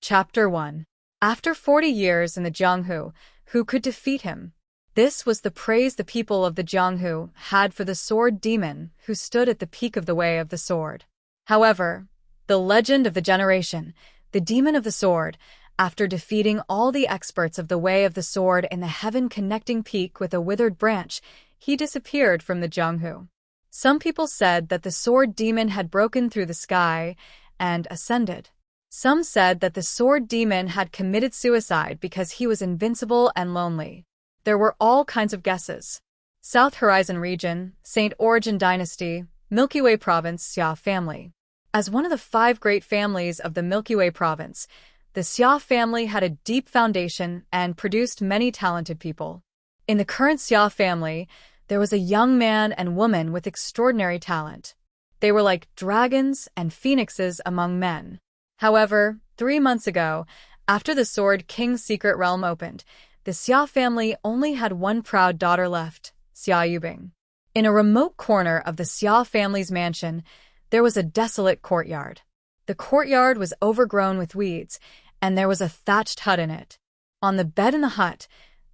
Chapter 1. After 40 years in the Jianghu, who could defeat him? This was the praise the people of the Jianghu had for the sword demon who stood at the peak of the way of the sword. However, the legend of the generation, the demon of the sword, after defeating all the experts of the way of the sword in the heaven-connecting peak with a withered branch, he disappeared from the Jianghu. Some people said that the sword demon had broken through the sky and ascended. Some said that the sword demon had committed suicide because he was invincible and lonely. There were all kinds of guesses. South Horizon region, Saint Origin dynasty, Milky Way province, Xia family. As one of the 5 great families of the Milky Way province, the Xia family had a deep foundation and produced many talented people. In the current Xia family, there was a young man and woman with extraordinary talent. They were like dragons and phoenixes among men. However, 3 months ago, after the Sword King's secret realm opened, the Xia family only had one proud daughter left, Xia Yubing. In a remote corner of the Xia family's mansion, there was a desolate courtyard. The courtyard was overgrown with weeds, and there was a thatched hut in it. On the bed in the hut,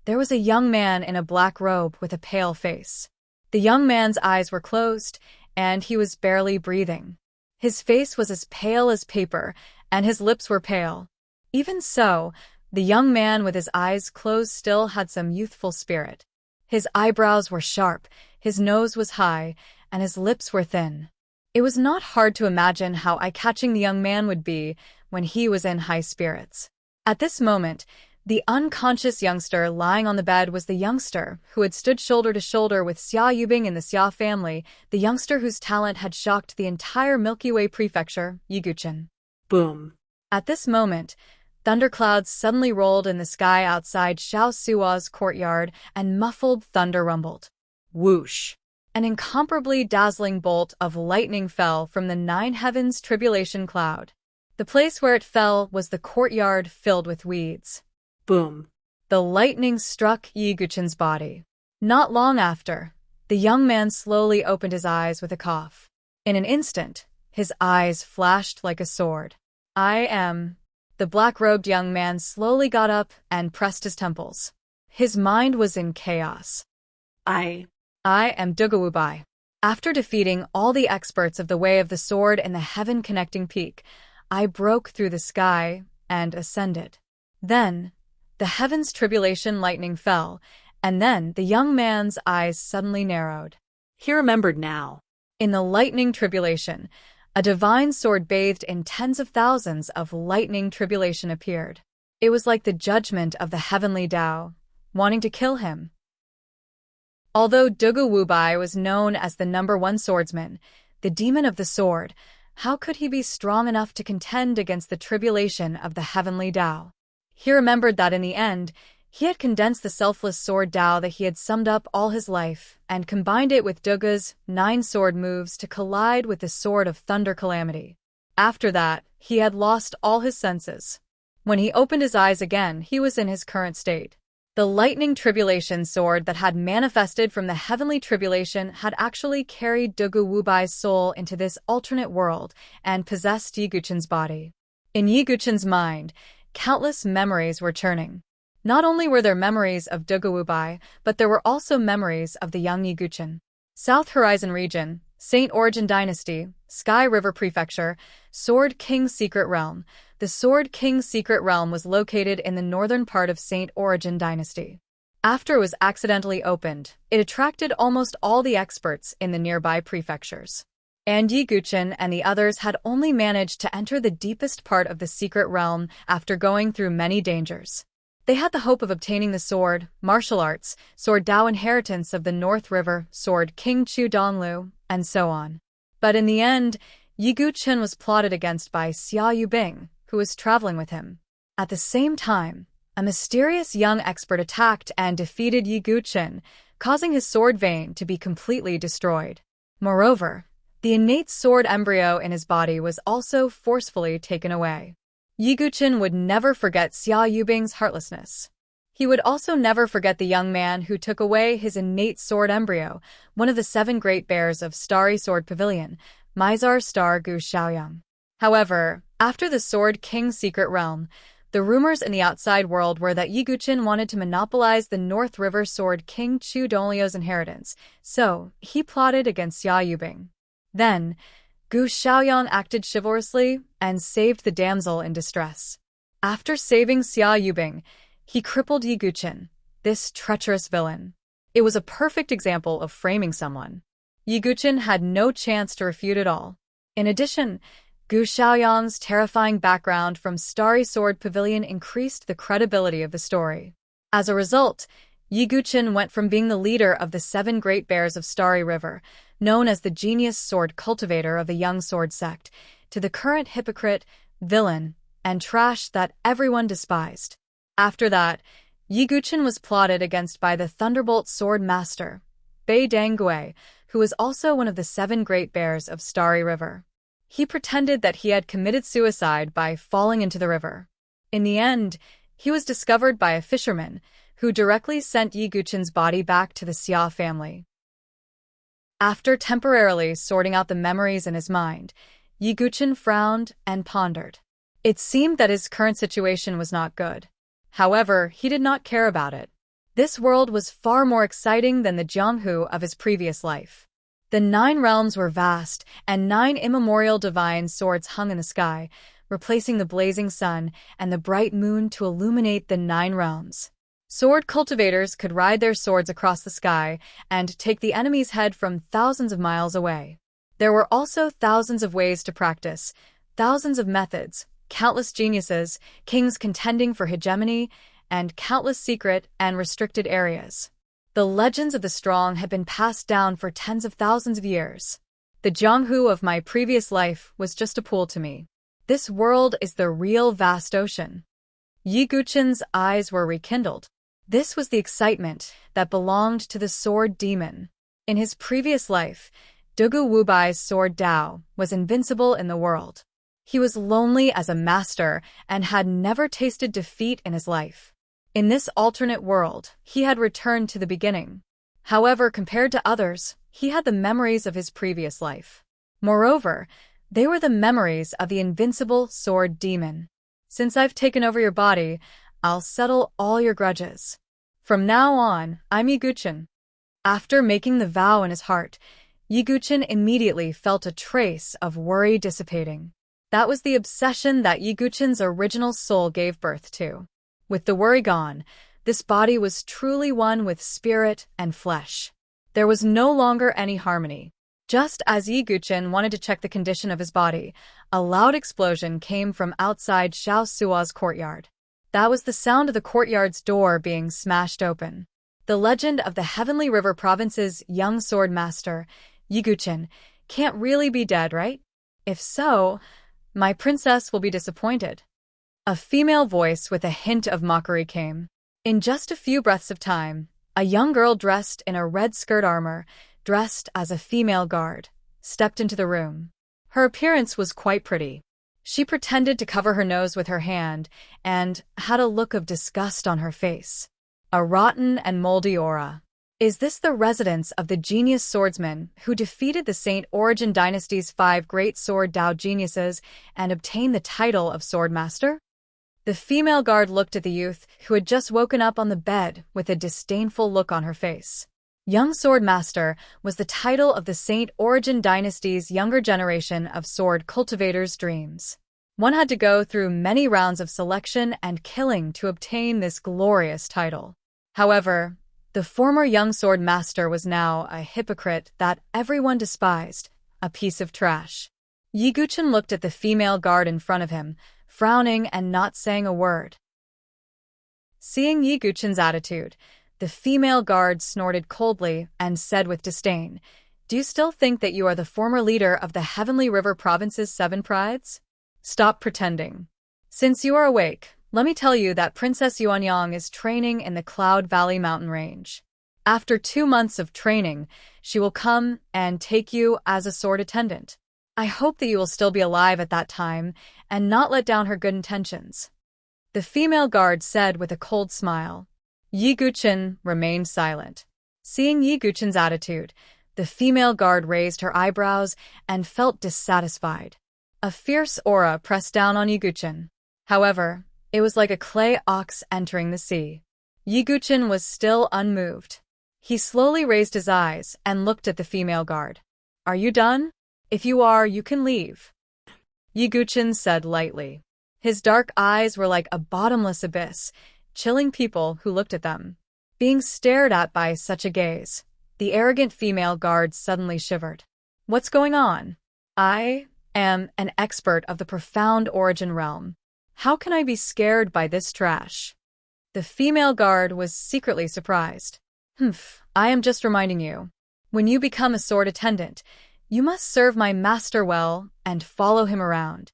there was a young man in a black robe with a pale face. The young man's eyes were closed, and he was barely breathing. His face was as pale as paper, and his lips were pale. Even so, the young man with his eyes closed still had some youthful spirit. His eyebrows were sharp, his nose was high, and his lips were thin. It was not hard to imagine how eye-catching the young man would be when he was in high spirits. At this moment, the unconscious youngster lying on the bed was the youngster who had stood shoulder to shoulder with Xia Yubing in the Xia family, the youngster whose talent had shocked the entire Milky Way prefecture, Yiguchen. Boom. At this moment, thunderclouds suddenly rolled in the sky outside Xiao Sua's courtyard, and muffled thunder rumbled. Whoosh! An incomparably dazzling bolt of lightning fell from the 9 heavens tribulation cloud. The place where it fell was the courtyard filled with weeds. Boom. The lightning struck Yiguchen's body. Not long after, the young man slowly opened his eyes with a cough. In an instant, his eyes flashed like a sword. The black-robed young man slowly got up and pressed his temples. His mind was in chaos. I am Dugawubai. After defeating all the experts of the way of the sword in the heaven-connecting peak, I broke through the sky and ascended. Then, the heavens tribulation lightning fell, and then the young man's eyes suddenly narrowed. He remembered now. In the lightning tribulation, a divine sword bathed in tens of thousands of lightning tribulation appeared. It was like the judgment of the heavenly Tao, wanting to kill him. Although Dugu Wubai was known as the #1 swordsman, the demon of the sword, how could he be strong enough to contend against the tribulation of the heavenly Tao? He remembered that in the end, he had condensed the selfless sword Tao that he had summed up all his life and combined it with Duga's 9 sword moves to collide with the sword of thunder calamity. After that, he had lost all his senses. When he opened his eyes again, he was in his current state. The lightning tribulation sword that had manifested from the heavenly tribulation had actually carried Dugu Wubai's soul into this alternate world and possessed Yiguchen's body. In Yiguchen's mind, countless memories were churning. Not only were there memories of Dugu Wubai, but there were also memories of the young Yiguchen. South Horizon region, Saint Origin dynasty, Sky River prefecture, Sword King's secret realm. The Sword King's secret realm was located in the northern part of Saint Origin dynasty. After it was accidentally opened, it attracted almost all the experts in the nearby prefectures. And Yiguchen and the others had only managed to enter the deepest part of the secret realm after going through many dangers. They had the hope of obtaining the sword, martial arts, sword Dao inheritance of the North River, sword King Chu Donglu, and so on. But in the end, Yiguchen was plotted against by Xia Yubing, who was traveling with him. At the same time, a mysterious young expert attacked and defeated Yiguchen, causing his sword vein to be completely destroyed. Moreover, the innate sword embryo in his body was also forcefully taken away. Yiguchen would never forget Xia Yubing's heartlessness. He would also never forget the young man who took away his innate sword embryo, one of the 7 great bears of Starry Sword Pavilion, Mizar Star Gu Xiaoyang. However, After the Sword King's secret realm, the rumors in the outside world were that Yi Guqin wanted to monopolize the North River Sword King Chu Donglio's inheritance, so he plotted against Xia Yubing. Then, Gu Xiaoyang acted chivalrously and saved the damsel in distress. After saving Xia Yubing, he crippled Yi Guqin, this treacherous villain. It was a perfect example of framing someone. Yi Guqin had no chance to refute it all. In addition, Gu Xiaoyang's terrifying background from Starry Sword Pavilion increased the credibility of the story. As a result, Yi Guqin went from being the leader of the 7 Great Bears of Starry River, known as the genius sword cultivator of the Young Sword sect, to the current hypocrite, villain, and trash that everyone despised. After that, Yi Guqin was plotted against by the Thunderbolt Sword Master, Bei Danggui, who was also one of the 7 Great Bears of Starry River. He pretended that he had committed suicide by falling into the river. In the end, he was discovered by a fisherman, who directly sent Yi Guqin's body back to the Xia family. After temporarily sorting out the memories in his mind, Yi Guqin frowned and pondered. It seemed that his current situation was not good. However, he did not care about it. This world was far more exciting than the Jianghu of his previous life. The 9 realms were vast, and 9 immemorial divine swords hung in the sky, replacing the blazing sun and the bright moon to illuminate the 9 realms. Sword cultivators could ride their swords across the sky and take the enemy's head from thousands of miles away. There were also thousands of ways to practice, thousands of methods, countless geniuses, kings contending for hegemony, and countless secret and restricted areas. The legends of the strong had been passed down for tens of thousands of years. The Jianghu of my previous life was just a pool to me. This world is the real vast ocean. Yi Guqin's eyes were rekindled. This was the excitement that belonged to the sword demon. In his previous life, Dugu Wubai's sword Dao was invincible in the world. He was lonely as a master and had never tasted defeat in his life. In this alternate world, he had returned to the beginning. However, compared to others, he had the memories of his previous life. Moreover, they were the memories of the invincible sword demon. Since I've taken over your body, I'll settle all your grudges. From now on, I'm Yi Guqin. After making the vow in his heart, Yi Guqin immediately felt a trace of worry dissipating. That was the obsession that Yi Guqin's original soul gave birth to. With the worry gone, this body was truly one with spirit and flesh. There was no longer any harmony. Just as Yi Guqin wanted to check the condition of his body, a loud explosion came from outside Xiao Sua's courtyard. That was the sound of the courtyard's door being smashed open. The legend of the Heavenly River Province's young sword master, Yi Guqin, can't really be dead, right? If so, my princess will be disappointed. A female voice with a hint of mockery came. In just a few breaths of time, a young girl dressed in a red skirt armor, dressed as a female guard, stepped into the room. Her appearance was quite pretty. She pretended to cover her nose with her hand and had a look of disgust on her face. A rotten and moldy aura. Is this the residence of the genius swordsman who defeated the Saint Origin Dynasty's 5 great sword Dao geniuses and obtained the title of Sword Master? The female guard looked at the youth who had just woken up on the bed with a disdainful look on her face. Young Sword Master was the title of the Saint Origin Dynasty's younger generation of sword cultivators' dreams. One had to go through many rounds of selection and killing to obtain this glorious title. However, the former young sword master was now a hypocrite that everyone despised, a piece of trash. Yi Guqin looked at the female guard in front of him, frowning and not saying a word. Seeing Yi Guqin's attitude, the female guard snorted coldly and said with disdain, "Do you still think that you are the former leader of the Heavenly River Province's 7 prides? Stop pretending. Since you are awake, let me tell you that Princess Yuanyang is training in the Cloud Valley mountain range. After 2 months of training, she will come and take you as a sword attendant. I hope that you will still be alive at that time and not let down her good intentions." The female guard said with a cold smile. Yi Guqin remained silent. Seeing Yi Guqin's attitude, the female guard raised her eyebrows and felt dissatisfied. A fierce aura pressed down on Yiguchen. However, it was like a clay ox entering the sea. Yiguchen was still unmoved. He slowly raised his eyes and looked at the female guard. "Are you done? If you are, you can leave," Yiguchen said lightly. His dark eyes were like a bottomless abyss, chilling people who looked at them. Being stared at by such a gaze, the arrogant female guard suddenly shivered. "What's going on? I am an expert of the profound origin realm. How can I be scared by this trash?" The female guard was secretly surprised. I am just reminding you. When you become a sword attendant, you must serve my master well and follow him around."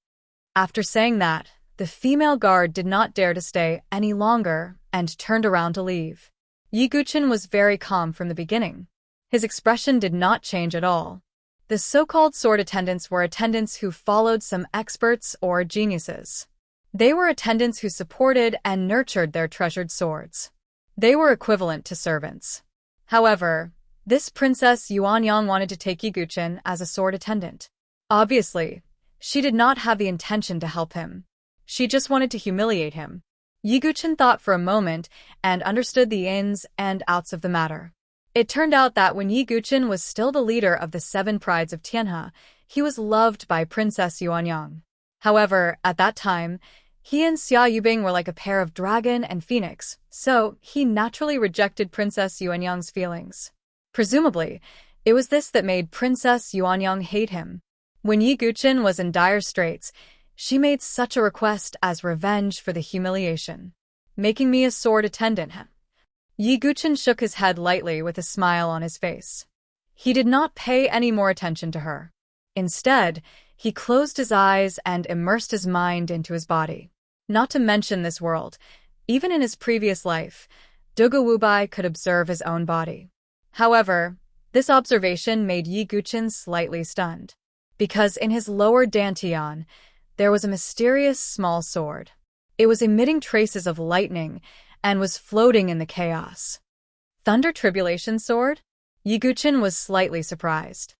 After saying that, the female guard did not dare to stay any longer and turned around to leave. Yiguchen was very calm from the beginning. His expression did not change at all. The so-called sword attendants were attendants who followed some experts or geniuses. They were attendants who supported and nurtured their treasured swords. They were equivalent to servants. However, this Princess Yuanyang wanted to take Yiguchen as a sword attendant. Obviously, she did not have the intention to help him. She just wanted to humiliate him. Yiguchen thought for a moment and understood the ins and outs of the matter. It turned out that when Yiguchen was still the leader of the 7 Prides of Tianhe, he was loved by Princess Yuanyang. However, at that time, he and Xia Yubing were like a pair of dragon and phoenix, so he naturally rejected Princess Yuanyang's feelings. Presumably, it was this that made Princess Yuanyang hate him. When Yiguchen was in dire straits, she made such a request as revenge for the humiliation. "Making me a sword attendant." Yiguchen shook his head lightly with a smile on his face. He did not pay any more attention to her. Instead, he closed his eyes and immersed his mind into his body. Not to mention this world, even in his previous life, Duge Wubai could observe his own body. However, this observation made Yiguchen slightly stunned, because in his lower dantian, there was a mysterious small sword. It was emitting traces of lightning and was floating in the chaos. Thunder Tribulation Sword? Yiguchen was slightly surprised.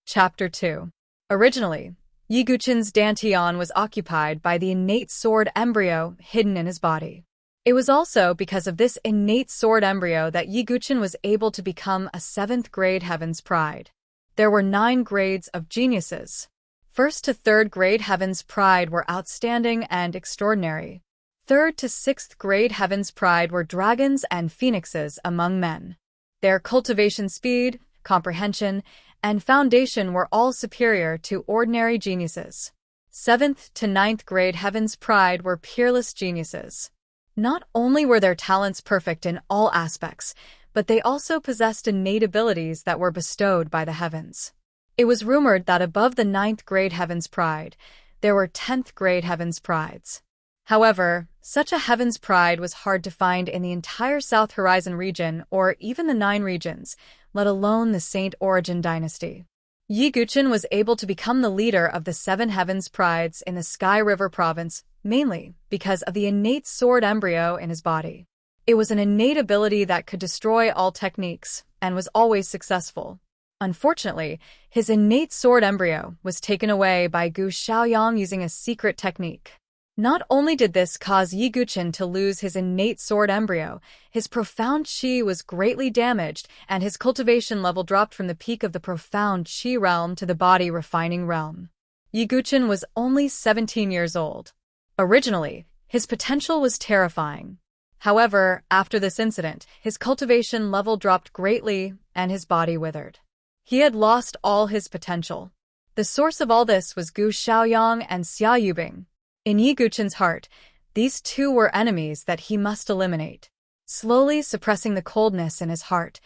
Chapter 2. Originally, Yiguchen's dantian was occupied by the innate sword embryo hidden in his body. It was also because of this innate sword embryo that Yiguchen was able to become a 7th grade Heaven's Pride. There were 9 grades of geniuses. 1st to 3rd grade Heaven's Pride were outstanding and extraordinary. 3rd to 6th grade Heaven's Pride were dragons and phoenixes among men. Their cultivation speed, comprehension, and foundation were all superior to ordinary geniuses. 7th to 9th grade Heaven's Pride were peerless geniuses. Not only were their talents perfect in all aspects, but they also possessed innate abilities that were bestowed by the heavens. It was rumored that above the 9th grade Heaven's Pride, there were 10th grade Heaven's Prides. However, such a Heaven's Pride was hard to find in the entire South Horizon region or even the 9 regions, let alone the Saint Origin dynasty. Yiguchen was able to become the leader of the 7 Heaven's Prides in the Sky River province, mainly because of the innate sword embryo in his body. It was an innate ability that could destroy all techniques and was always successful. Unfortunately, his innate sword embryo was taken away by Gu Xiaoyang using a secret technique. Not only did this cause Yiguchen to lose his innate sword embryo, his profound qi was greatly damaged and his cultivation level dropped from the peak of the profound qi realm to the body refining realm. Yiguchen was only 17 years old. Originally, his potential was terrifying. However, after this incident, his cultivation level dropped greatly and his body withered. He had lost all his potential. The source of all this was Gu Xiaoyang and Xia Yubing. In Yiguchen's heart, these 2 were enemies that he must eliminate. Slowly suppressing the coldness in his heart,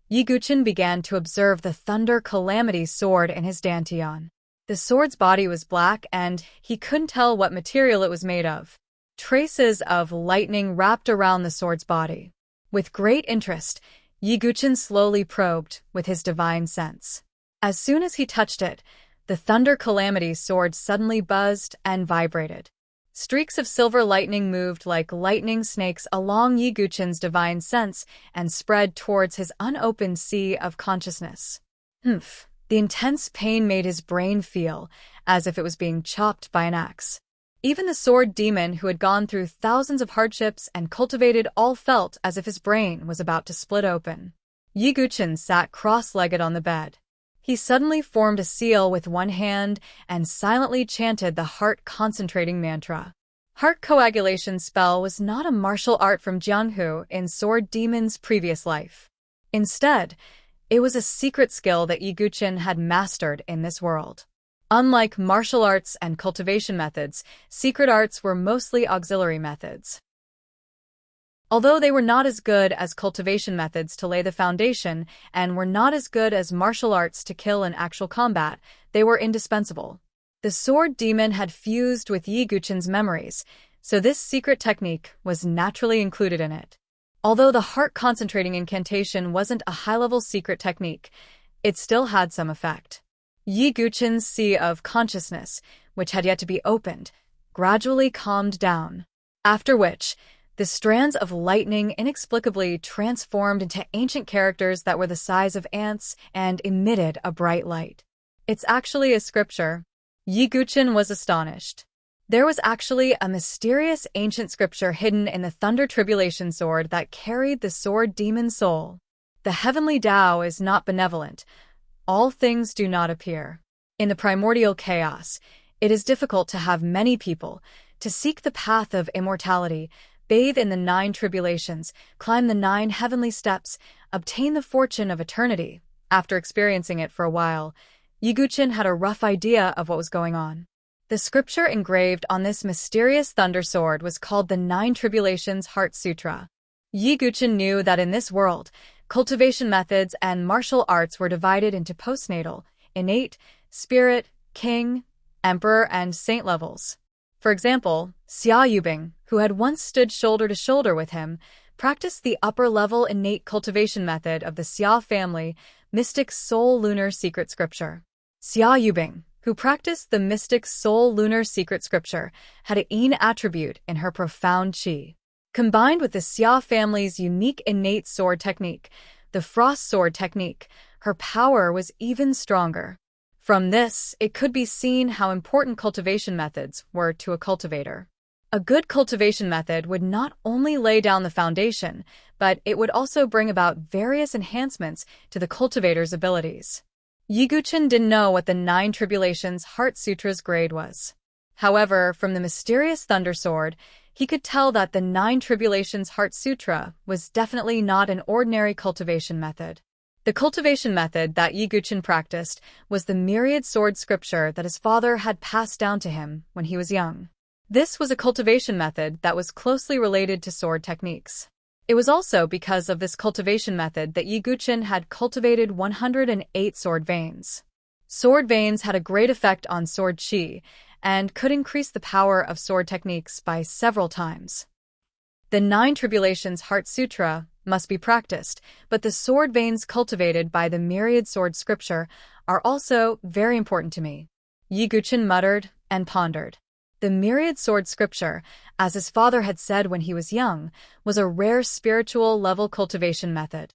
Yiguchen began to observe the Thunder Calamity sword in his dantian. The sword's body was black and he couldn't tell what material it was made of. Traces of lightning wrapped around the sword's body. With great interest, Yiguchen slowly probed with his divine sense. As soon as he touched it, the Thunder Calamity sword suddenly buzzed and vibrated. Streaks of silver lightning moved like lightning snakes along Yiguchen's divine sense and spread towards his unopened sea of consciousness. The The intense pain made his brain feel as if it was being chopped by an axe. Even the sword demon, who had gone through thousands of hardships and cultivated all, felt as if his brain was about to split open. Yiguchen sat cross-legged on the bed. He suddenly formed a seal with one hand and silently chanted the heart-concentrating mantra. Heart coagulation spell was not a martial art from Jianghu in Sword Demon's previous life. Instead, it was a secret skill that Yiguchen had mastered in this world. Unlike martial arts and cultivation methods, secret arts were mostly auxiliary methods. Although they were not as good as cultivation methods to lay the foundation and were not as good as martial arts to kill in actual combat, they were indispensable. The sword demon had fused with Yiguchen's memories, so this secret technique was naturally included in it. Although the heart-concentrating incantation wasn't a high-level secret technique, it still had some effect. Yiguchen's sea of consciousness, which had yet to be opened, gradually calmed down, after which the strands of lightning inexplicably transformed into ancient characters that were the size of ants and emitted a bright light. "It's actually a scripture." Yiguchen was astonished. There was actually a mysterious ancient scripture hidden in the Thunder Tribulation Sword that carried the sword demon's soul. The heavenly Tao is not benevolent. All things do not appear. In the primordial chaos, it is difficult to have many people to seek the path of immortality, bathe in the 9 tribulations, climb the 9 heavenly steps, obtain the fortune of eternity. After experiencing it for a while, Yiguchen had a rough idea of what was going on. The scripture engraved on this mysterious thunder sword was called the 9 Tribulations Heart Sutra. Yiguchen knew that in this world, cultivation methods and martial arts were divided into postnatal, innate, spirit, king, emperor, and saint levels. For example, Xia Yubing, who had once stood shoulder to shoulder with him, practiced the upper-level innate cultivation method of the Xia family Mystic Soul Lunar Secret Scripture. Xia Yubing, who practiced the Mystic Soul Lunar Secret Scripture, had a yin attribute in her profound qi. Combined with the Xia family's unique innate sword technique, the Frost Sword technique, her power was even stronger. From this, it could be seen how important cultivation methods were to a cultivator. A good cultivation method would not only lay down the foundation, but it would also bring about various enhancements to the cultivator's abilities. Yiguchen didn't know what the 9 Tribulations Heart Sutra's grade was. However, from the mysterious Thunder Sword, he could tell that the 9 Tribulations Heart Sutra was definitely not an ordinary cultivation method. The cultivation method that Yiguchen practiced was the myriad sword scripture that his father had passed down to him when he was young. This was a cultivation method that was closely related to sword techniques. It was also because of this cultivation method that Yiguchen had cultivated 108 sword veins. Sword veins had a great effect on sword qi, and could increase the power of sword techniques by several times. The 9 Tribulations Heart Sutra must be practiced, but the sword veins cultivated by the myriad sword scripture are also very important to me. Yiguchen muttered and pondered. The myriad sword scripture, as his father had said when he was young, was a rare spiritual level cultivation method.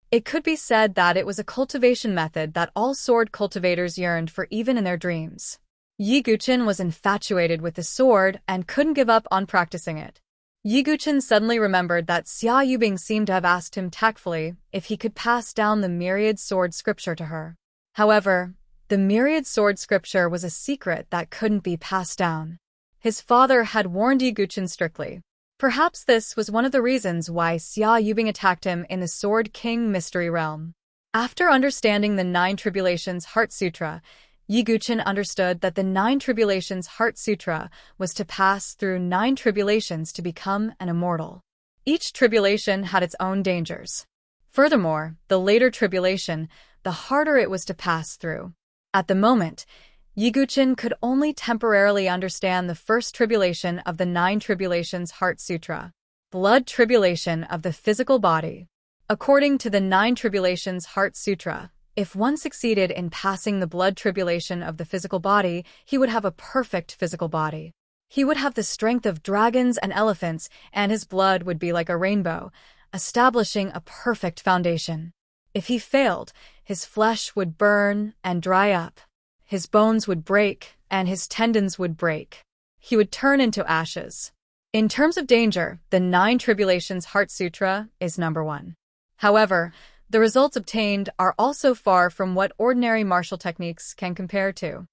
It could be said that it was a cultivation method that all sword cultivators yearned for even in their dreams. Yiguchen was infatuated with the sword and couldn't give up on practicing it. Yiguchen suddenly remembered that Xia Yubing seemed to have asked him tactfully if he could pass down the myriad sword scripture to her. However, the myriad sword scripture was a secret that couldn't be passed down. His father had warned Yiguchen strictly. Perhaps this was one of the reasons why Xia Yubing attacked him in the Sword King Mystery Realm. After understanding the 9 Tribulations Heart Sutra, Yiguchen understood that the 9 Tribulations Heart Sutra was to pass through 9 tribulations to become an immortal. Each tribulation had its own dangers. Furthermore, the later tribulation, the harder it was to pass through. At the moment, Yiguchen could only temporarily understand the first tribulation of the 9 Tribulations Heart Sutra, blood tribulation of the physical body. According to the 9 Tribulations Heart Sutra, if one succeeded in passing the blood tribulation of the physical body, he would have a perfect physical body. He would have the strength of dragons and elephants, and his blood would be like a rainbow, establishing a perfect foundation. If he failed, his flesh would burn and dry up. His bones would break, and his tendons would break. He would turn into ashes. In terms of danger, the 9 Tribulations Heart Sutra is number 1. However, the results obtained are also far from what ordinary martial techniques can compare to.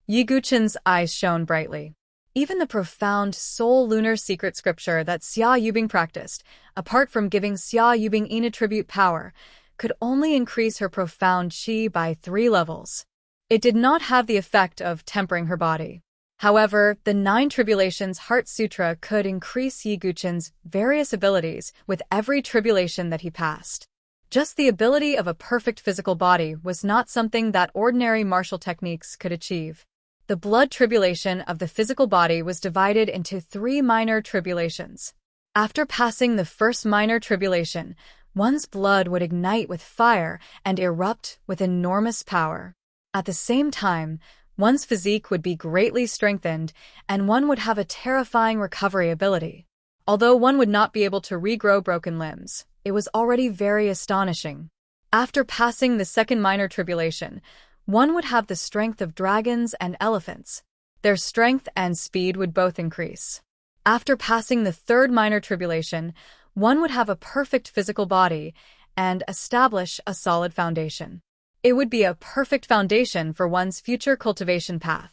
Yi Guqin's eyes shone brightly. Even the profound soul lunar secret scripture that Xia Yubing practiced, apart from giving Xia Yubing Ina tribute power, could only increase her profound qi by 3 levels. It did not have the effect of tempering her body. However, the 9 Tribulations Heart Sutra could increase Yi Guqin's various abilities with every tribulation that he passed. Just the ability of a perfect physical body was not something that ordinary martial techniques could achieve. The blood tribulation of the physical body was divided into 3 minor tribulations. After passing the first minor tribulation, one's blood would ignite with fire and erupt with enormous power. At the same time, one's physique would be greatly strengthened, and one would have a terrifying recovery ability. Although one would not be able to regrow broken limbs, it was already very astonishing. After passing the second minor tribulation, one would have the strength of dragons and elephants. Their strength and speed would both increase. After passing the third minor tribulation, one would have a perfect physical body and establish a solid foundation. It would be a perfect foundation for one's future cultivation path.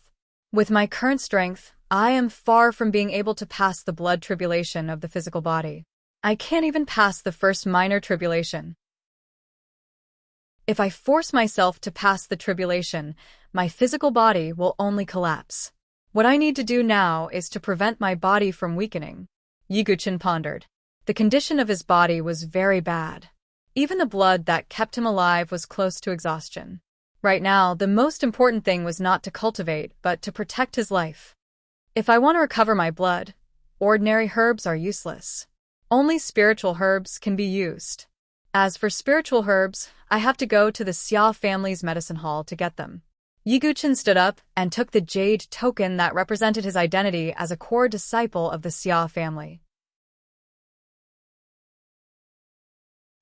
With my current strength, I am far from being able to pass the blood tribulation of the physical body. I can't even pass the first minor tribulation. If I force myself to pass the tribulation, my physical body will only collapse. What I need to do now is to prevent my body from weakening. Yi Guqin pondered. The condition of his body was very bad. Even the blood that kept him alive was close to exhaustion. Right now, the most important thing was not to cultivate, but to protect his life. If I want to recover my blood, ordinary herbs are useless. Only spiritual herbs can be used. As for spiritual herbs, I have to go to the Xia family's medicine hall to get them. Yi Guqin stood up and took the jade token that represented his identity as a core disciple of the Xia family.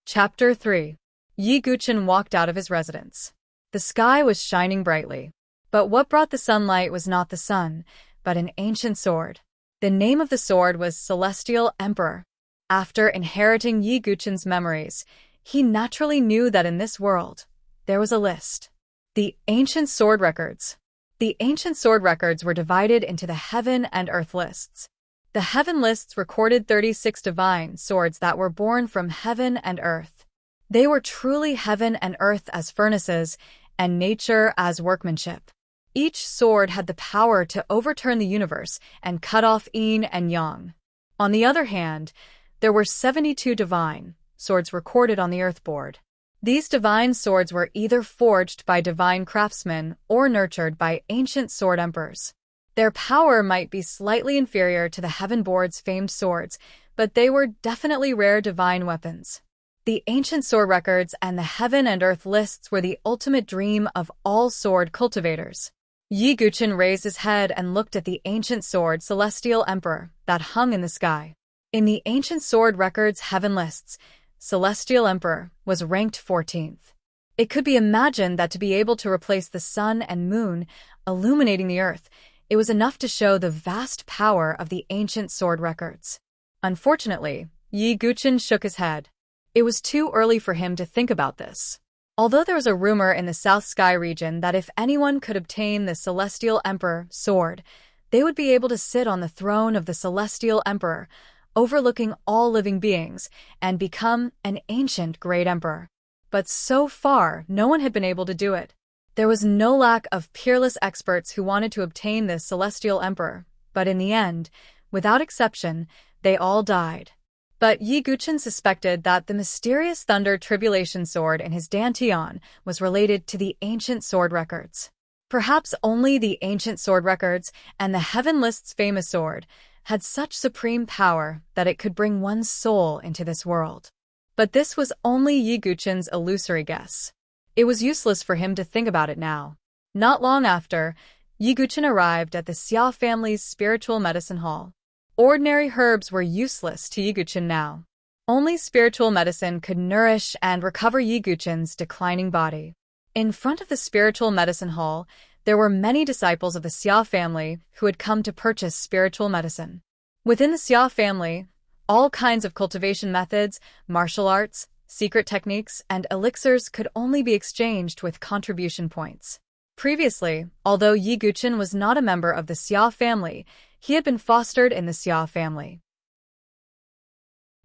Chapter 3. Yi Guqin walked out of his residence. The sky was shining brightly. But what brought the sunlight was not the sun, but an ancient sword. The name of the sword was Celestial Emperor. After inheriting Yi Guqin's memories, he naturally knew that in this world, there was a list. The Ancient Sword Records. The Ancient Sword Records were divided into the Heaven and Earth lists. The Heaven lists recorded 36 divine swords that were born from heaven and earth. They were truly heaven and earth as furnaces, and nature as workmanship. Each sword had the power to overturn the universe and cut off yin and yang. On the other hand, there were 72 divine swords recorded on the earth board. These divine swords were either forged by divine craftsmen or nurtured by ancient sword emperors. Their power might be slightly inferior to the heaven board's famed swords, but they were definitely rare divine weapons. The Ancient Sword Records and the Heaven and Earth lists were the ultimate dream of all sword cultivators. Yi Guqin raised his head and looked at the ancient sword Celestial Emperor that hung in the sky. In the Ancient Sword Records Heaven lists, Celestial Emperor was ranked 14th. It could be imagined that to be able to replace the sun and moon, illuminating the earth, it was enough to show the vast power of the Ancient Sword Records. Unfortunately, Yi Guqin shook his head. It was too early for him to think about this. Although there was a rumor in the South Sky region that if anyone could obtain the Celestial Emperor sword, they would be able to sit on the throne of the Celestial Emperor, overlooking all living beings, and become an ancient great emperor. But so far, no one had been able to do it. There was no lack of peerless experts who wanted to obtain this Celestial Emperor, but in the end, without exception, they all died. But Yi Guqin suspected that the mysterious Thunder Tribulation sword in his dantian was related to the Ancient Sword Records. Perhaps only the Ancient Sword Records and the Heaven List's famous sword had such supreme power that it could bring one's soul into this world. But this was only Yi Guqin's illusory guess. It was useless for him to think about it now. Not long after, Yi Guqin arrived at the Xia family's spiritual medicine hall. Ordinary herbs were useless to Yi Guqin now. Only spiritual medicine could nourish and recover Yi Guqin's declining body. In front of the spiritual medicine hall, there were many disciples of the Xia family who had come to purchase spiritual medicine. Within the Xia family, all kinds of cultivation methods, martial arts, secret techniques, and elixirs could only be exchanged with contribution points. Previously, although Yi Guqin was not a member of the Xia family, he had been fostered in the Xia family.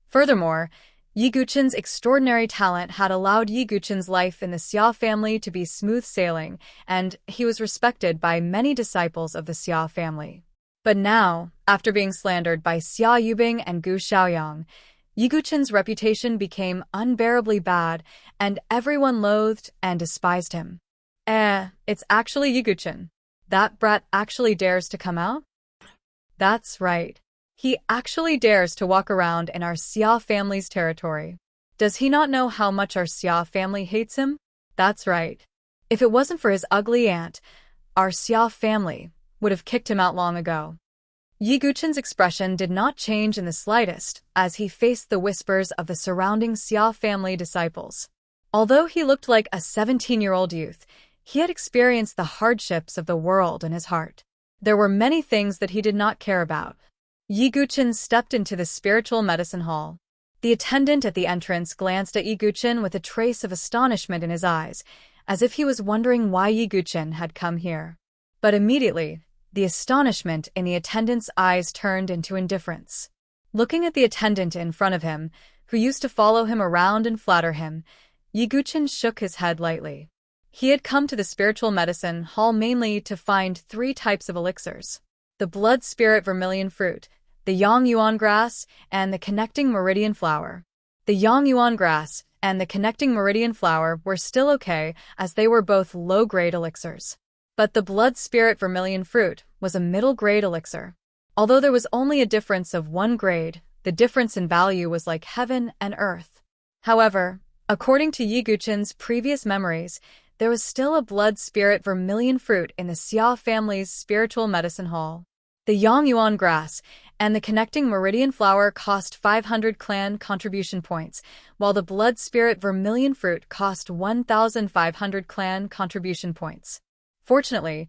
Furthermore, Yi Guqin's extraordinary talent had allowed Yi Guqin's life in the Xia family to be smooth sailing, and he was respected by many disciples of the Xia family. But now, after being slandered by Xia Yubing and Gu Xiaoyang, Yi Guqin's reputation became unbearably bad, and everyone loathed and despised him. It's actually Yi Guqin. That brat actually dares to come out? That's right. He actually dares to walk around in our Xia family's territory. Does he not know how much our Xia family hates him? That's right. If it wasn't for his ugly aunt, our Xia family would have kicked him out long ago. Yi Guqin's expression did not change in the slightest as he faced the whispers of the surrounding Xia family disciples. Although he looked like a 17-year-old youth, he had experienced the hardships of the world in his heart. There were many things that he did not care about. Yi Guqin stepped into the spiritual medicine hall. The attendant at the entrance glanced at Yi Guqin with a trace of astonishment in his eyes, as if he was wondering why Yi Guqin had come here. But immediately, the astonishment in the attendant's eyes turned into indifference. Looking at the attendant in front of him, who used to follow him around and flatter him, Yi Guqin shook his head lightly. He had come to the spiritual medicine hall mainly to find 3 types of elixirs: the blood spirit vermilion fruit, the yang yuan grass, and the connecting meridian flower. The yang yuan grass and the connecting meridian flower were still okay, as they were both low-grade elixirs. But the blood spirit vermilion fruit was a middle-grade elixir. Although there was only a difference of 1 grade, the difference in value was like heaven and earth. However, according to Yi Guqin's previous memories, there was still a blood spirit vermilion fruit in the Xia family's spiritual medicine hall. The yang yuan grass and the connecting meridian flower cost 500 clan contribution points, while the blood spirit vermilion fruit cost 1,500 clan contribution points. Fortunately,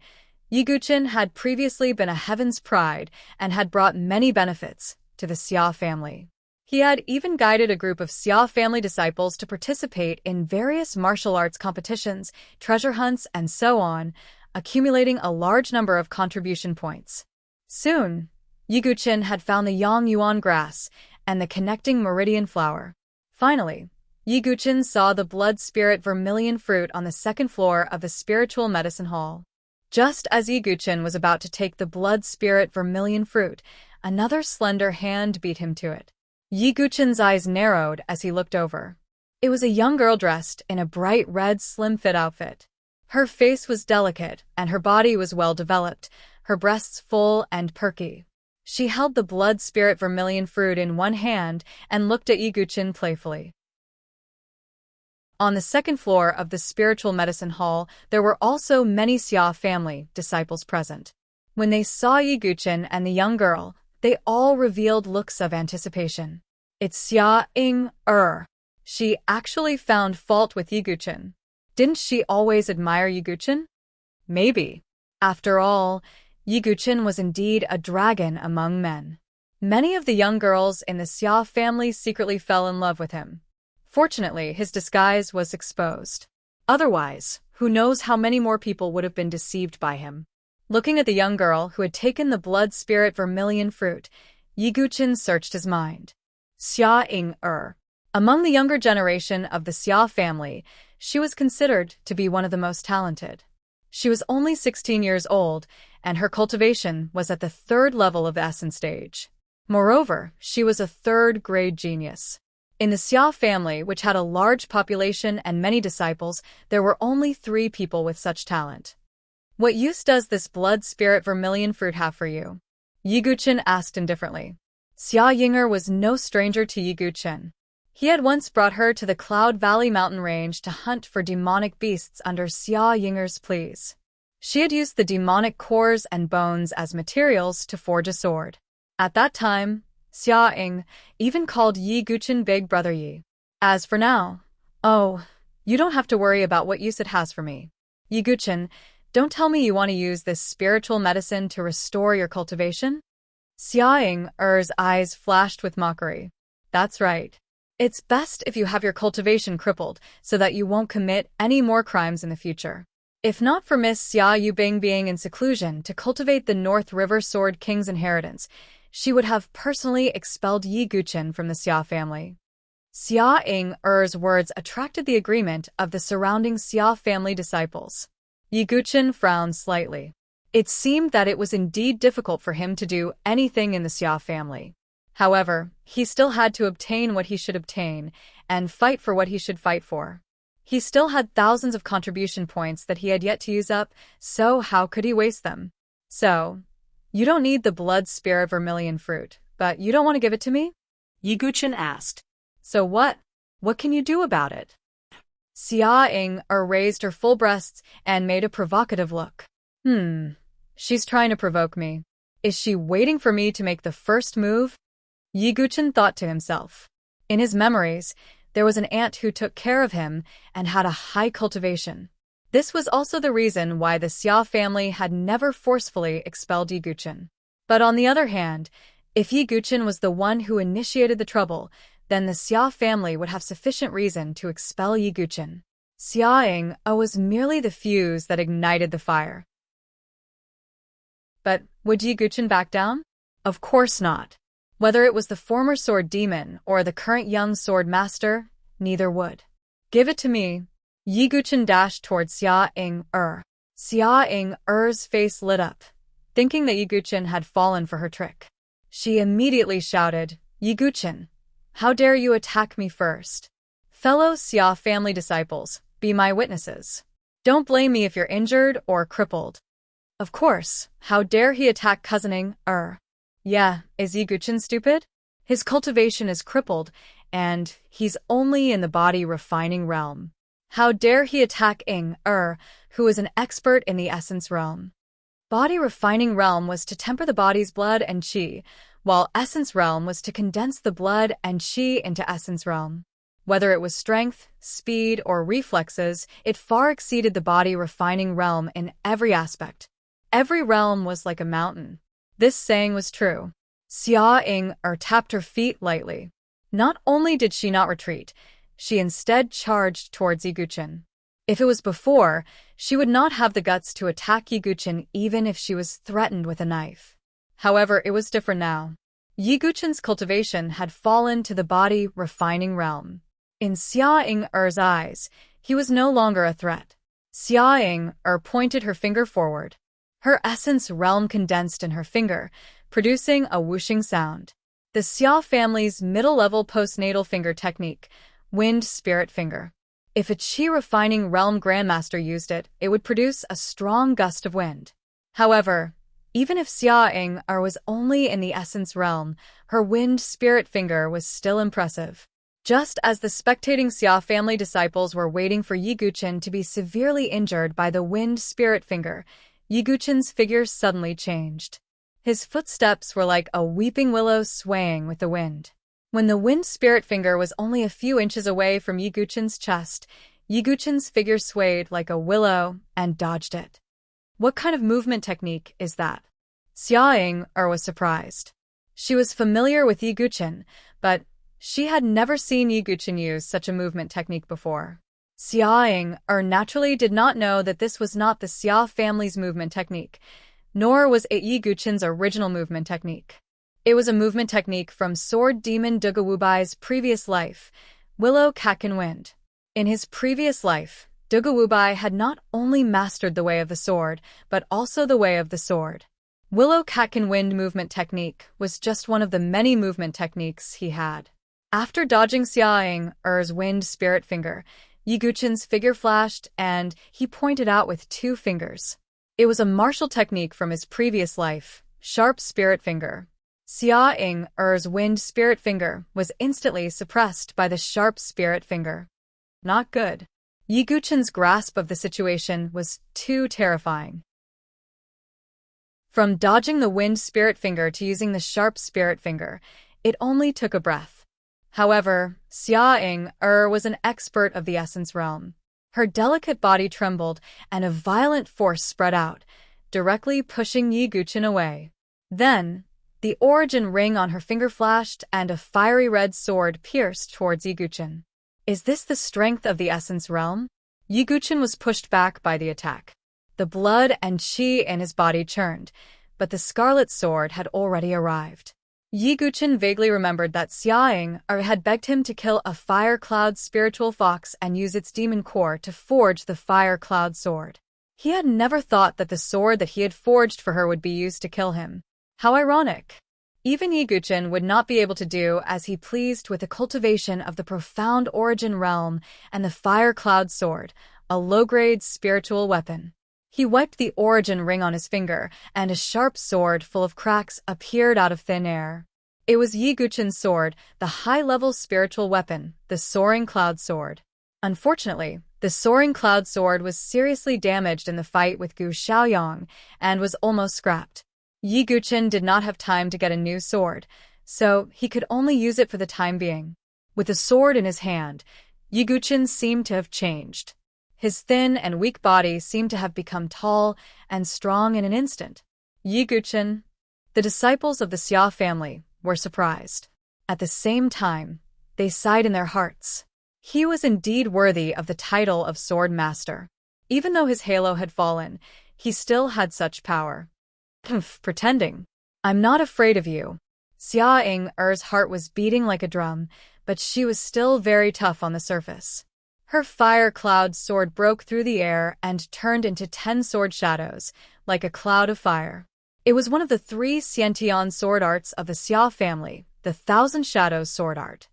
Yi Guqin had previously been a heaven's pride and had brought many benefits to the Xia family. He had even guided a group of Xia family disciples to participate in various martial arts competitions, treasure hunts, and so on, accumulating a large number of contribution points. Soon, Yi Guqin had found the yang yuan grass and the connecting meridian flower. Finally, Yi Guqin saw the blood spirit vermilion fruit on the 2nd floor of the spiritual medicine hall. Just as Yi Guqin was about to take the blood spirit vermilion fruit, another slender hand beat him to it. Yi Guqin's eyes narrowed as he looked over. It was a young girl dressed in a bright red slim-fit outfit. Her face was delicate and her body was well-developed, her breasts full and perky. She held the blood spirit vermilion fruit in one hand and looked at Yi Guqin playfully. On the 2nd floor of the spiritual medicine hall, there were also many Xia family disciples present. When they saw Yi Guqin and the young girl, they all revealed looks of anticipation. It's Xia Ying. She actually found fault with Yi Guqin. Didn't she always admire Yi Guqin? Maybe. After all, Yi Guqin was indeed a dragon among men. Many of the young girls in the Xia family secretly fell in love with him. Fortunately, his disguise was exposed. Otherwise, who knows how many more people would have been deceived by him. Looking at the young girl who had taken the blood spirit vermilion fruit, Yi Guqin searched his mind. Xia Ying. Among the younger generation of the Xia family, she was considered to be one of the most talented. She was only 16 years old, and her cultivation was at the 3rd level of the essence stage. Moreover, she was a 3rd-grade genius. In the Xia family, which had a large population and many disciples, there were only 3 people with such talent. What use does this blood spirit vermilion fruit have for you? Yi Guqin asked indifferently. Xia Ying was no stranger to Yi Guqin. He had once brought her to the Cloud Valley mountain range to hunt for demonic beasts under Xia Ying's pleas. She had used the demonic cores and bones as materials to forge a sword. At that time, Xia Ying even called Yi Guqin Big Brother Yi. As for now, oh, you don't have to worry about what use it has for me. Yi Guqin, don't tell me you want to use this spiritual medicine to restore your cultivation? Xia Ying's eyes flashed with mockery. That's right. It's best if you have your cultivation crippled so that you won't commit any more crimes in the future. If not for Miss Xia Yubing being in seclusion to cultivate the North River Sword King's inheritance, she would have personally expelled Yi Guqin from the Xia family. Xia Ying's words attracted the agreement of the surrounding Xia family disciples. Yi Guqin frowned slightly. It seemed that it was indeed difficult for him to do anything in the Xia family. However, he still had to obtain what he should obtain and fight for what he should fight for. He still had thousands of contribution points that he had yet to use up, so how could he waste them? So, you don't need the blood spirit vermilion fruit, but you don't want to give it to me? Yi Guqin asked. So what? What can you do about it? Xia Ying raised her full breasts and made a provocative look. She's trying to provoke me. Is she waiting for me to make the first move? Yi Guqin thought to himself. In his memories, there was an ant who took care of him and had a high cultivation. This was also the reason why the Xia family had never forcefully expelled Yi Guqin. But on the other hand, if Yi Guqin was the one who initiated the trouble, then the Xia family would have sufficient reason to expel Yi Guqin. Xia Ying was merely the fuse that ignited the fire. But would Yi Guqin back down? Of course not. Whether it was the former sword demon or the current young sword master, neither would. Give it to me. Yi Guqin dashed toward Xia Ying. Xia Ying's face lit up, thinking that Yi Guqin had fallen for her trick. She immediately shouted, Yi Guqin, how dare you attack me first? Fellow Xia family disciples, be my witnesses. Don't blame me if you're injured or crippled. Of course, how dare he attack cousining? Yeah, is Yi Guqin stupid? His cultivation is crippled, and he's only in the body refining realm. How dare he attack Ying, who is an expert in the essence realm? Body refining realm was to temper the body's blood and qi, while essence realm was to condense the blood and qi into essence realm. Whether it was strength, speed, or reflexes, it far exceeded the body refining realm in every aspect. Every realm was like a mountain. This saying was true. Xia Ying tapped her feet lightly. Not only did she not retreat, she instead charged towards Yi Guqin. If it was before, she would not have the guts to attack Yi Guqin even if she was threatened with a knife. However, it was different now. Yi Guqin's cultivation had fallen to the body refining realm. In Xia Ying's eyes, he was no longer a threat. Xia Ying pointed her finger forward. Her essence realm condensed in her finger, producing a whooshing sound. The Xia family's middle-level postnatal finger technique, wind spirit finger. If a qi refining realm grandmaster used it, it would produce a strong gust of wind. However, even if Xia Ying was only in the essence realm, her wind spirit finger was still impressive. Just as the spectating Xia family disciples were waiting for Yi Guqin to be severely injured by the wind spirit finger, Yi Guqin's figure suddenly changed. His footsteps were like a weeping willow swaying with the wind. When the wind spirit finger was only a few inches away from Yi Guqin's chest, Yi Guqin's figure swayed like a willow and dodged it. What kind of movement technique is that? Xia Ying was surprised. She was familiar with Yi Guqin, but she had never seen Yi Guqin use such a movement technique before. Xia Ying naturally did not know that this was not the Xia family's movement technique, nor was it Yi Guqin's original movement technique. It was a movement technique from Sword Demon Dugawubai's previous life, Willow Kakin Wind. In his previous life, Dugawubai had not only mastered the way of the sword, but also the way of the sword. Willow Kakin Wind movement technique was just one of the many movement techniques he had. After dodging Xia Ying's wind spirit finger, Yi Guqin's figure flashed and he pointed out with two fingers. It was a martial technique from his previous life, sharp spirit finger. Xia Ying's wind spirit finger was instantly suppressed by the sharp spirit finger. Not good. Yi Guqin's grasp of the situation was too terrifying. From dodging the wind spirit finger to using the sharp spirit finger, It only took a breath. However, Xia was an expert of the essence realm. Her delicate body trembled, and a violent force spread out, directly pushing Yi Guqin away. Then, the origin ring on her finger flashed, and a fiery red sword pierced towards Yi Guqin. Is this the strength of the essence realm? Yi Guqin was pushed back by the attack. The blood and qi in his body churned, but the scarlet sword had already arrived. Yi Guqin vaguely remembered that Xia had begged him to kill a fire cloud spiritual fox and use its demon core to forge the fire cloud sword. He had never thought that the sword that he had forged for her would be used to kill him. How ironic! Even Yi Guqin would not be able to do as he pleased with the cultivation of the profound origin realm and the fire cloud sword, a low-grade spiritual weapon. He wiped the origin ring on his finger, and a sharp sword full of cracks appeared out of thin air. It was Yi Guqin's sword, the high-level spiritual weapon, the Soaring Cloud Sword. Unfortunately, the Soaring Cloud Sword was seriously damaged in the fight with Gu Xiaoyang and was almost scrapped. Yi Guqin did not have time to get a new sword, so he could only use it for the time being. With the sword in his hand, Yi Guqin seemed to have changed. His thin and weak body seemed to have become tall and strong in an instant. Yi Guqin. The disciples of the Xia family were surprised. At the same time, they sighed in their hearts. He was indeed worthy of the title of Sword Master. Even though his halo had fallen, he still had such power. Pretending. I'm not afraid of you. Xia-Ying's heart was beating like a drum, but she was still very tough on the surface. Her fire cloud sword broke through the air and turned into 10 sword shadows, like a cloud of fire. It was one of the 3 Xiantian sword arts of the Xia family, the Thousand Shadows sword art.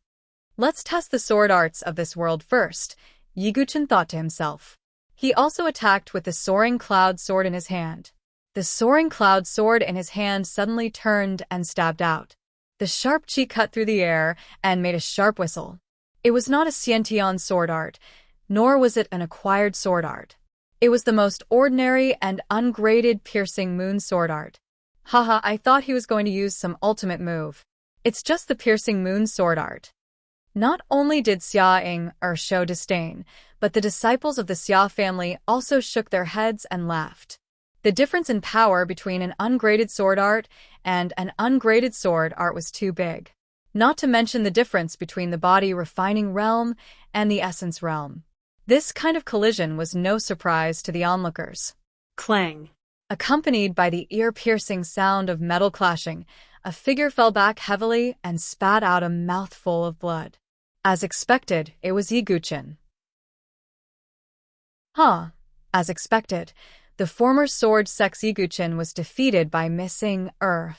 Let's test the sword arts of this world first, Yi Guqin thought to himself. He also attacked with the Soaring Cloud sword in his hand. The Soaring Cloud sword in his hand suddenly turned and stabbed out. The sharp qi cut through the air and made a sharp whistle. It was not a Xiantian sword art, nor was it an acquired sword art. It was the most ordinary and ungraded piercing moon sword art. Haha, I thought he was going to use some ultimate move. It's just the piercing moon sword art. Not only did Xia show disdain, but the disciples of the Xia family also shook their heads and laughed. The difference in power between an ungraded sword art and an ungraded sword art was too big. Not to mention the difference between the body refining realm and the essence realm. This kind of collision was no surprise to the onlookers. Clang. Accompanied by the ear-piercing sound of metal clashing, a figure fell back heavily and spat out a mouthful of blood. As expected, it was Yi Guqin. As expected, the former sword sex Yi Guqin was defeated by missing earth.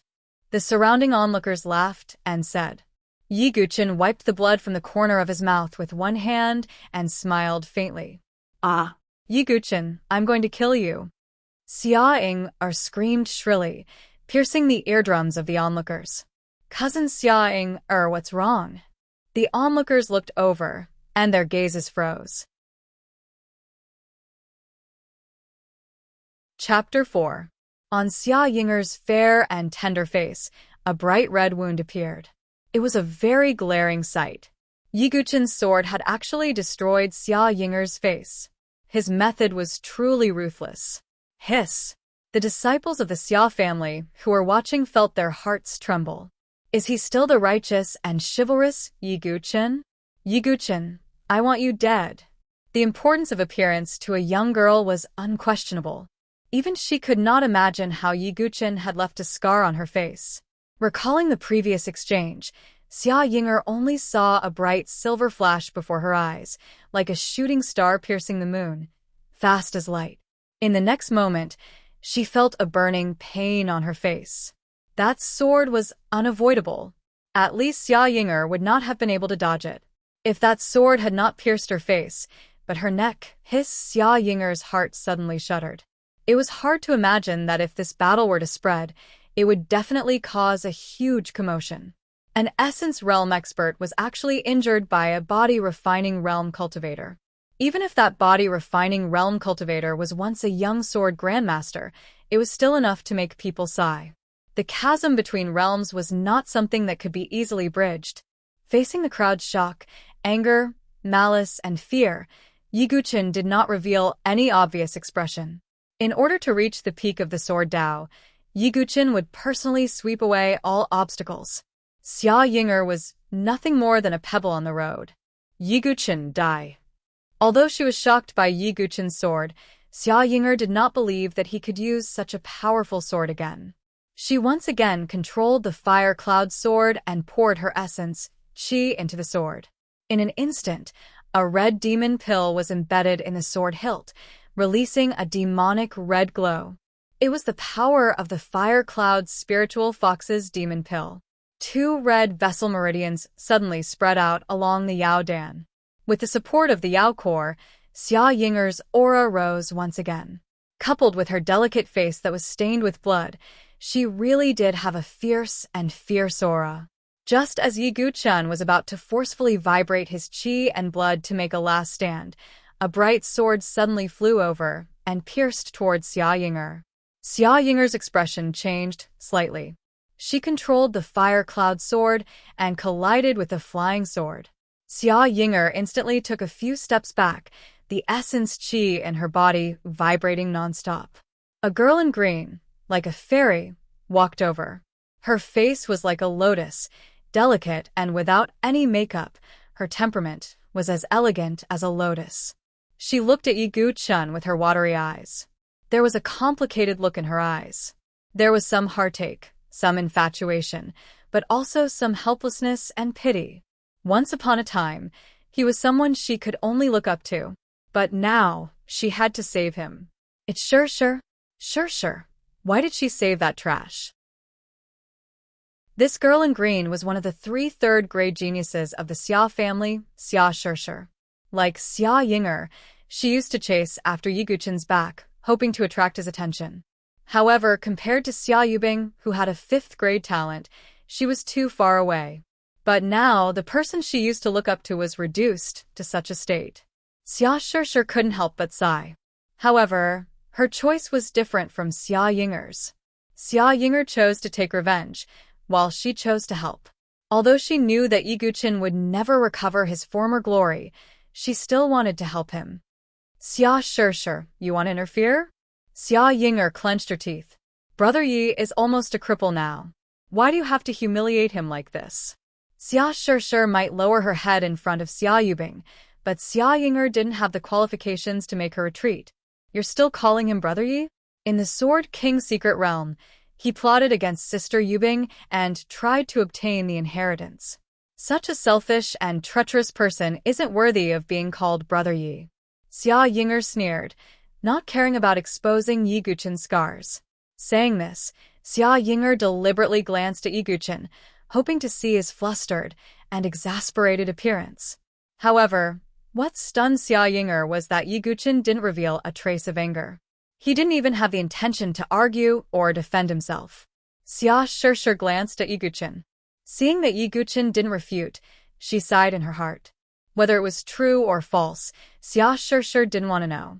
The surrounding onlookers laughed and said. Yi Guqin wiped the blood from the corner of his mouth with one hand and smiled faintly. Ah. Yi Guqin, I'm going to kill you. Xia screamed shrilly, piercing the eardrums of the onlookers. Cousin Xia what's wrong? The onlookers looked over, and their gazes froze. Chapter 4. On Xia fair and tender face, a bright red wound appeared. It was a very glaring sight. Yi Guqin's sword had actually destroyed Xia face. His method was truly ruthless. Hiss! The disciples of the Xia family who were watching felt their hearts tremble. Is he still the righteous and chivalrous Yi Guqin? Yi Guqin, I want you dead. The importance of appearance to a young girl was unquestionable. Even she could not imagine how Yi Guqin had left a scar on her face. Recalling the previous exchange, Xia only saw a bright silver flash before her eyes, like a shooting star piercing the moon, fast as light. In the next moment, she felt a burning pain on her face. That sword was unavoidable. At least Xia would not have been able to dodge it. If that sword had not pierced her face, but her neck, Xia heart suddenly shuddered. It was hard to imagine that if this battle were to spread, it would definitely cause a huge commotion. An Essence Realm expert was actually injured by a Body Refining Realm cultivator. Even if that Body Refining Realm cultivator was once a young sword grandmaster, it was still enough to make people sigh. The chasm between realms was not something that could be easily bridged. Facing the crowd's shock, anger, malice, and fear, Yi Guqin did not reveal any obvious expression. In order to reach the peak of the sword Dao, Yi Guqin would personally sweep away all obstacles. Xia Yinger was nothing more than a pebble on the road. Yi Guqin, die. Although she was shocked by Yi Guqin's sword, Xia Yinger did not believe that he could use such a powerful sword again. She once again controlled the fire cloud sword and poured her essence, qi, into the sword. In an instant, a red demon pill was embedded in the sword hilt, releasing a demonic red glow. It was the power of the fire cloud's spiritual fox's demon pill. 2 red vessel meridians suddenly spread out along the Yao Dan. With the support of the Yao core, Xia Yinger's aura rose once again. Coupled with her delicate face that was stained with blood, she really did have a fierce and fierce aura. Just as Yi Guqin was about to forcefully vibrate his qi and blood to make a last stand, a bright sword suddenly flew over and pierced towards Xia Yinger. Xia Yinger's expression changed slightly. She controlled the fire cloud sword and collided with the flying sword. Xia Yinger instantly took a few steps back, the essence qi in her body vibrating nonstop. A girl in green, like a fairy, walked over. Her face was like a lotus, delicate and without any makeup. Her temperament was as elegant as a lotus. She looked at Yi Guqin with her watery eyes. There was a complicated look in her eyes. There was some heartache, some infatuation, but also some helplessness and pity. Once upon a time, he was someone she could only look up to. But now, she had to save him. It's sure. Why did she save that trash? This girl in green was one of the 3 third-grade geniuses of the Xia family, Xia Shirshir. Like Xia Yinger, she used to chase after Yi Guqin's back, hoping to attract his attention. However, compared to Xia Yubing, who had a 5th-grade talent, she was too far away. But now, the person she used to look up to was reduced to such a state. Xia Shirshir couldn't help but sigh. However, her choice was different from Xia Yinger's. Xia Yinger chose to take revenge, while she chose to help. Although she knew that Yi Guqin would never recover his former glory, she still wanted to help him. Xia Shirshir, you want to interfere? Xia Yinger clenched her teeth. Brother Yi is almost a cripple now. Why do you have to humiliate him like this? Xia Shirshir might lower her head in front of Xia Yubing, but Xia Yinger didn't have the qualifications to make her retreat. You're still calling him Brother Yi? In the Sword King's secret realm, he plotted against Sister Yubing and tried to obtain the inheritance. Such a selfish and treacherous person isn't worthy of being called Brother Yi. Xia Yinger sneered, not caring about exposing Yi Guqin's scars. Saying this, Xia Yinger deliberately glanced at Yi Guqin, hoping to see his flustered and exasperated appearance. However, what stunned Xia Yinger was that Yi Guqin didn't reveal a trace of anger. He didn't even have the intention to argue or defend himself. Xia Shirshir glanced at Yi Guqin. Seeing that Yi Guqin didn't refute, she sighed in her heart. Whether it was true or false, Xia Shirshir didn't want to know.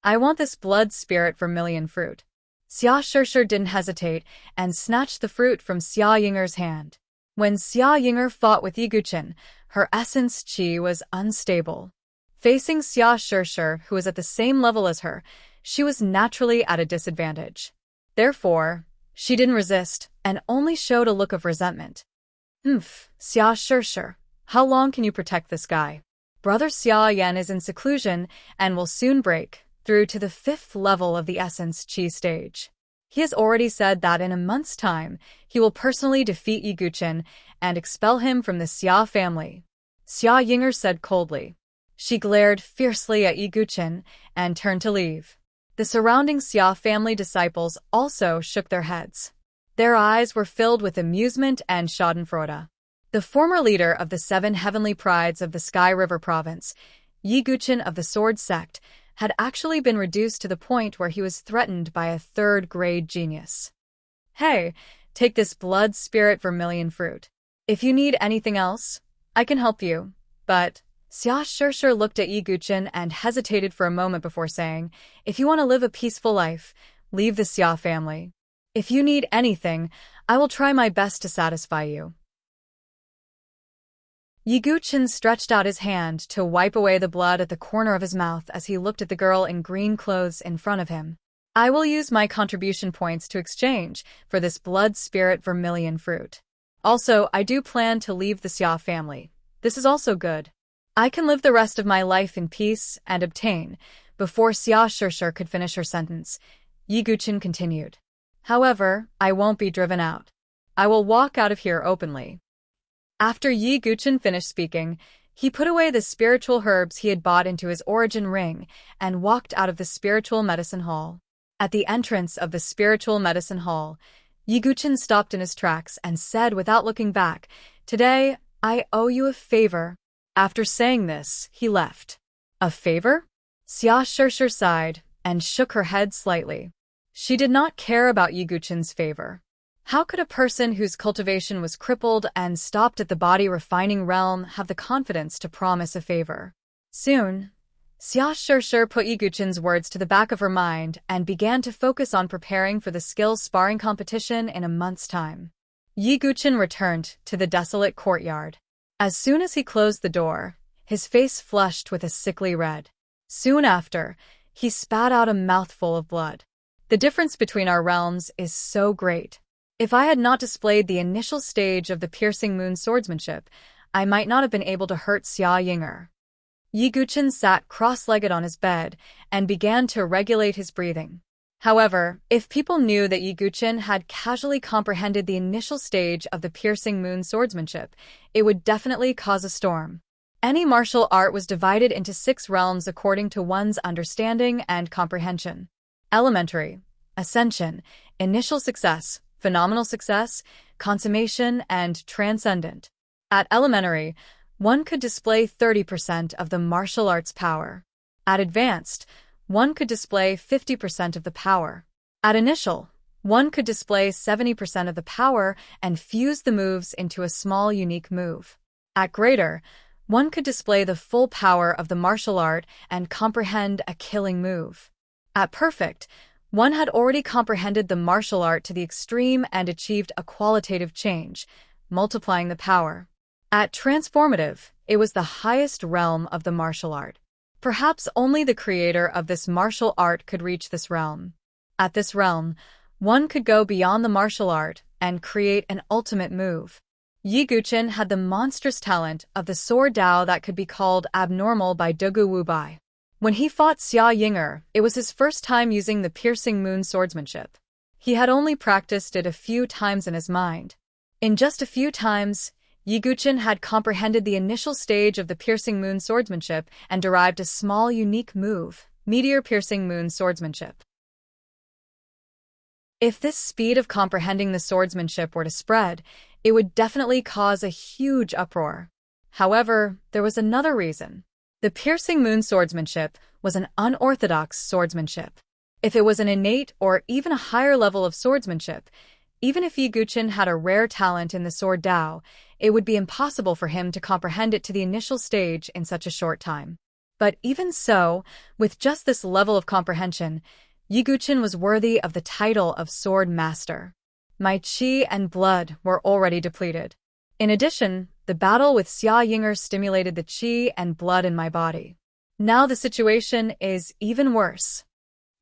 I want this blood spirit vermilion fruit. Xia Shirshir didn't hesitate and snatched the fruit from Xia Yinger's hand. When Xia Yinger fought with Yi Guqin, her essence qi was unstable. Facing Xia Shirshir, who was at the same level as her, she was naturally at a disadvantage. Therefore, she didn't resist and only showed a look of resentment. Xia Shirshir, how long can you protect this guy? Brother Xia Yan is in seclusion and will soon break through to the 5th level of the essence qi stage. He has already said that in a month's time, he will personally defeat Yi Guqin and expel him from the Xia family. Xia Yinger said coldly. She glared fiercely at Yi Guqin and turned to leave. The surrounding Xia family disciples also shook their heads. Their eyes were filled with amusement and schadenfreude. The former leader of the 7 heavenly prides of the Sky River province, Yi Guqin of the Sword Sect, had actually been reduced to the point where he was threatened by a 3rd-grade genius. Hey, take this blood spirit vermilion fruit. If you need anything else, I can help you. But Xia Shirshir looked at Yi Guqin and hesitated for a moment before saying, if you want to live a peaceful life, leave the Xia family. If you need anything, I will try my best to satisfy you. Yiguchen stretched out his hand to wipe away the blood at the corner of his mouth as he looked at the girl in green clothes in front of him. I will use my contribution points to exchange for this blood spirit vermilion fruit. Also, I do plan to leave the Xia family. This is also good. I can live the rest of my life in peace and obtain. Before Xia Shishir could finish her sentence, Yiguchen continued. However, I won't be driven out. I will walk out of here openly. After Yiguchen finished speaking, he put away the spiritual herbs he had bought into his origin ring and walked out of the spiritual medicine hall. At the entrance of the spiritual medicine hall, Yiguchen stopped in his tracks and said without looking back, "Today, I owe you a favor." After saying this, he left. A favor? Xia Shishir sighed and shook her head slightly. She did not care about Yiguchen's favor. How could a person whose cultivation was crippled and stopped at the body-refining realm have the confidence to promise a favor? Soon, Xia Shishir put Yiguchen's words to the back of her mind and began to focus on preparing for the skills sparring competition in a month's time. Yiguchen returned to the desolate courtyard. As soon as he closed the door, his face flushed with a sickly red. Soon after, he spat out a mouthful of blood. The difference between our realms is so great. If I had not displayed the initial stage of the piercing moon swordsmanship, I might not have been able to hurt Xia Yinger. Yiguchen sat cross-legged on his bed and began to regulate his breathing. However, if people knew that Yiguchen had casually comprehended the initial stage of the piercing moon swordsmanship, it would definitely cause a storm. Any martial art was divided into 6 realms according to one's understanding and comprehension. Elementary, Ascension, Initial Success, Phenomenal Success, Consummation, and Transcendent. At Elementary, one could display 30% of the martial arts power. At Advanced, one could display 50% of the power. At Initial, one could display 70% of the power and fuse the moves into a small unique move. At Greater, one could display the full power of the martial art and comprehend a killing move. At Perfect, one had already comprehended the martial art to the extreme and achieved a qualitative change, multiplying the power. At Transformative, it was the highest realm of the martial art. Perhaps only the creator of this martial art could reach this realm. At this realm, one could go beyond the martial art and create an ultimate move. Yiguchen had the monstrous talent of the sword Dao that could be called abnormal by Dugu Wubai. When he fought Xia Yinger, it was his first time using the piercing moon swordsmanship. He had only practiced it a few times in his mind. In just a few times, Yiguchen had comprehended the initial stage of the piercing moon swordsmanship and derived a small unique move, meteor piercing moon swordsmanship. If this speed of comprehending the swordsmanship were to spread, it would definitely cause a huge uproar. However, there was another reason. The piercing moon swordsmanship was an unorthodox swordsmanship. If it was an innate or even a higher level of swordsmanship, even if Yiguchen had a rare talent in the sword Dao, it would be impossible for him to comprehend it to the initial stage in such a short time. But even so, with just this level of comprehension, Yiguchen was worthy of the title of Sword Master. My qi and blood were already depleted. In addition, the battle with Xia Yinger stimulated the qi and blood in my body. Now the situation is even worse.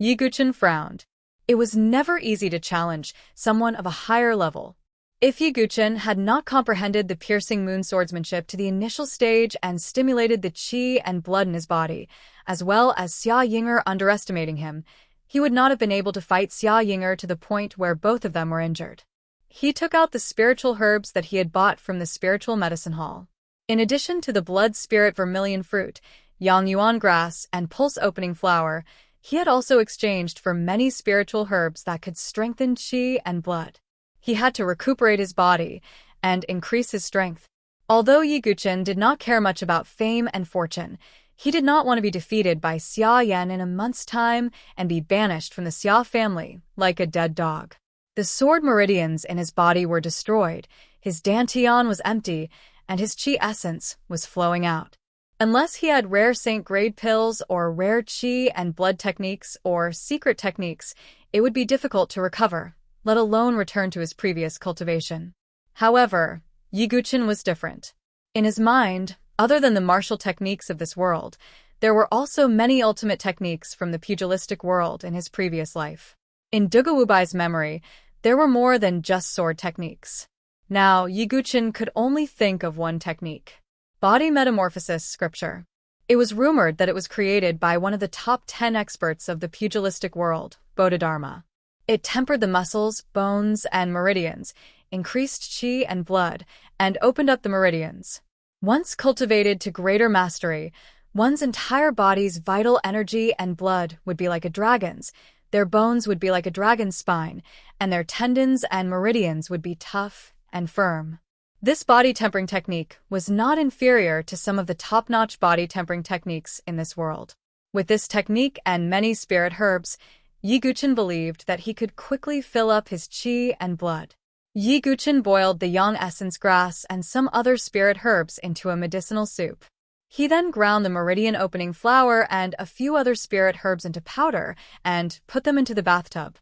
Yiguchen frowned. It was never easy to challenge someone of a higher level. If Yiguchen had not comprehended the piercing moon swordsmanship to the initial stage and stimulated the qi and blood in his body, as well as Xia Yinger underestimating him, he would not have been able to fight Xia Yinger to the point where both of them were injured. He took out the spiritual herbs that he had bought from the spiritual medicine hall. In addition to the blood spirit vermilion fruit, yang yuan grass, and pulse opening flower, he had also exchanged for many spiritual herbs that could strengthen qi and blood. He had to recuperate his body and increase his strength. Although Yiguchen did not care much about fame and fortune, he did not want to be defeated by Xia Yan in a month's time and be banished from the Xia family like a dead dog. The sword meridians in his body were destroyed, his dantian was empty, and his qi essence was flowing out. Unless he had rare saint-grade pills or rare qi and blood techniques or secret techniques, it would be difficult to recover, let alone return to his previous cultivation. However, Yiguchen was different. In his mind, other than the martial techniques of this world, there were also many ultimate techniques from the pugilistic world in his previous life. In Dugawubai's memory, there were more than just sword techniques. Now, Yiguchen could only think of one technique: body metamorphosis scripture. It was rumored that it was created by one of the top 10 experts of the pugilistic world, Bodhidharma. It tempered the muscles, bones, and meridians, increased qi and blood, and opened up the meridians. Once cultivated to greater mastery, one's entire body's vital energy and blood would be like a dragon's, their bones would be like a dragon's spine, and their tendons and meridians would be tough and firm. This body tempering technique was not inferior to some of the top-notch body tempering techniques in this world. With this technique and many spirit herbs, Yiguchen believed that he could quickly fill up his qi and blood. Yiguchen boiled the yang essence grass and some other spirit herbs into a medicinal soup. He then ground the meridian opening flower and a few other spirit herbs into powder and put them into the bathtub.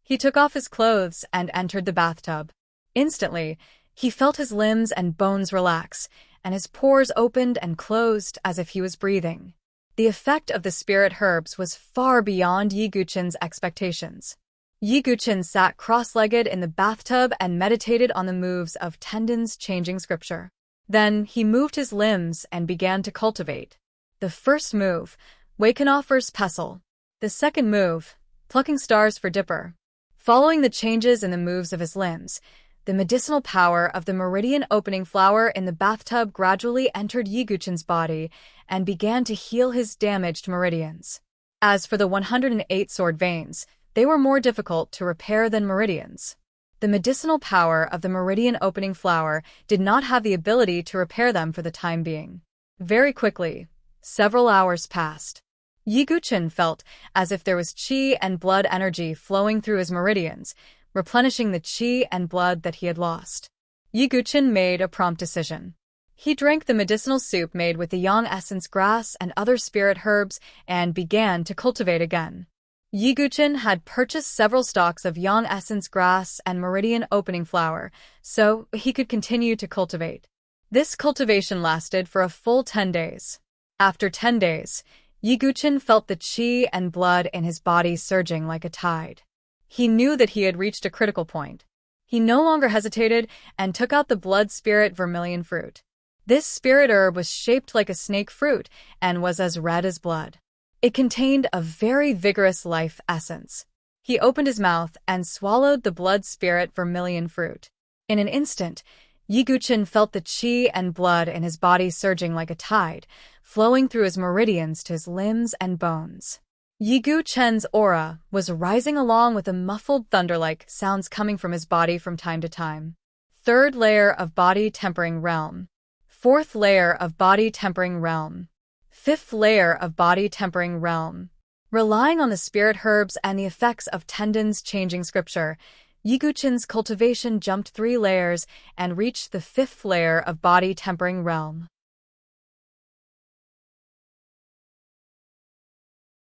He took off his clothes and entered the bathtub. Instantly, he felt his limbs and bones relax, and his pores opened and closed as if he was breathing. The effect of the spirit herbs was far beyond Yiguchen's expectations. Yiguchen sat cross-legged in the bathtub and meditated on the moves of tendons changing scripture. Then he moved his limbs and began to cultivate. The first move, Waken offers pestle. The second move, Plucking stars for dipper. Following the changes in the moves of his limbs, the medicinal power of the meridian opening flower in the bathtub gradually entered Yiguchen's body and began to heal his damaged meridians. As for the 108 sword veins, they were more difficult to repair than meridians. The medicinal power of the meridian opening flower did not have the ability to repair them for the time being. Very quickly, several hours passed. Yiguchen felt as if there was qi and blood energy flowing through his meridians, replenishing the qi and blood that he had lost. Yiguchen made a prompt decision. He drank the medicinal soup made with the yang essence grass and other spirit herbs and began to cultivate again. Yiguchen had purchased several stalks of yang essence grass and meridian opening flower, so he could continue to cultivate. This cultivation lasted for a full 10 days. After 10 days, Yiguchen felt the qi and blood in his body surging like a tide. He knew that he had reached a critical point. He no longer hesitated and took out the blood spirit vermilion fruit. This spirit herb was shaped like a snake fruit and was as red as blood. It contained a very vigorous life essence. He opened his mouth and swallowed the blood spirit vermilion fruit. In an instant, Yiguchen felt the qi and blood in his body surging like a tide, flowing through his meridians to his limbs and bones. Yiguchen's aura was rising along with the muffled thunder-like sounds coming from his body from time to time. Third layer of body tempering realm. Fourth layer of body tempering realm. Fifth layer of body tempering realm. Relying on the spirit herbs and the effects of tendons changing scripture, Yiguchen's cultivation jumped 3 layers and reached the 5th layer of body tempering realm.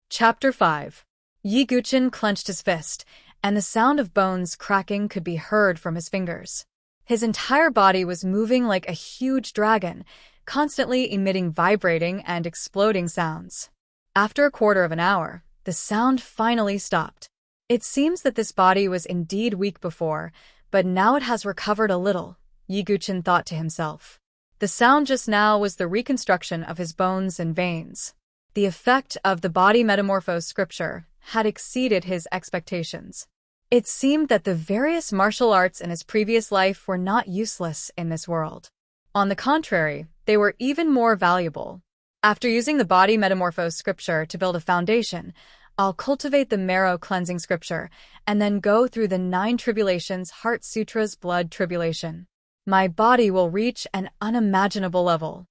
Chapter 5. Yiguchen clenched his fist, and the sound of bones cracking could be heard from his fingers. His entire body was moving like a huge dragon, constantly emitting vibrating and exploding sounds. After a quarter of an hour, the sound finally stopped. It seems that this body was indeed weak before, but now it has recovered a little, Yiguchen thought to himself. The sound just now was the reconstruction of his bones and veins. The effect of the body metamorphose scripture had exceeded his expectations. It seemed that the various martial arts in his previous life were not useless in this world. On the contrary, they were even more valuable. After using the body metamorphose scripture to build a foundation, I'll cultivate the marrow cleansing scripture and then go through the 9 tribulations Heart Sutra's blood tribulation. My body will reach an unimaginable level.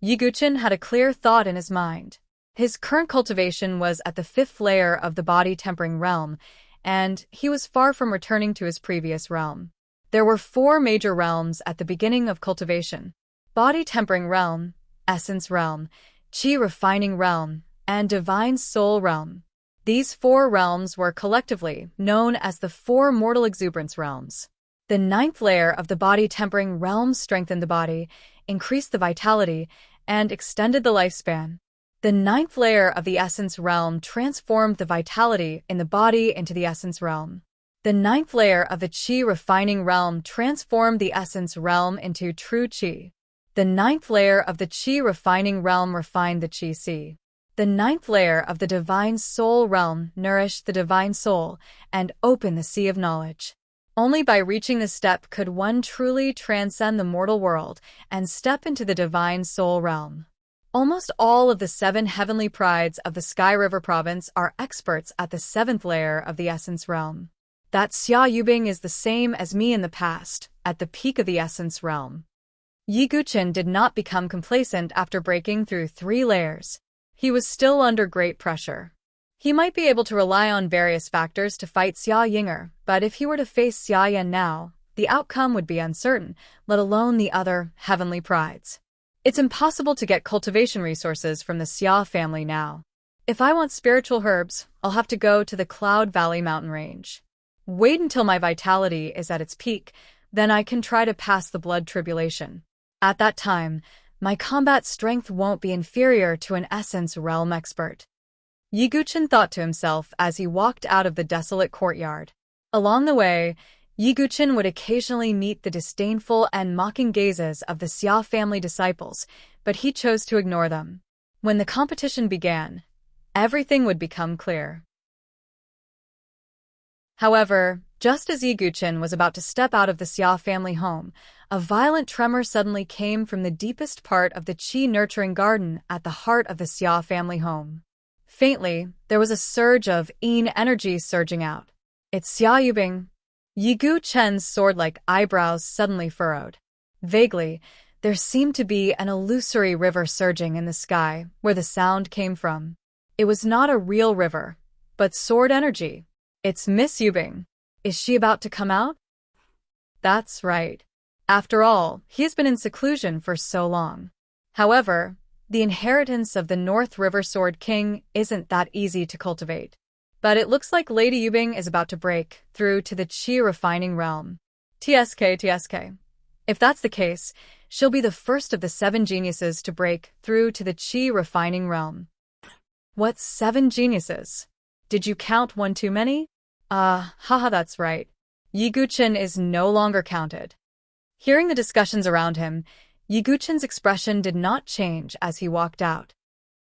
Yiguchen had a clear thought in his mind. His current cultivation was at the 5th layer of the body tempering realm, and he was far from returning to his previous realm. There were 4 major realms at the beginning of cultivation: body tempering realm, essence realm, qi refining realm, and divine soul realm. These four realms were collectively known as the four mortal exuberance realms. The ninth layer of the body-tempering realm strengthened the body, increased the vitality, and extended the lifespan. The ninth layer of the essence realm transformed the vitality in the body into the essence realm. The ninth layer of the Qi refining realm transformed the essence realm into true Qi. The ninth layer of the Qi refining realm refined the Qi Si. The ninth layer of the divine soul realm nourished the divine soul and opened the sea of knowledge. Only by reaching this step could one truly transcend the mortal world and step into the divine soul realm. Almost all of the 7 heavenly prides of the Sky River province are experts at the 7th layer of the essence realm. That Xia Yubing is the same as me in the past, at the peak of the essence realm. Yi Guqin did not become complacent after breaking through 3 layers. He was still under great pressure. He might be able to rely on various factors to fight Xia Yinger, but if he were to face Xia Yan now, the outcome would be uncertain, let alone the other heavenly prides. It's impossible to get cultivation resources from the Xia family now. If I want spiritual herbs, I'll have to go to the Cloud Valley mountain range. Wait until my vitality is at its peak, then I can try to pass the blood tribulation. At that time, my combat strength won't be inferior to an essence realm expert. Yi Guqin thought to himself as he walked out of the desolate courtyard. Along the way, Yi Guqin would occasionally meet the disdainful and mocking gazes of the Xia family disciples, but he chose to ignore them. When the competition began, everything would become clear. However, just as Yi Guqin was about to step out of the Xia family home, a violent tremor suddenly came from the deepest part of the Qi nurturing garden at the heart of the Xia family home. Faintly, there was a surge of Yin energy surging out. It's Xia Yubing. Yi Guqin's sword-like eyebrows suddenly furrowed. Vaguely, there seemed to be an illusory river surging in the sky where the sound came from. It was not a real river, but sword energy. It's Miss Yubing. Is she about to come out? That's right. After all, he has been in seclusion for so long. However, the inheritance of the North River Sword King isn't that easy to cultivate. But it looks like Lady Yubing is about to break through to the Qi refining realm. TSK. If that's the case, she'll be the first of the 7 geniuses to break through to the Qi refining realm. What 7 geniuses? Did you count one too many? Haha, that's right. Yi Guqin is no longer counted. Hearing the discussions around him, Yi Guqin's expression did not change as he walked out.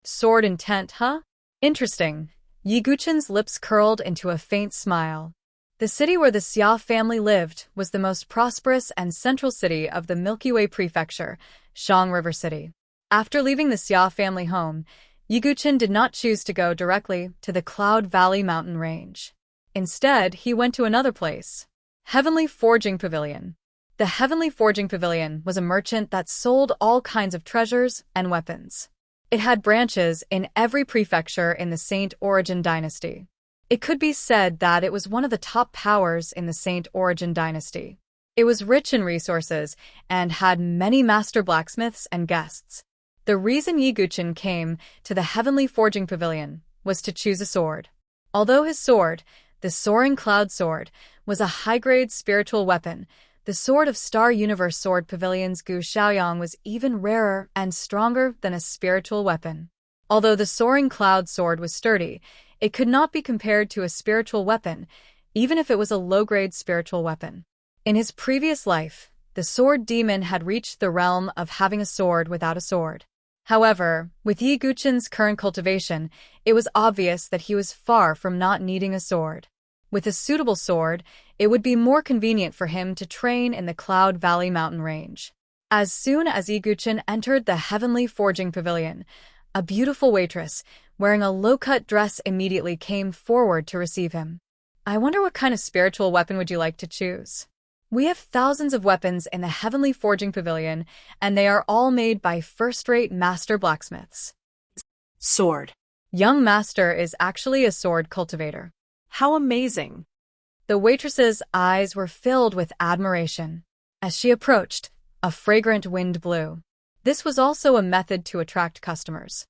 Sword intent, huh? Interesting. Yi Guqin's lips curled into a faint smile. The city where the Xia family lived was the most prosperous and central city of the Milky Way Prefecture, Shang River City. After leaving the Xia family home, Yi Guqin did not choose to go directly to the Cloud Valley mountain range. Instead, he went to another place. Heavenly Forging Pavilion. The Heavenly Forging Pavilion was a merchant that sold all kinds of treasures and weapons. It had branches in every prefecture in the Saint Origin dynasty. It could be said that it was one of the top powers in the Saint Origin dynasty. It was rich in resources and had many master blacksmiths and guests. The reason Yi Guqin came to the Heavenly Forging Pavilion was to choose a sword. Although his sword, the Soaring Cloud Sword, was a high-grade spiritual weapon, the Sword of Star Universe Sword Pavilion's Gu Xiaoyang was even rarer and stronger than a spiritual weapon. Although the Soaring Cloud Sword was sturdy, it could not be compared to a spiritual weapon, even if it was a low-grade spiritual weapon. In his previous life, the Sword Demon had reached the realm of having a sword without a sword. However, with Yi Guqin's current cultivation, it was obvious that he was far from not needing a sword. With a suitable sword, it would be more convenient for him to train in the Cloud Valley mountain range. As soon as Yi Guqin entered the Heavenly Forging Pavilion, a beautiful waitress, wearing a low-cut dress, immediately came forward to receive him. I wonder what kind of spiritual weapon would you like to choose? We have thousands of weapons in the Heavenly Forging Pavilion, and they are all made by first-rate master blacksmiths. Sword. Young master is actually a sword cultivator. How amazing. The waitress's eyes were filled with admiration. As she approached, a fragrant wind blew. This was also a method to attract customers.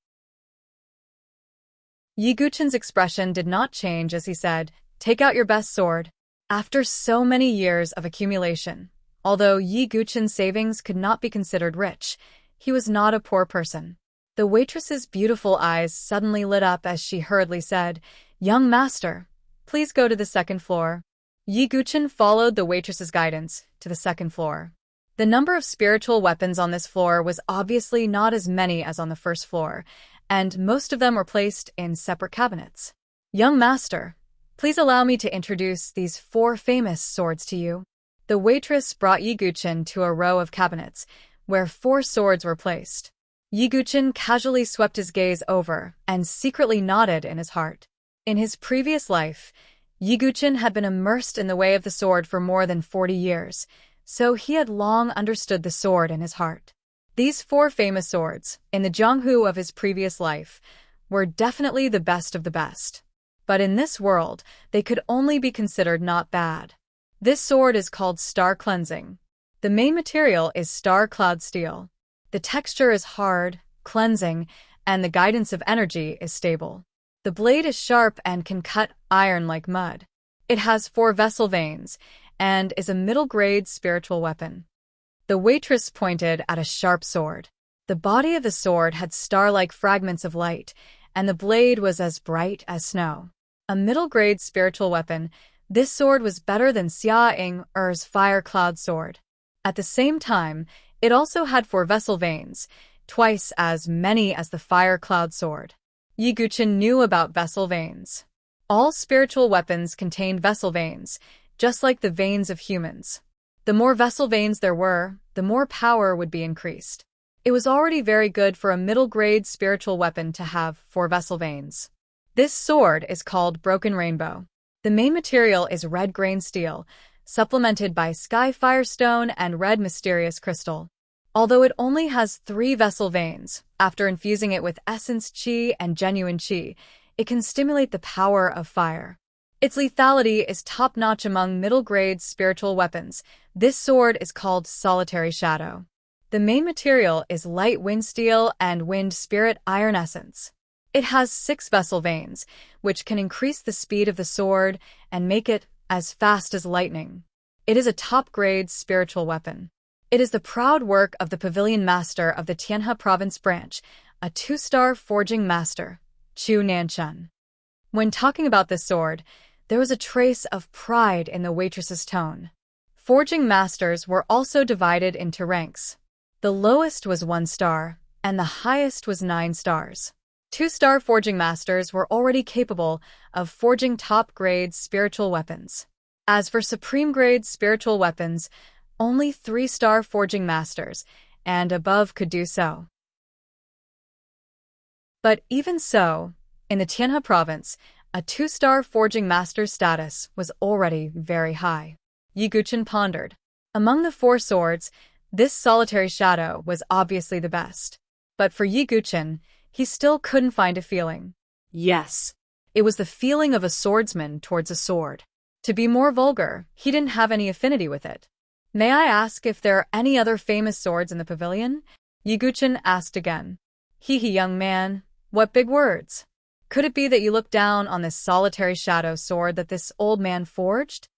Yi Guchen's expression did not change as he said, "Take out your best sword." After so many years of accumulation, although Yi Guchen's savings could not be considered rich, he was not a poor person. The waitress's beautiful eyes suddenly lit up as she hurriedly said, "Young master, please go to the second floor." Yi Guchen followed the waitress's guidance to the second floor. The number of spiritual weapons on this floor was obviously not as many as on the first floor, and most of them were placed in separate cabinets. "Young master, please allow me to introduce these 4 famous swords to you." The waitress brought Yi Guchen to a row of cabinets, where 4 swords were placed. Yi Guchen casually swept his gaze over and secretly nodded in his heart. In his previous life, Yi Guchen had been immersed in the way of the sword for more than 40 years, so he had long understood the sword in his heart. These 4 famous swords, in the Jianghu of his previous life, were definitely the best of the best. But in this world, they could only be considered not bad. This sword is called Star Cleansing. The main material is star cloud steel. The texture is hard, cleansing, and the guidance of energy is stable. The blade is sharp and can cut iron like mud. It has 4 vessel veins and is a middle-grade spiritual weapon. The waitress pointed at a sharp sword. The body of the sword had star-like fragments of light, and the blade was as bright as snow. A middle-grade spiritual weapon, this sword was better than Xia Ying-er's fire cloud sword. At the same time, it also had 4 vessel veins, twice as many as the fire cloud sword. Yi Guchen knew about vessel veins. All spiritual weapons contained vessel veins, just like the veins of humans. The more vessel veins there were, the more power would be increased. It was already very good for a middle-grade spiritual weapon to have 4 vessel veins. This sword is called Broken Rainbow. The main material is red grain steel, supplemented by sky firestone and red mysterious crystal. Although it only has 3 vessel veins, after infusing it with essence qi and genuine qi, it can stimulate the power of fire. Its lethality is top-notch among middle-grade spiritual weapons. This sword is called Solitary Shadow. The main material is light wind steel and wind spirit iron essence. It has 6 vessel veins, which can increase the speed of the sword and make it as fast as lightning. It is a top-grade spiritual weapon. It is the proud work of the pavilion master of the Tianhe province branch, a 2-star forging master, Chu Nanchun. When talking about this sword, there was a trace of pride in the waitress's tone. Forging masters were also divided into ranks. The lowest was 1 star, and the highest was 9 stars. 2-star forging masters were already capable of forging top-grade spiritual weapons. As for supreme-grade spiritual weapons, only 3-star forging masters and above could do so. But even so, in the Tianhe province, a 2-star forging master's status was already very high. Yi Guchen pondered. Among the 4 swords, this Solitary Shadow was obviously the best. But for Yi Guchen, he still couldn't find a feeling. Yes. It was the feeling of a swordsman towards a sword. To be more vulgar, he didn't have any affinity with it. "May I ask if there are any other famous swords in the pavilion?" Yi Guchen asked again. Hee, young man, what big words. Could it be that you look down on this Solitary Shadow sword that this old man forged?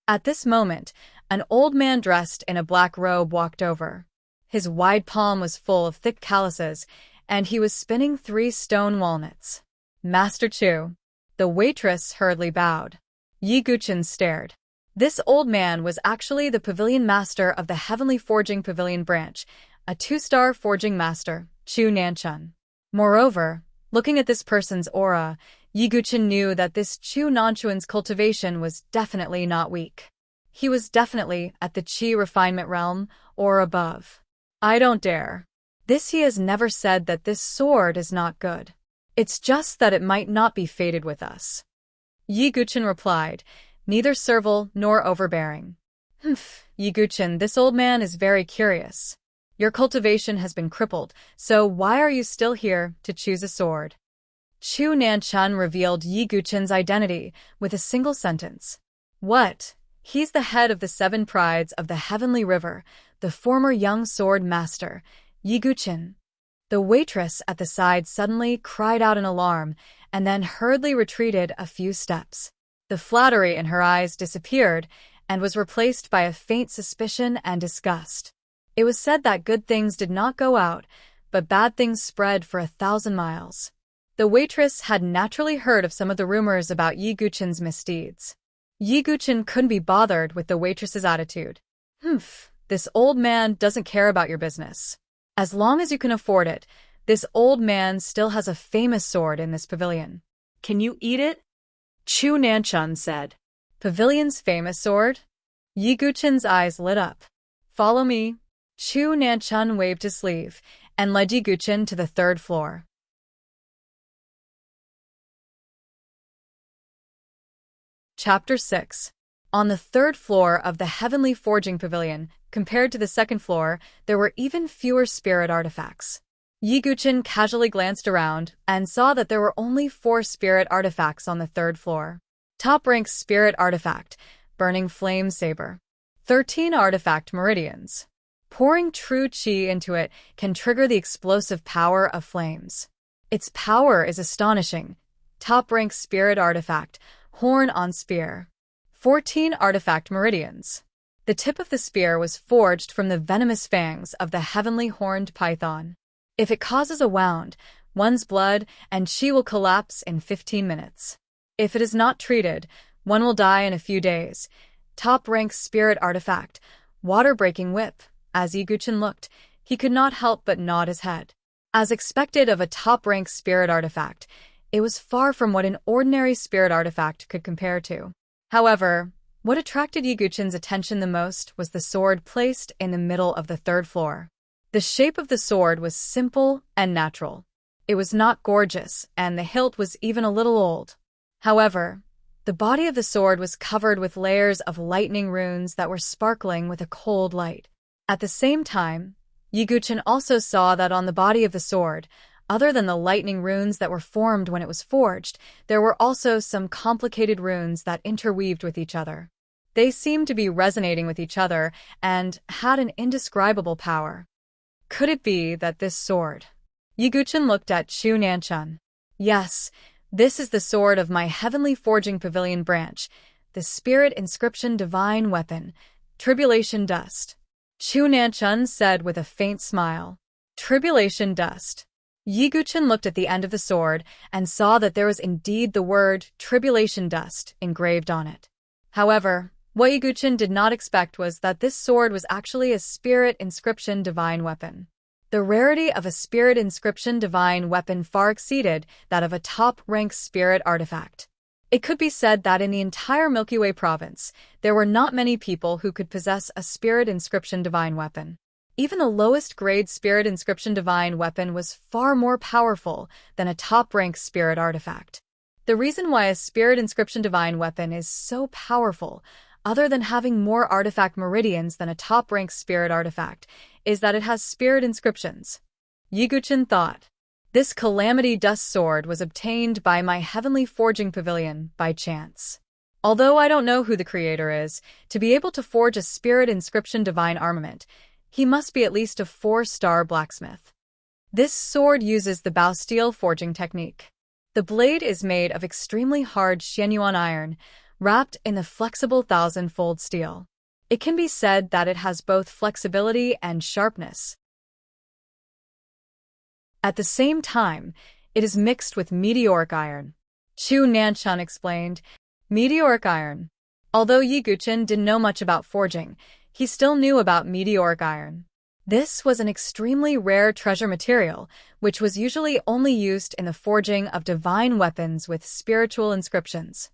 At this moment, an old man dressed in a black robe walked over. His wide palm was full of thick calluses, and he was spinning 3 stone walnuts. "Master Chu." The waitress hurriedly bowed. Yi Guchen stared. This old man was actually the pavilion master of the Heavenly Forging Pavilion branch, a 2-star forging master, Chu Nanchun. Moreover, looking at this person's aura, Yi Guchen knew that this Chu Nanchun's cultivation was definitely not weak. He was definitely at the Qi refinement realm or above. "I don't dare." This he has never said that this sword is not good. It's just that it might not be fated with us. Yi Guchen replied, neither servile nor overbearing. "Humph, Yi Guchen, this old man is very curious. Your cultivation has been crippled, so why are you still here to choose a sword?" Chu Nanchun revealed Yi Guchen's identity with a single sentence. "What? He's the head of the 7 prides of the Heavenly River, the former young sword master, Yi Guchen." The waitress at the side suddenly cried out in alarm and then hurriedly retreated a few steps. The flattery in her eyes disappeared and was replaced by a faint suspicion and disgust. It was said that good things did not go out, but bad things spread for 1,000 miles. The waitress had naturally heard of some of the rumors about Yi Guchen's misdeeds. Yi Guchen couldn't be bothered with the waitress's attitude. This old man doesn't care about your business. As long as you can afford it, this old man still has a famous sword in this pavilion. Can you eat it? Chu Nanchun said. Pavilion's famous sword? Yi Guchen's eyes lit up. Follow me. Chu Nanchun waved his sleeve and led Yi Guchen to the 3rd floor. Chapter 6. On the 3rd floor of the Heavenly Forging Pavilion, compared to the 2nd floor, there were even fewer spirit artifacts. Yi Guchen casually glanced around and saw that there were only 4 spirit artifacts on the 3rd floor. Top rank spirit artifact, burning flame saber. 13 artifact meridians. Pouring true qi into it can trigger the explosive power of flames. Its power is astonishing. Top rank spirit artifact, horn on spear. 14 artifact meridians. The tip of the spear was forged from the venomous fangs of the heavenly horned python. If it causes a wound, one's blood and qi will collapse in 15 minutes. If it is not treated, one will die in a few days. Top-rank spirit artifact, water-breaking whip. As Yi Guchen looked, he could not help but nod his head. As expected of a top-rank spirit artifact, it was far from what an ordinary spirit artifact could compare to. However, what attracted Yi Guchen's attention the most was the sword placed in the middle of the 3rd floor. The shape of the sword was simple and natural. It was not gorgeous, and the hilt was even a little old. However, the body of the sword was covered with layers of lightning runes that were sparkling with a cold light. At the same time, Yi Guchen also saw that on the body of the sword, other than the lightning runes that were formed when it was forged, there were also some complicated runes that interweaved with each other. They seemed to be resonating with each other and had an indescribable power. Could it be that this sword? Yi Guchen looked at Chu Nanchun. Yes, this is the sword of my Heavenly Forging Pavilion branch, the Spirit Inscription Divine Weapon, Tribulation Dust. Chu Nanchun said with a faint smile. Tribulation Dust. Yi Guchen looked at the end of the sword and saw that there was indeed the word Tribulation Dust engraved on it. However, what Yi Guchen did not expect was that this sword was actually a Spirit Inscription Divine Weapon. The rarity of a Spirit Inscription Divine Weapon far exceeded that of a top-ranked spirit artifact. It could be said that in the entire Milky Way province, there were not many people who could possess a Spirit Inscription Divine Weapon. Even the lowest grade Spirit Inscription Divine Weapon was far more powerful than a top-ranked spirit artifact. The reason why a Spirit Inscription Divine Weapon is so powerful, other than having more artifact meridians than a top-ranked spirit artifact, is that it has spirit inscriptions. Yi Guchen thought. This Calamity Dust sword was obtained by my Heavenly Forging Pavilion by chance. Although I don't know who the creator is, to be able to forge a Spirit Inscription Divine armament, he must be at least a 4-star blacksmith. This sword uses the bow steel forging technique. The blade is made of extremely hard Shenyuan iron, wrapped in the flexible 1,000-fold steel. It can be said that it has both flexibility and sharpness. At the same time, it is mixed with meteoric iron. Chu Nanchun explained. Meteoric iron. Although Yi Guchen didn't know much about forging, he still knew about meteoric iron. This was an extremely rare treasure material, which was usually only used in the forging of divine weapons with spiritual inscriptions.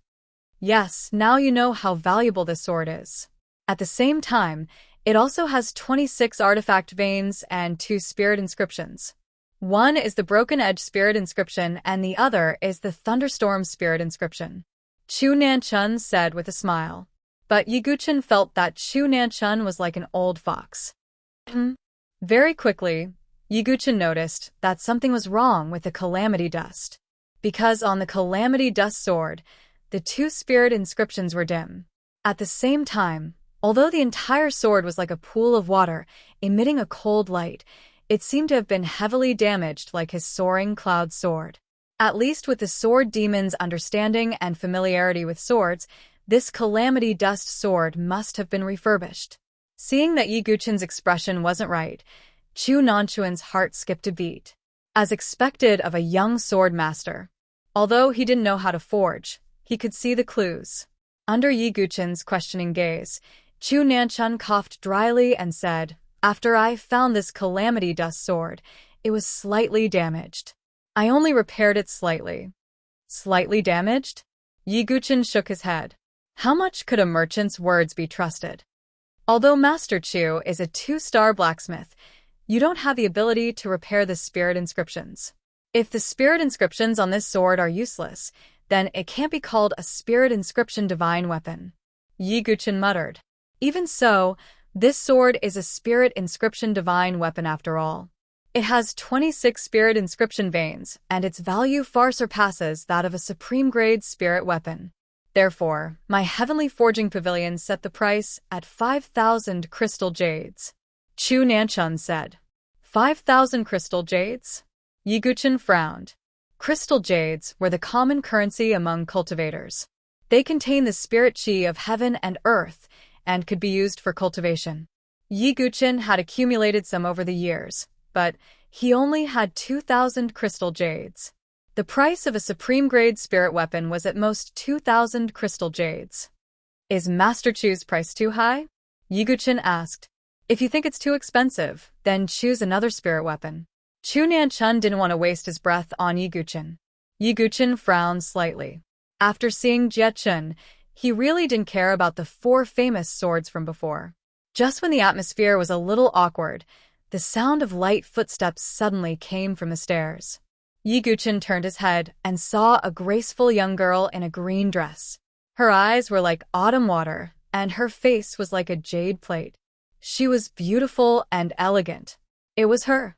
Yes, now you know how valuable this sword is. At the same time, it also has 26 artifact veins and 2 spirit inscriptions. One is the Broken Edge Spirit Inscription and the other is the Thunderstorm Spirit Inscription. Chu Nanchun said with a smile. But Yi Guchen felt that Chu Nanchun was like an old fox. Very quickly, Yi Guchen noticed that something was wrong with the Calamity Dust. Because on the Calamity Dust sword, the 2 spirit inscriptions were dim. At the same time, although the entire sword was like a pool of water, emitting a cold light, It seemed to have been heavily damaged like his soaring cloud sword. At least with the sword demon's understanding and familiarity with swords, this calamity dust sword must have been refurbished. Seeing that Yi Guchen's expression wasn't right, Chu Nanchuan's heart skipped a beat. As expected of a young sword master. Although he didn't know how to forge, he could see the clues. Under Yi Guchen's questioning gaze, Chu Nanchun coughed dryly and said, "After I found this calamity dust sword, it was slightly damaged. I only repaired it slightly." Slightly damaged? Yi Guchen shook his head. How much could a merchant's words be trusted? Although Master Chu is a 2-star blacksmith, you don't have the ability to repair the spirit inscriptions. If the spirit inscriptions on this sword are useless, then it can't be called a spirit inscription divine weapon. Yi Guchen muttered. Even so, this sword is a spirit inscription divine weapon after all. It has 26 spirit inscription veins, and its value far surpasses that of a supreme-grade spirit weapon. Therefore, my heavenly forging pavilion set the price at 5,000 crystal jades. Chu Nanchun said. 5,000 crystal jades? Yi Guchen frowned. Crystal jades were the common currency among cultivators. They contain the spirit chi of heaven and earth, and could be used for cultivation. Yi Guchen had accumulated some over the years, but he only had 2,000 crystal jades. The price of a supreme-grade spirit weapon was at most 2,000 crystal jades. Is Master Chu's price too high? Yi Guchen asked. If you think it's too expensive, then choose another spirit weapon. Chu Nanchun didn't want to waste his breath on Yi Guchen. Yi Guchen frowned slightly. After seeing Jie Chun, he really didn't care about the 4 famous swords from before. Just when the atmosphere was a little awkward, the sound of light footsteps suddenly came from the stairs. Yi Guchen turned his head and saw a graceful young girl in a green dress. Her eyes were like autumn water, and her face was like a jade plate. She was beautiful and elegant. It was her.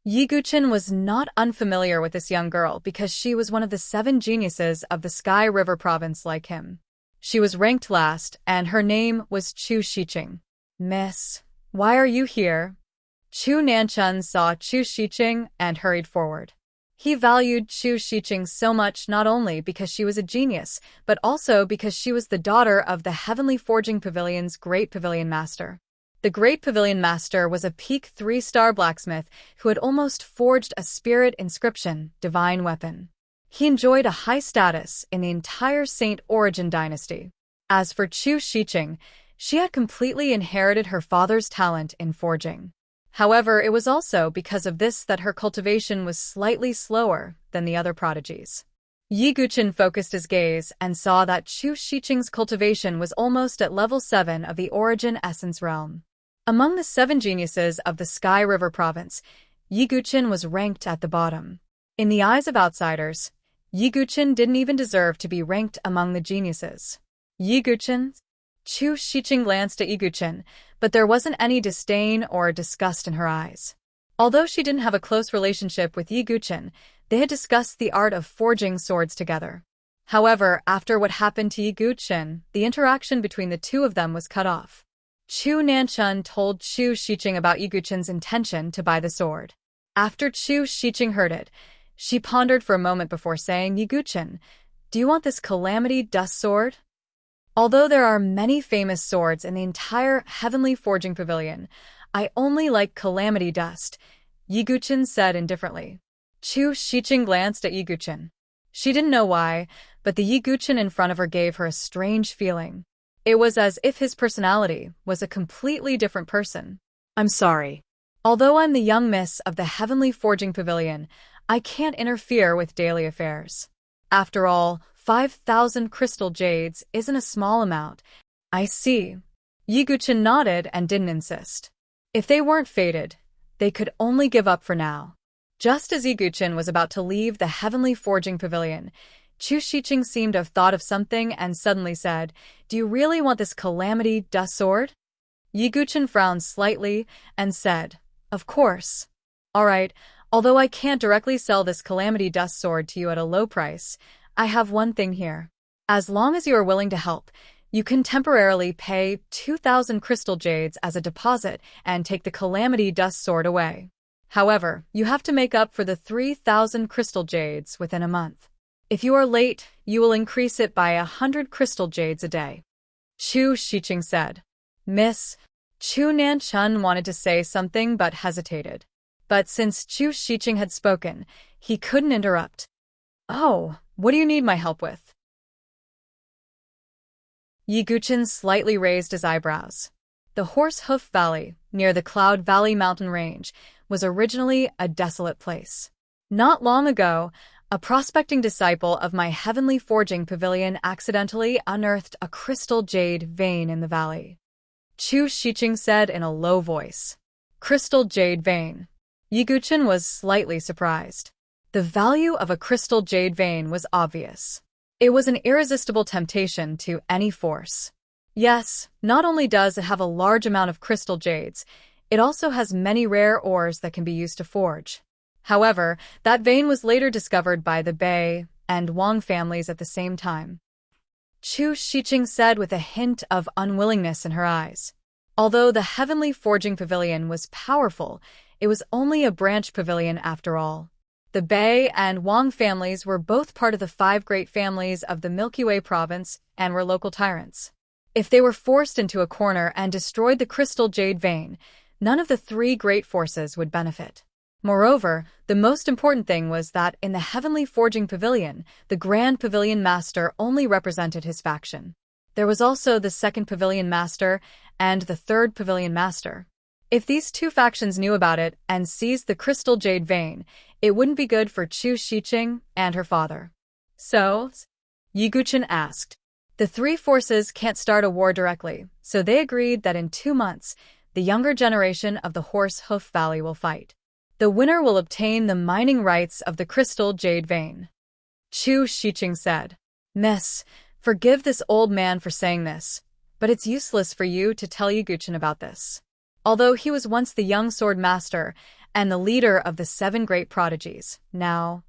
Yi Guchen was not unfamiliar with this young girl because she was one of the 7 geniuses of the Sky River province like him. She was ranked last, and her name was Chu Shiqing. Miss, why are you here? Chu Nanchun saw Chu Shiqing and hurried forward. He valued Chu Shiqing so much not only because she was a genius, but also because she was the daughter of the Heavenly Forging Pavilion's Great Pavilion Master. The Great Pavilion Master was a peak 3-star blacksmith who had almost forged a spirit inscription, divine weapon. He enjoyed a high status in the entire Saint Origin dynasty. As for Chu Shiqing, she had completely inherited her father's talent in forging. However, it was also because of this that her cultivation was slightly slower than the other prodigies. Yi Guchen focused his gaze and saw that Chu Shiqing's cultivation was almost at level 7 of the Origin Essence realm. Among the 7 geniuses of the Sky River province, Yi Guchen was ranked at the bottom. In the eyes of outsiders, Yi Guchen didn't even deserve to be ranked among the geniuses. Yi Guchen? Chu Shiqing glanced at Yi Guchen, but there wasn't any disdain or disgust in her eyes. Although she didn't have a close relationship with Yi Guchen, they had discussed the art of forging swords together. However, after what happened to Yi Guchen, the interaction between the two of them was cut off. Chu Nanchun told Chu Shiqing about Yi Guchen's intention to buy the sword. After Chu Shiqing heard it, she pondered for a moment before saying, "Yi Guchen, do you want this calamity dust sword?" Although there are many famous swords in the entire Heavenly Forging Pavilion, I only like calamity dust, Yi Guchen said indifferently. Chu Shiqing glanced at Yi Guchen. She didn't know why, but the Yi Guchen in front of her gave her a strange feeling. It was as if his personality was a completely different person. "I'm sorry. Although I'm the young miss of the Heavenly Forging Pavilion, I can't interfere with daily affairs. After all, 5,000 crystal jades isn't a small amount." "I see." Yi Guchen nodded and didn't insist. If they weren't fated, they could only give up for now. Just as Yi Guchen was about to leave the Heavenly Forging Pavilion, Chu Shiqing seemed to have thought of something and suddenly said, "Do you really want this calamity dust sword?" Yi Guchen frowned slightly and said, "Of course. All right, although I can't directly sell this calamity dust sword to you at a low price, I have one thing here. As long as you are willing to help, You can temporarily pay 2,000 crystal jades as a deposit and take the Calamity Dust Sword away. However, you have to make up for the 3,000 crystal jades within a month. If you are late, you will increase it by 100 crystal jades a day. Chu Shiqing said. Miss Chu Nanchun wanted to say something but hesitated. But since Chu Shiqing had spoken, he couldn't interrupt. Oh, what do you need my help with? Yi Guqin slightly raised his eyebrows. The Horse Hoof Valley, near the Cloud Valley mountain range, was originally a desolate place. Not long ago, a prospecting disciple of my heavenly forging pavilion accidentally unearthed a crystal jade vein in the valley. Chu Shiqing said in a low voice. Crystal jade vein. Yi Guqin was slightly surprised. The value of a crystal jade vein was obvious. It was an irresistible temptation to any force. Yes, not only does it have a large amount of crystal jades, it also has many rare ores that can be used to forge. However, that vein was later discovered by the Bei and Wang families at the same time. Chu Shiqing said with a hint of unwillingness in her eyes. Although the Heavenly Forging Pavilion was powerful, it was only a branch pavilion after all. The Bei and Wang families were both part of the 5 great families of the Milky Way province and were local tyrants. If they were forced into a corner and destroyed the crystal jade vein, none of the 3 great forces would benefit. Moreover, the most important thing was that in the Heavenly Forging Pavilion, the Grand Pavilion Master only represented his faction. There was also the Second Pavilion Master and the Third Pavilion Master. If these 2 factions knew about it and seized the crystal jade vein, it wouldn't be good for Chu Shiqing and her father. So, Yi Guqin asked. The 3 forces can't start a war directly, so they agreed that in 2 months, the younger generation of the Horse Hoof Valley will fight. The winner will obtain the mining rights of the crystal jade vein. Chu Shiqing said. Miss, forgive this old man for saying this, but it's useless for you to tell Yi Guqin about this. Although he was once the young sword master and the leader of the 7 great prodigies, now.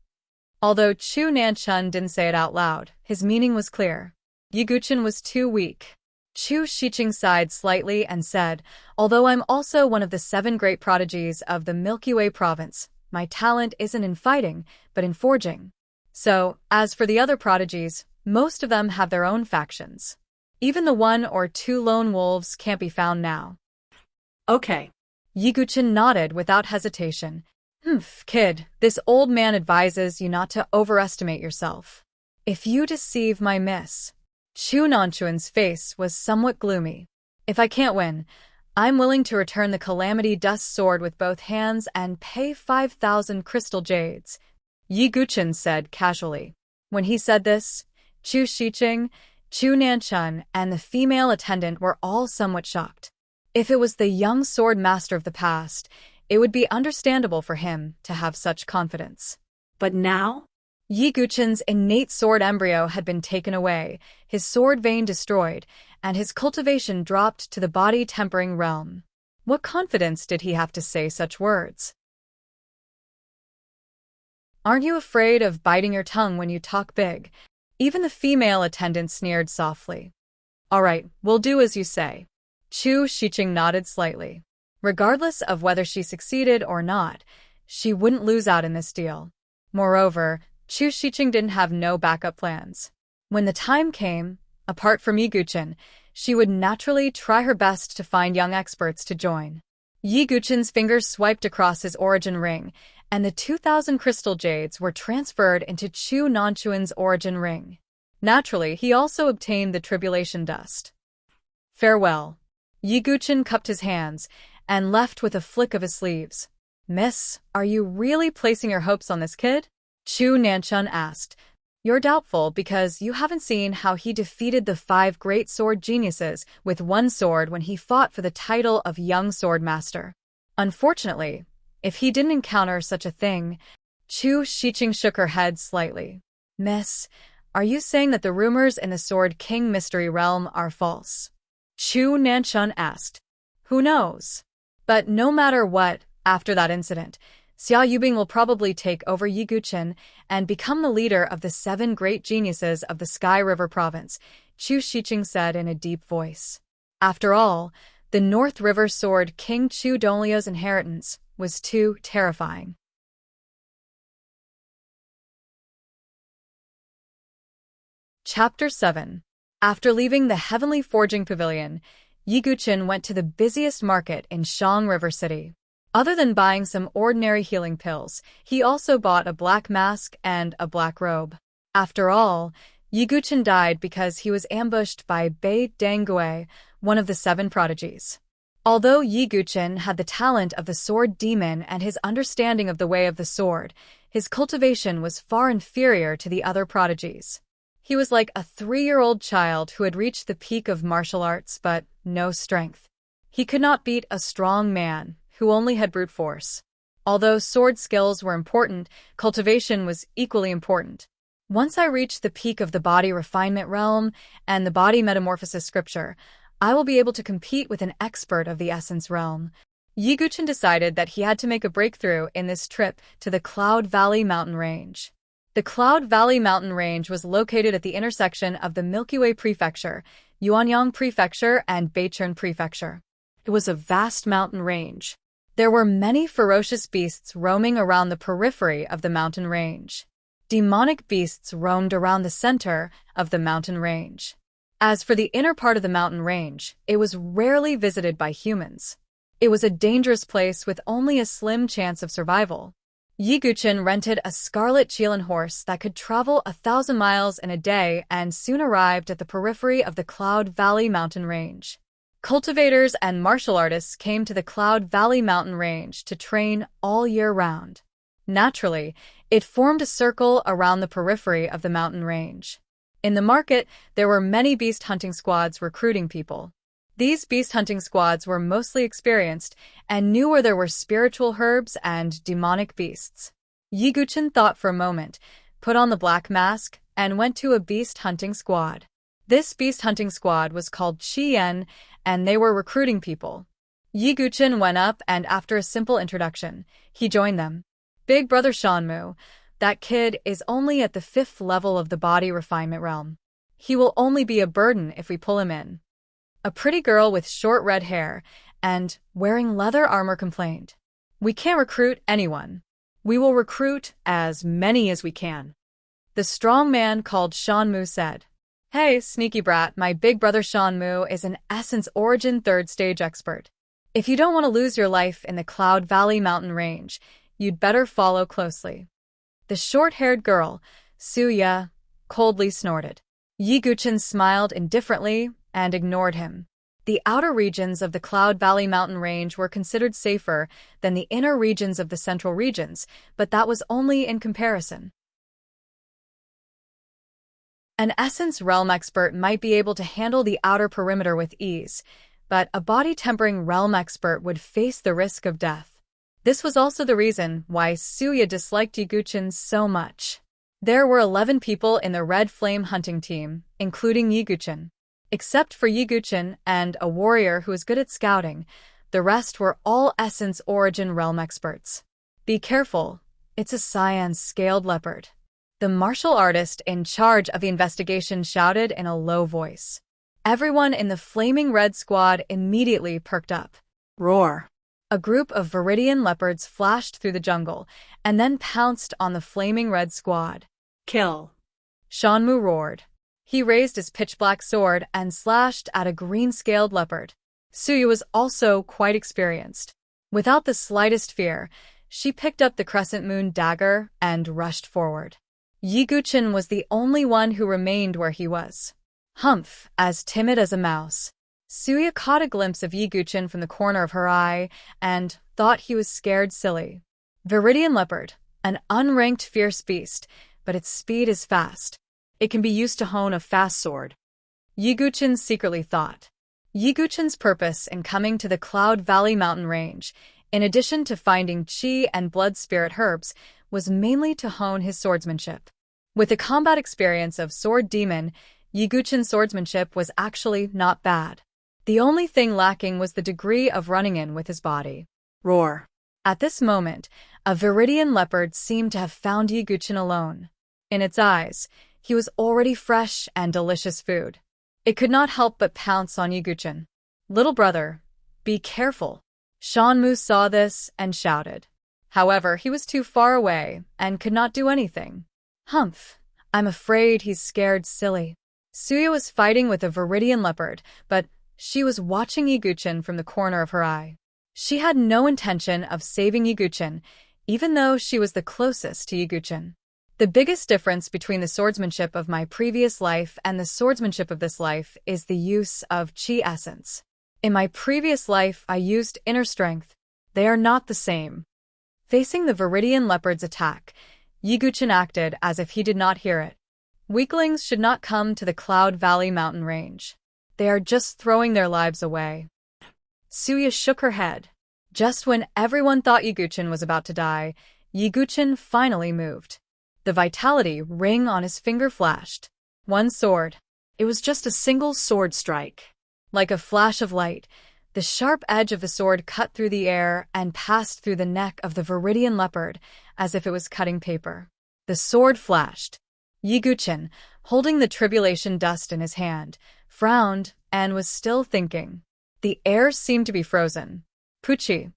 Although Chu Nanchun didn't say it out loud, his meaning was clear. Yi Guqin was too weak. Chu Shiqing sighed slightly and said, although I'm also one of the 7 great prodigies of the Milky Way province, my talent isn't in fighting, but in forging. So, as for the other prodigies, most of them have their own factions. Even the 1 or 2 lone wolves can't be found now. Okay. Yi Guqin nodded without hesitation. Kid, this old man advises you not to overestimate yourself. If you deceive my miss. Chu Nanchuan's face was somewhat gloomy. If I can't win, I'm willing to return the Calamity Dust Sword with both hands and pay 5,000 crystal jades, Yi Guqin said casually. When he said this, Chu Shiqing, Chu Nanchun, and the female attendant were all somewhat shocked. If it was the young sword master of the past, it would be understandable for him to have such confidence. But now? Yi Guqin's innate sword embryo had been taken away, his sword vein destroyed, and his cultivation dropped to the body-tempering realm. What confidence did he have to say such words? Aren't you afraid of biting your tongue when you talk big? Even the female attendant sneered softly. All right, we'll do as you say. Chu Shiqing nodded slightly. Regardless of whether she succeeded or not, she wouldn't lose out in this deal. Moreover, Chu Shiqing didn't have no backup plans. When the time came, apart from Yi Guqin, she would naturally try her best to find young experts to join. Yi Guqin's fingers swiped across his origin ring, and the 2,000 crystal jades were transferred into Chu Nanchuan's origin ring. Naturally, he also obtained the tribulation dust. Farewell. Yi Guqin cupped his hands and left with a flick of his sleeves. Miss, are you really placing your hopes on this kid? Chu Nanchun asked. You're doubtful because you haven't seen how he defeated the 5 great sword geniuses with 1 sword when he fought for the title of young sword master. Unfortunately, if he didn't encounter such a thing, Chu Shiqing shook her head slightly. Miss, are you saying that the rumors in the Sword King mystery realm are false? Chu Nanchun asked. Who knows? But no matter what, after that incident, Xia Yubing will probably take over Yi Guqin and become the leader of the 7 great geniuses of the Sky River province. Chu Shiqing said in a deep voice. After all, the North River sword King Chu Donglio's inheritance was too terrifying. Chapter 7. After leaving the Heavenly Forging Pavilion, Yi Guqin went to the busiest market in Shang River City. Other than buying some ordinary healing pills, he also bought a black mask and a black robe. After all, Yi Guqin died because he was ambushed by Bai Danggui, one of the 7 prodigies. Although Yi Guqin had the talent of the sword demon and his understanding of the way of the sword, his cultivation was far inferior to the other prodigies. He was like a 3-year-old child who had reached the peak of martial arts but no strength. He could not beat a strong man who only had brute force. Although sword skills were important, cultivation was equally important. Once I reach the peak of the body refinement realm and the body metamorphosis scripture, I will be able to compete with an expert of the essence realm. Yi Guqin decided that he had to make a breakthrough in this trip to the Cloud Valley mountain range. The Cloud Valley mountain range was located at the intersection of the Milky Way Prefecture, Yuanyang Prefecture, and Beichun Prefecture. It was a vast mountain range. There were many ferocious beasts roaming around the periphery of the mountain range. Demonic beasts roamed around the center of the mountain range. As for the inner part of the mountain range, it was rarely visited by humans. It was a dangerous place with only a slim chance of survival. Yi Guqin rented a scarlet Qilin horse that could travel 1,000 miles in a day and soon arrived at the periphery of the Cloud Valley mountain range. Cultivators and martial artists came to the Cloud Valley mountain range to train all year round. Naturally, it formed a circle around the periphery of the mountain range. In the market, there were many beast hunting squads recruiting people. These beast hunting squads were mostly experienced and knew where there were spiritual herbs and demonic beasts. Yi Guqin thought for a moment, put on the black mask, and went to a beast hunting squad. This beast hunting squad was called Qian, and they were recruiting people. Yi Guqin went up and after a simple introduction, he joined them. Big brother Shanmu, that kid is only at the 5th level of the body refinement realm. He will only be a burden if we pull him in. A pretty girl with short red hair and wearing leather armor complained. We can't recruit anyone. We will recruit as many as we can. The strong man called Shanmu said, Hey, sneaky brat, my big brother Shanmu is an Essence Origin 3rd stage expert. If you don't want to lose your life in the Cloud Valley mountain range, you'd better follow closely. The short-haired girl, Suya, coldly snorted. Yi Guqin smiled indifferently and ignored him. The outer regions of the Cloud Valley mountain range were considered safer than the inner regions of the central regions, but that was only in comparison. An Essence Realm expert might be able to handle the outer perimeter with ease, but a body-tempering realm expert would face the risk of death. This was also the reason why Suya disliked Yi Guqin so much. There were 11 people in the Red Flame hunting team, including Yi Guqin. Except for Yi Guqin and a warrior who was good at scouting, the rest were all Essence Origin realm experts. Be careful, it's a cyan-scaled leopard. The martial artist in charge of the investigation shouted in a low voice. Everyone in the Flaming Red squad immediately perked up. Roar. A group of Viridian leopards flashed through the jungle and then pounced on the Flaming Red squad. Kill. Shanmu roared. He raised his pitch-black sword and slashed at a green-scaled leopard. Suya was also quite experienced. Without the slightest fear, she picked up the crescent moon dagger and rushed forward. Yi Guqin was the only one who remained where he was. Humph, as timid as a mouse. Suya caught a glimpse of Yi Guqin from the corner of her eye and thought he was scared silly. Viridian leopard, an unranked fierce beast, but its speed is fast. It can be used to hone a fast sword. Yi Guqin secretly thought. Yi Guqin's purpose in coming to the Cloud Valley mountain range, in addition to finding qi and blood spirit herbs, was mainly to hone his swordsmanship. With the combat experience of Sword Demon, Yi Guqin's swordsmanship was actually not bad. The only thing lacking was the degree of running in with his body. Roar. At this moment, a Viridian leopard seemed to have found Yi Guqin alone. In its eyes, he was already fresh and delicious food. It could not help but pounce on Yiguchen. "Little brother, be careful." Shanmu saw this and shouted. However, he was too far away and could not do anything. "Humph, I'm afraid he's scared silly." Suya was fighting with a Viridian leopard, but she was watching Yiguchen from the corner of her eye. She had no intention of saving Yiguchen, even though she was the closest to Yiguchen. The biggest difference between the swordsmanship of my previous life and the swordsmanship of this life is the use of chi essence. In my previous life, I used inner strength. They are not the same. Facing the Viridian leopard's attack, Yiguchen acted as if he did not hear it. Weaklings should not come to the Cloud Valley mountain range. They are just throwing their lives away. Suya shook her head. Just when everyone thought Yiguchen was about to die, Yiguchen finally moved. The vitality ring on his finger flashed. One sword. It was just a single sword strike. Like a flash of light, the sharp edge of the sword cut through the air and passed through the neck of the Viridian leopard as if it was cutting paper. The sword flashed. Yiguchen, holding the tribulation dust in his hand, frowned and was still thinking. The air seemed to be frozen. Pucci.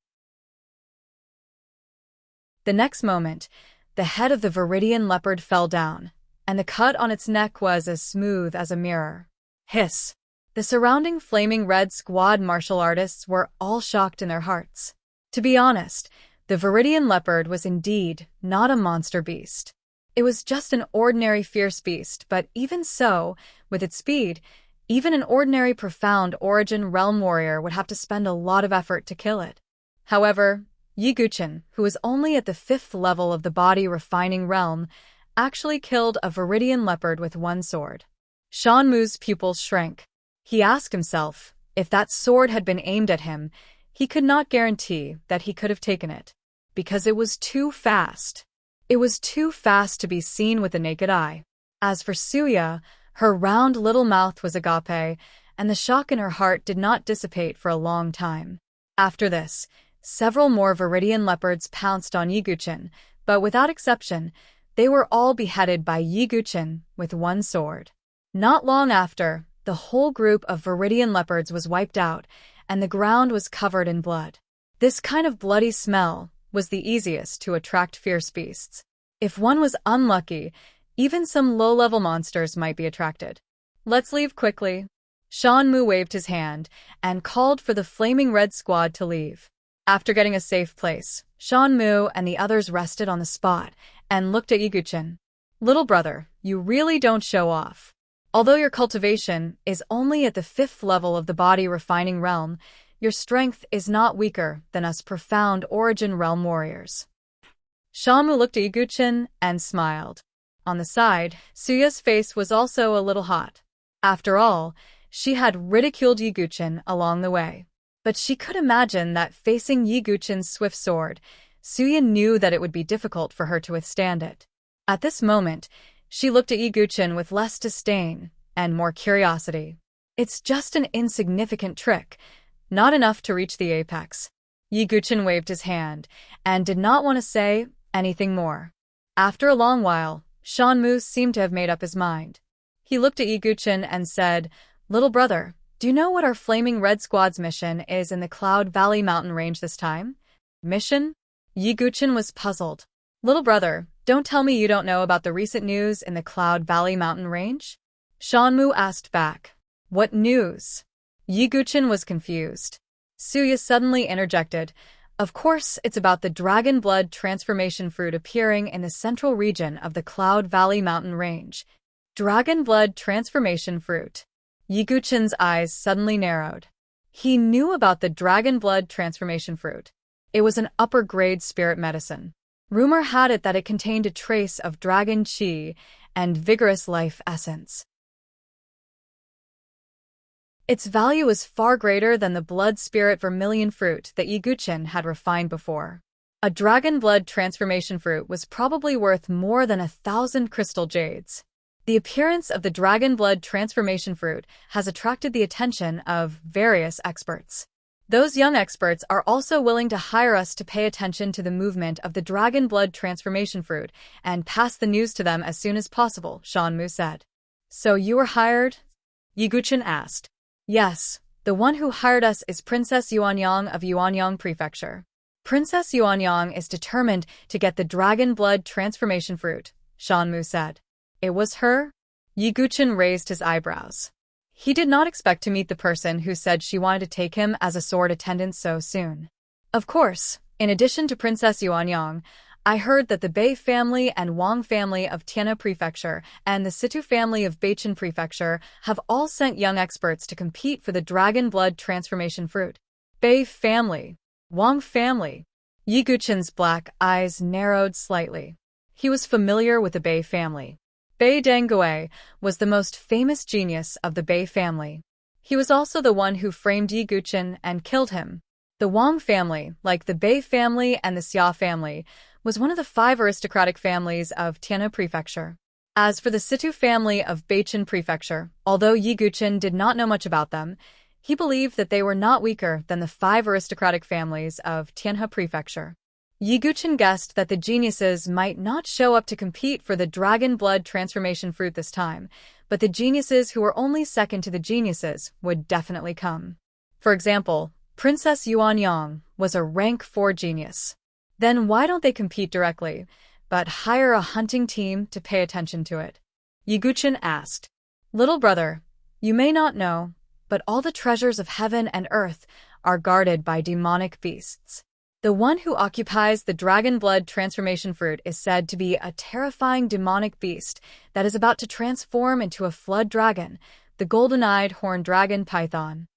The next moment, the head of the Viridian leopard fell down, and the cut on its neck was as smooth as a mirror. Hiss! The surrounding flaming red squad martial artists were all shocked in their hearts. To be honest, the Viridian leopard was indeed not a monster beast. It was just an ordinary fierce beast, but even so, with its speed, even an ordinary profound origin realm warrior would have to spend a lot of effort to kill it. However, Yiguchen, who was only at the 5th level of the body refining realm, actually killed a Viridian leopard with one sword. Shanmu's pupils shrank. He asked himself, if that sword had been aimed at him, he could not guarantee that he could have taken it, because it was too fast. It was too fast to be seen with the naked eye. As for Suya, her round little mouth was agape, and the shock in her heart did not dissipate for a long time. After this, several more Viridian leopards pounced on Yiguchen, but without exception, they were all beheaded by Yiguchen with one sword. Not long after, the whole group of Viridian leopards was wiped out, and the ground was covered in blood. This kind of bloody smell was the easiest to attract fierce beasts. If one was unlucky, even some low-level monsters might be attracted. "Let's leave quickly." Shanmu waved his hand and called for the flaming red squad to leave. After getting a safe place, Shanmu and the others rested on the spot and looked at Yiguchen. "Little brother, you really don't show off. Although your cultivation is only at the 5th level of the body refining realm, your strength is not weaker than us profound origin realm warriors." Shanmu looked at Yiguchen and smiled. On the side, Suya's face was also a little hot. After all, she had ridiculed Yiguchen along the way. But she could imagine that facing Yiguchen's swift sword, Suya knew that it would be difficult for her to withstand it. At this moment, she looked at Yiguchen with less disdain and more curiosity. It's just an insignificant trick, not enough to reach the apex. Yiguchen waved his hand and did not want to say anything more. After a long while, Shanmu seemed to have made up his mind. He looked at Yiguchen and said, "Little brother, do you know what our Flaming Red Squad's mission is in the Cloud Valley mountain range this time?" "Mission?" Yiguchen was puzzled. "Little brother, don't tell me you don't know about the recent news in the Cloud Valley mountain range?" Shanmu asked back. "What news?" Yiguchen was confused. Suya suddenly interjected, "Of course, it's about the dragon blood transformation fruit appearing in the central region of the Cloud Valley mountain range." Dragon blood transformation fruit. Yiguchen's eyes suddenly narrowed. He knew about the dragon blood transformation fruit. It was an upper-grade spirit medicine. Rumor had it that it contained a trace of dragon chi and vigorous life essence. Its value was far greater than the blood spirit vermilion fruit that Yiguchen had refined before. A dragon blood transformation fruit was probably worth more than 1,000 crystal jades. The appearance of the dragon blood transformation fruit has attracted the attention of various experts. Those young experts are also willing to hire us to pay attention to the movement of the dragon blood transformation fruit and pass the news to them as soon as possible, Shanmu said. "So you were hired?" Yiguchen asked. Yes, the one who hired us is Princess Yuanyang of Yuanyang Prefecture. Princess Yuanyang is determined to get the dragon blood transformation fruit, Shanmu said. It was her? Yiguchen raised his eyebrows. He did not expect to meet the person who said she wanted to take him as a sword attendant so soon. Of course, in addition to Princess Yuanyang, I heard that the Bei family and Wang family of Tianhe Prefecture and the Situ family of Beichen Prefecture have all sent young experts to compete for the dragon blood transformation fruit. Bei family. Wang family. Yiguchen's black eyes narrowed slightly. He was familiar with the Bei family. Bei Dengui was the most famous genius of the Bei family. He was also the one who framed Yiguchen and killed him. The Wang family, like the Bei family and the Xia family, was one of the 5 aristocratic families of Tianhe Prefecture. As for the Situ family of Beichen Prefecture, although Yiguchen did not know much about them, he believed that they were not weaker than the 5 aristocratic families of Tianhe Prefecture. Yiguchen guessed that the geniuses might not show up to compete for the dragon blood transformation fruit this time, but the geniuses who were only second to the geniuses would definitely come. For example, Princess Yuanyang was a rank 4 genius. Then why don't they compete directly, but hire a hunting team to pay attention to it? Yiguchen asked. Little brother, you may not know, but all the treasures of heaven and earth are guarded by demonic beasts. The one who occupies the dragon blood transformation fruit is said to be a terrifying demonic beast that is about to transform into a flood dragon, the golden-eyed horned dragon python.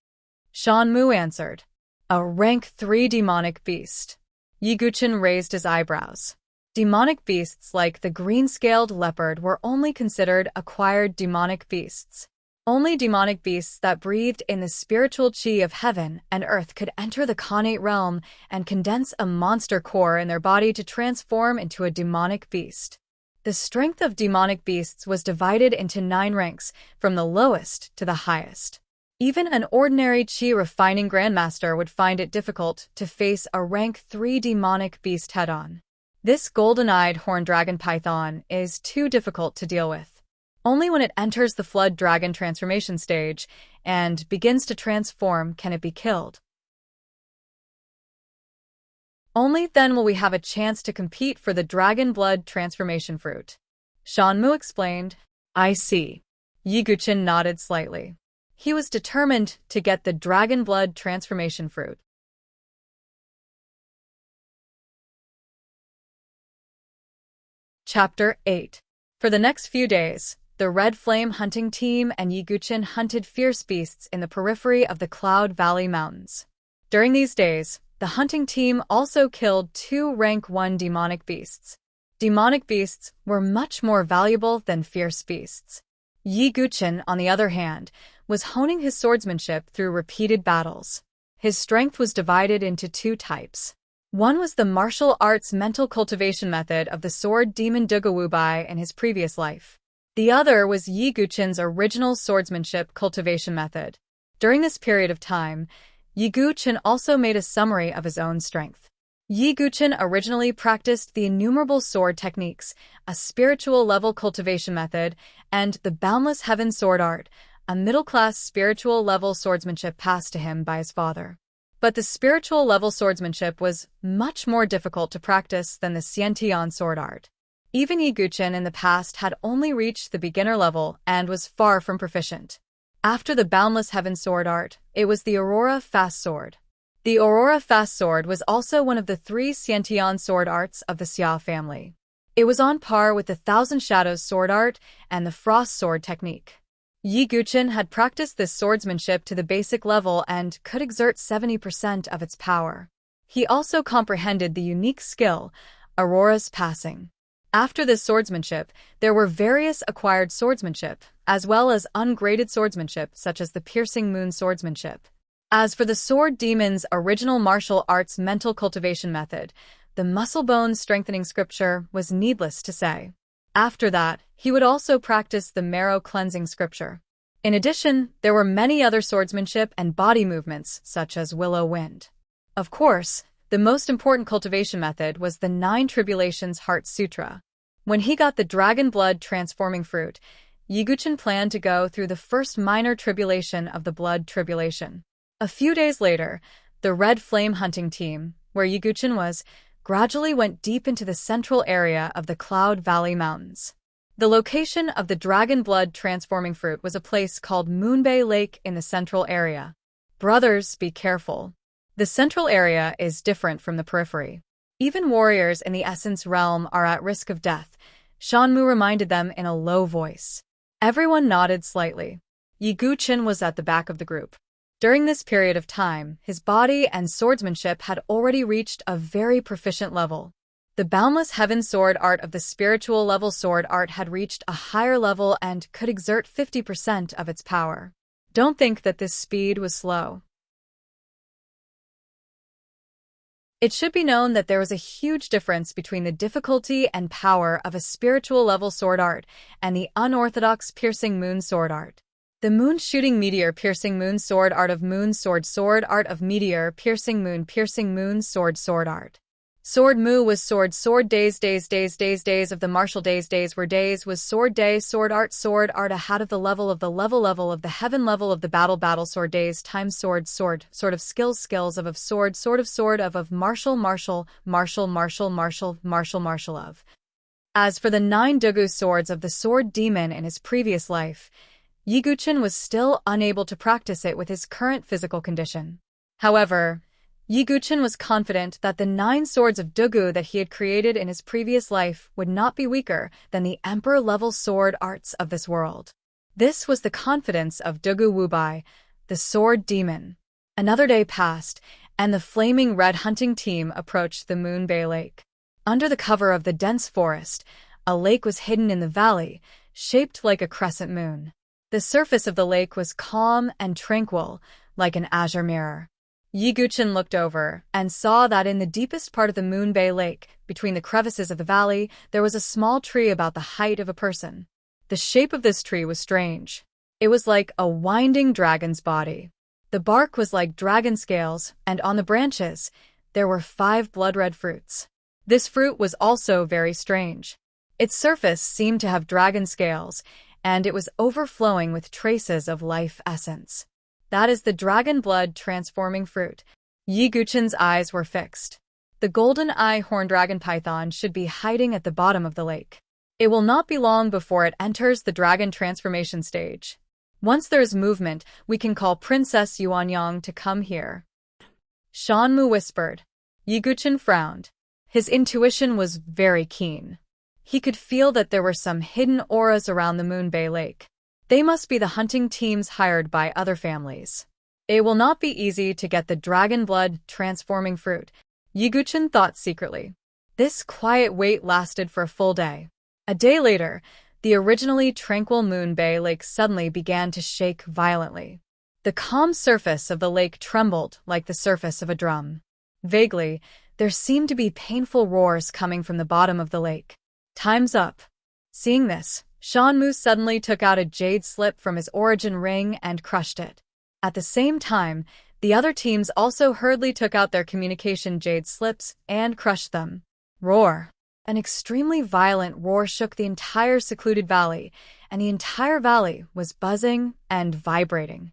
Shanmu answered. A rank 3 demonic beast. Yiguchen raised his eyebrows. Demonic beasts like the green-scaled leopard were only considered acquired demonic beasts. Only demonic beasts that breathed in the spiritual chi of heaven and earth could enter the Khanate realm and condense a monster core in their body to transform into a demonic beast. The strength of demonic beasts was divided into 9 ranks, from the lowest to the highest. Even an ordinary chi-refining grandmaster would find it difficult to face a rank 3 demonic beast head-on. This golden-eyed horned dragon python is too difficult to deal with. Only when it enters the flood dragon transformation stage and begins to transform can it be killed. Only then will we have a chance to compete for the dragon blood transformation fruit. Shanmu explained. I see. Yiguchen nodded slightly. He was determined to get the dragon blood transformation fruit. Chapter 8. For the next few days, the Red Flame hunting team and Yiguchen hunted fierce beasts in the periphery of the Cloud Valley Mountains. During these days, the hunting team also killed 2 rank 1 demonic beasts. Demonic beasts were much more valuable than fierce beasts. Yiguchen, on the other hand, was honing his swordsmanship through repeated battles. His strength was divided into 2 types. One was the martial arts mental cultivation method of the sword demon Dugawubai in his previous life. The other was Yiguchen's original swordsmanship cultivation method. During this period of time, Yiguchen also made a summary of his own strength. Yiguchen originally practiced the innumerable sword techniques, a spiritual level cultivation method, and the boundless heaven sword art, a middle-class spiritual level swordsmanship passed to him by his father. But the spiritual level swordsmanship was much more difficult to practice than the Xiantian sword art. Even Yiguchen in the past had only reached the beginner level and was far from proficient. After the boundless heaven sword art, it was the Aurora Fast Sword. The Aurora Fast Sword was also one of the 3 Xiantian sword arts of the Xia family. It was on par with the Thousand Shadows sword art and the Frost sword technique. Yiguchen had practiced this swordsmanship to the basic level and could exert 70% of its power. He also comprehended the unique skill, Aurora's Passing. After this swordsmanship, there were various acquired swordsmanship, as well as ungraded swordsmanship such as the Piercing Moon swordsmanship. As for the sword demon's original martial arts mental cultivation method, the muscle bone strengthening scripture was needless to say. After that, he would also practice the marrow cleansing scripture. In addition, there were many other swordsmanship and body movements, such as Willow Wind. Of course, the most important cultivation method was the 9 Tribulations Heart Sutra. When he got the dragon blood transforming fruit, Yiguchen planned to go through the first minor tribulation of the blood tribulation. A few days later, the Red Flame hunting team, where Yiguchen was, gradually went deep into the central area of the Cloud Valley Mountains. The location of the dragon blood transforming fruit was a place called Moonbay Lake in the central area. Brothers, be careful. The central area is different from the periphery. Even warriors in the Essence Realm are at risk of death, Shanmu reminded them in a low voice. Everyone nodded slightly. Yiguchen was at the back of the group. During this period of time, his body and swordsmanship had already reached a very proficient level. The boundless heaven sword art of the spiritual level sword art had reached a higher level and could exert 50% of its power. Don't think that this speed was slow. It should be known that there was a huge difference between the difficulty and power of a spiritual level sword art and the unorthodox piercing moon sword art. The moon shooting meteor piercing moon sword art of moon sword art of meteor piercing moon sword art. Sword mu was sword days of the martial days were days was sword day sword art ahead of the level of the heaven level of the battle sword days times sword of skills of sword of martial of. As for the 9 Dugu swords of the sword demon in his previous life, Yiguchen was still unable to practice it with his current physical condition. However, Yiguchen was confident that the 9 swords of Dugu that he had created in his previous life would not be weaker than the emperor-level sword arts of this world. This was the confidence of Dugu Wubai, the sword demon. Another day passed, and the flaming red hunting team approached the Moonbay Lake. Under the cover of the dense forest, a lake was hidden in the valley, shaped like a crescent moon. The surface of the lake was calm and tranquil, like an azure mirror. Yiguchen looked over and saw that in the deepest part of the Moonbay Lake, between the crevices of the valley, there was a small tree about the height of a person. The shape of this tree was strange. It was like a winding dragon's body. The bark was like dragon scales, and on the branches, there were 5 blood-red fruits. This fruit was also very strange. Its surface seemed to have dragon scales, and it was overflowing with traces of life essence. That is the dragon blood transforming fruit. Yiguchen's eyes were fixed. The golden eye horn dragon python should be hiding at the bottom of the lake. It will not be long before it enters the dragon transformation stage. Once there is movement, we can call Princess Yuanyang to come here. Shanmu whispered. Yiguchen frowned. His intuition was very keen. He could feel that there were some hidden auras around the Moonbay Lake. They must be the hunting teams hired by other families. It will not be easy to get the dragon blood transforming fruit, Yiguchen thought secretly. This quiet wait lasted for a full day. A day later, the originally tranquil Moonbay Lake suddenly began to shake violently. The calm surface of the lake trembled like the surface of a drum. Vaguely, there seemed to be painful roars coming from the bottom of the lake. Time's up. Seeing this, Shanmu suddenly took out a jade slip from his origin ring and crushed it. At the same time, the other teams also hurriedly took out their communication jade slips and crushed them. Roar! An extremely violent roar shook the entire secluded valley, and the entire valley was buzzing and vibrating.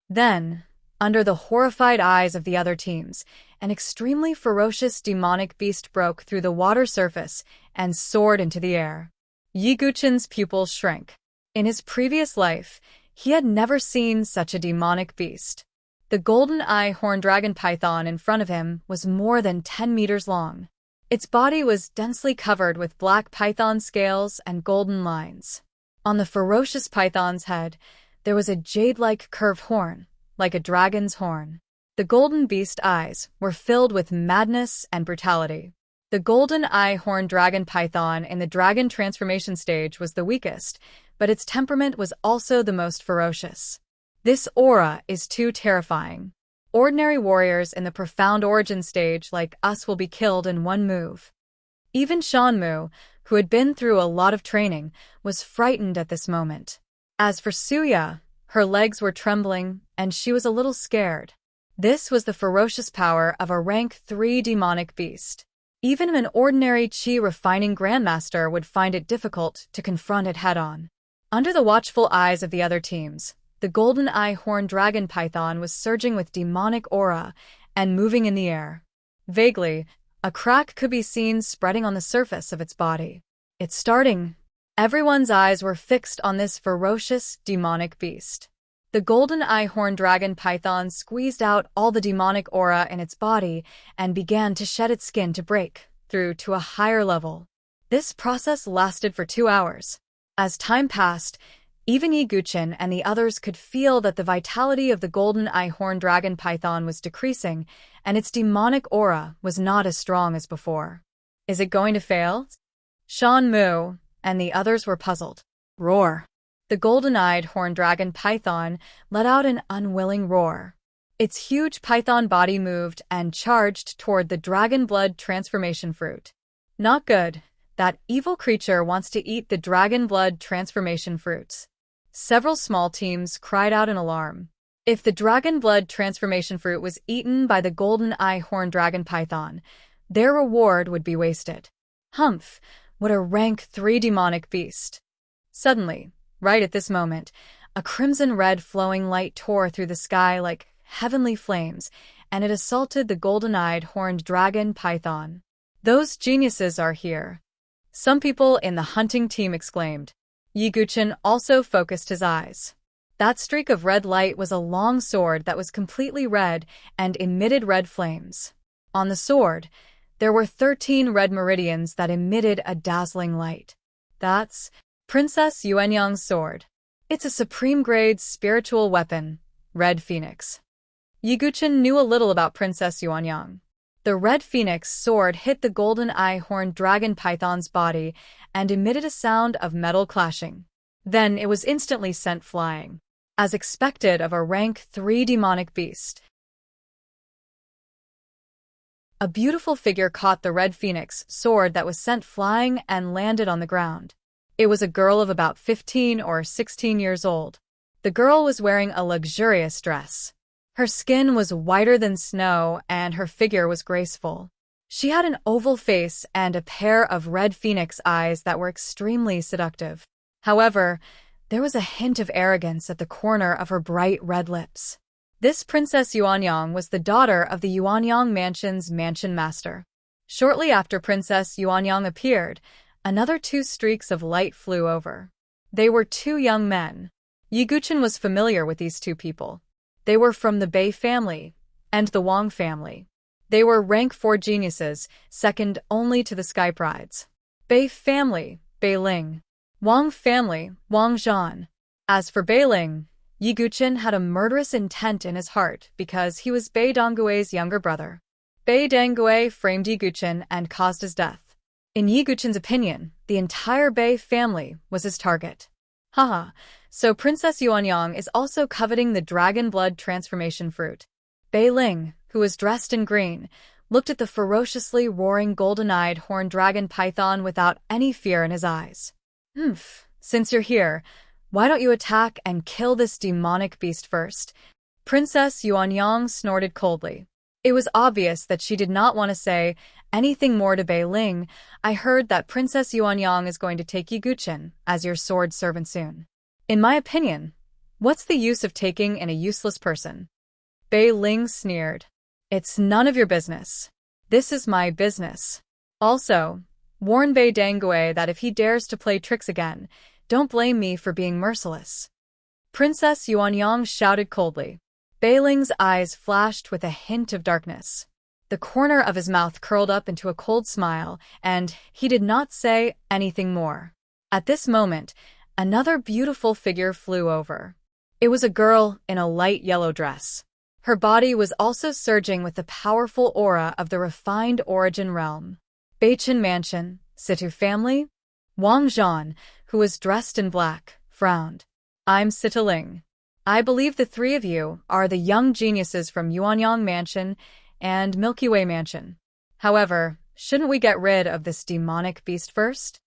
Then, under the horrified eyes of the other teams, an extremely ferocious demonic beast broke through the water surface and soared into the air. Yiguchen's pupils shrank. In his previous life, he had never seen such a demonic beast. The golden eye horn dragon python in front of him was more than 10 meters long. Its body was densely covered with black python scales and golden lines. On the ferocious python's head, there was a jade-like curved horn, like a dragon's horn. The golden beast eyes were filled with madness and brutality. The golden eye horn dragon python in the dragon transformation stage was the weakest, but its temperament was also the most ferocious. This aura is too terrifying. Ordinary warriors in the profound origin stage like us will be killed in one move. Even Shanmu, who had been through a lot of training, was frightened at this moment. As for Suya, her legs were trembling, and she was a little scared. This was the ferocious power of a rank 3 demonic beast. Even an ordinary qi refining grandmaster would find it difficult to confront it head-on. Under the watchful eyes of the other teams, the golden eye horned dragon python was surging with demonic aura and moving in the air. Vaguely, a crack could be seen spreading on the surface of its body. It's starting. Everyone's eyes were fixed on this ferocious, demonic beast. The golden eye-horn dragon python squeezed out all the demonic aura in its body and began to shed its skin to break through to a higher level. This process lasted for 2 hours. As time passed, even Yiguchen and the others could feel that the vitality of the golden eye-horn dragon python was decreasing, and its demonic aura was not as strong as before. Is it going to fail? Shan Mu and the others were puzzled. Roar! The golden-eyed horned dragon python let out an unwilling roar. Its huge python body moved and charged toward the dragon blood transformation fruit. Not good. That evil creature wants to eat the dragon blood transformation fruits. Several small teams cried out in alarm. If the dragon blood transformation fruit was eaten by the golden eye horned dragon python, their reward would be wasted. Humph! What a rank 3 demonic beast! Suddenly, right at this moment, a crimson-red flowing light tore through the sky like heavenly flames, and it assaulted the golden-eyed horned dragon python. Those geniuses are here! Some people in the hunting team exclaimed. Yiguchen also focused his eyes. That streak of red light was a long sword that was completely red and emitted red flames. On the sword, there were 13 red meridians that emitted a dazzling light. That's Princess Yuanyang's sword. It's a supreme-grade spiritual weapon, Red Phoenix. Yiguchen knew a little about Princess Yuanyang. The Red Phoenix sword hit the golden eye-horned dragon python's body and emitted a sound of metal clashing. Then it was instantly sent flying, as expected of a rank 3 demonic beast. A beautiful figure caught the Red Phoenix sword that was sent flying and landed on the ground. It was a girl of about 15 or 16 years old. The girl was wearing a luxurious dress. Her skin was whiter than snow and her figure was graceful. She had an oval face and a pair of red phoenix eyes that were extremely seductive. However, there was a hint of arrogance at the corner of her bright red lips. This Princess Yuanyang was the daughter of the Yuanyang Mansion's mansion master. Shortly after Princess Yuanyang appeared, another 2 streaks of light flew over. They were 2 young men. Yiguchen was familiar with these 2 people. They were from the Bei family and the Wang family. They were rank 4 geniuses, second only to the Sky Brides. Bei family, Bei Ling. Wang family, Wang Zhan. As for Bei Ling, Yiguchen had a murderous intent in his heart because he was Bei Donggui's younger brother. Bei Dongui framed Yiguchen and caused his death. In Yiguchen's opinion, the entire Bei family was his target. Haha, so Princess Yuanyang is also coveting the dragon blood transformation fruit. Bei Ling, who was dressed in green, looked at the ferociously roaring golden-eyed horned dragon python without any fear in his eyes. Since you're here, why don't you attack and kill this demonic beast first? Princess Yuanyang snorted coldly. It was obvious that she did not want to say anything more to Bei Ling. I heard that Princess Yuanyang is going to take Yiguchen as your sword servant soon. In my opinion, what's the use of taking in a useless person? Bei Ling sneered. It's none of your business. This is my business. Also, warn Bei Dongui that if he dares to play tricks again, don't blame me for being merciless. Princess Yuanyang shouted coldly. Bei Ling's eyes flashed with a hint of darkness. The corner of his mouth curled up into a cold smile, and he did not say anything more. At this moment, another beautiful figure flew over. It was a girl in a light yellow dress. Her body was also surging with the powerful aura of the refined origin realm. Beichen Mansion, Situ family? Wang Zhan, who was dressed in black, frowned. I'm Situ Ling. I believe the 3 of you are the young geniuses from Yuanyang Mansion and Milky Way Mansion. However, shouldn't we get rid of this demonic beast first?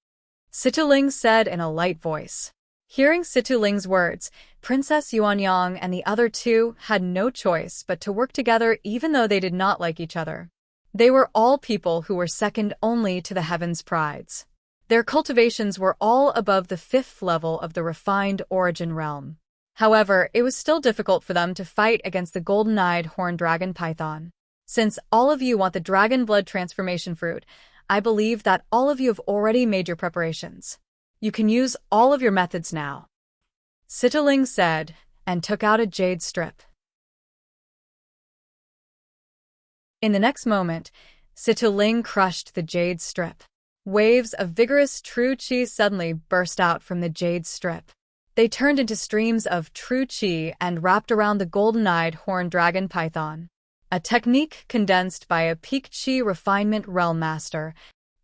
Situ Ling said in a light voice. Hearing Situ Ling's words, Princess Yuanyang and the other 2 had no choice but to work together even though they did not like each other. They were all people who were second only to the heavens' prides. Their cultivations were all above the 5th level of the refined origin realm. However, it was still difficult for them to fight against the golden-eyed horned dragon python. Since all of you want the dragon blood transformation fruit, I believe that all of you have already made your preparations. You can use all of your methods now, Sitaling said, and took out a jade strip. In the next moment, Sitaling crushed the jade strip. Waves of vigorous true qi suddenly burst out from the jade strip. They turned into streams of true qi and wrapped around the golden-eyed horned dragon python. A technique condensed by a peak qi refinement realm master,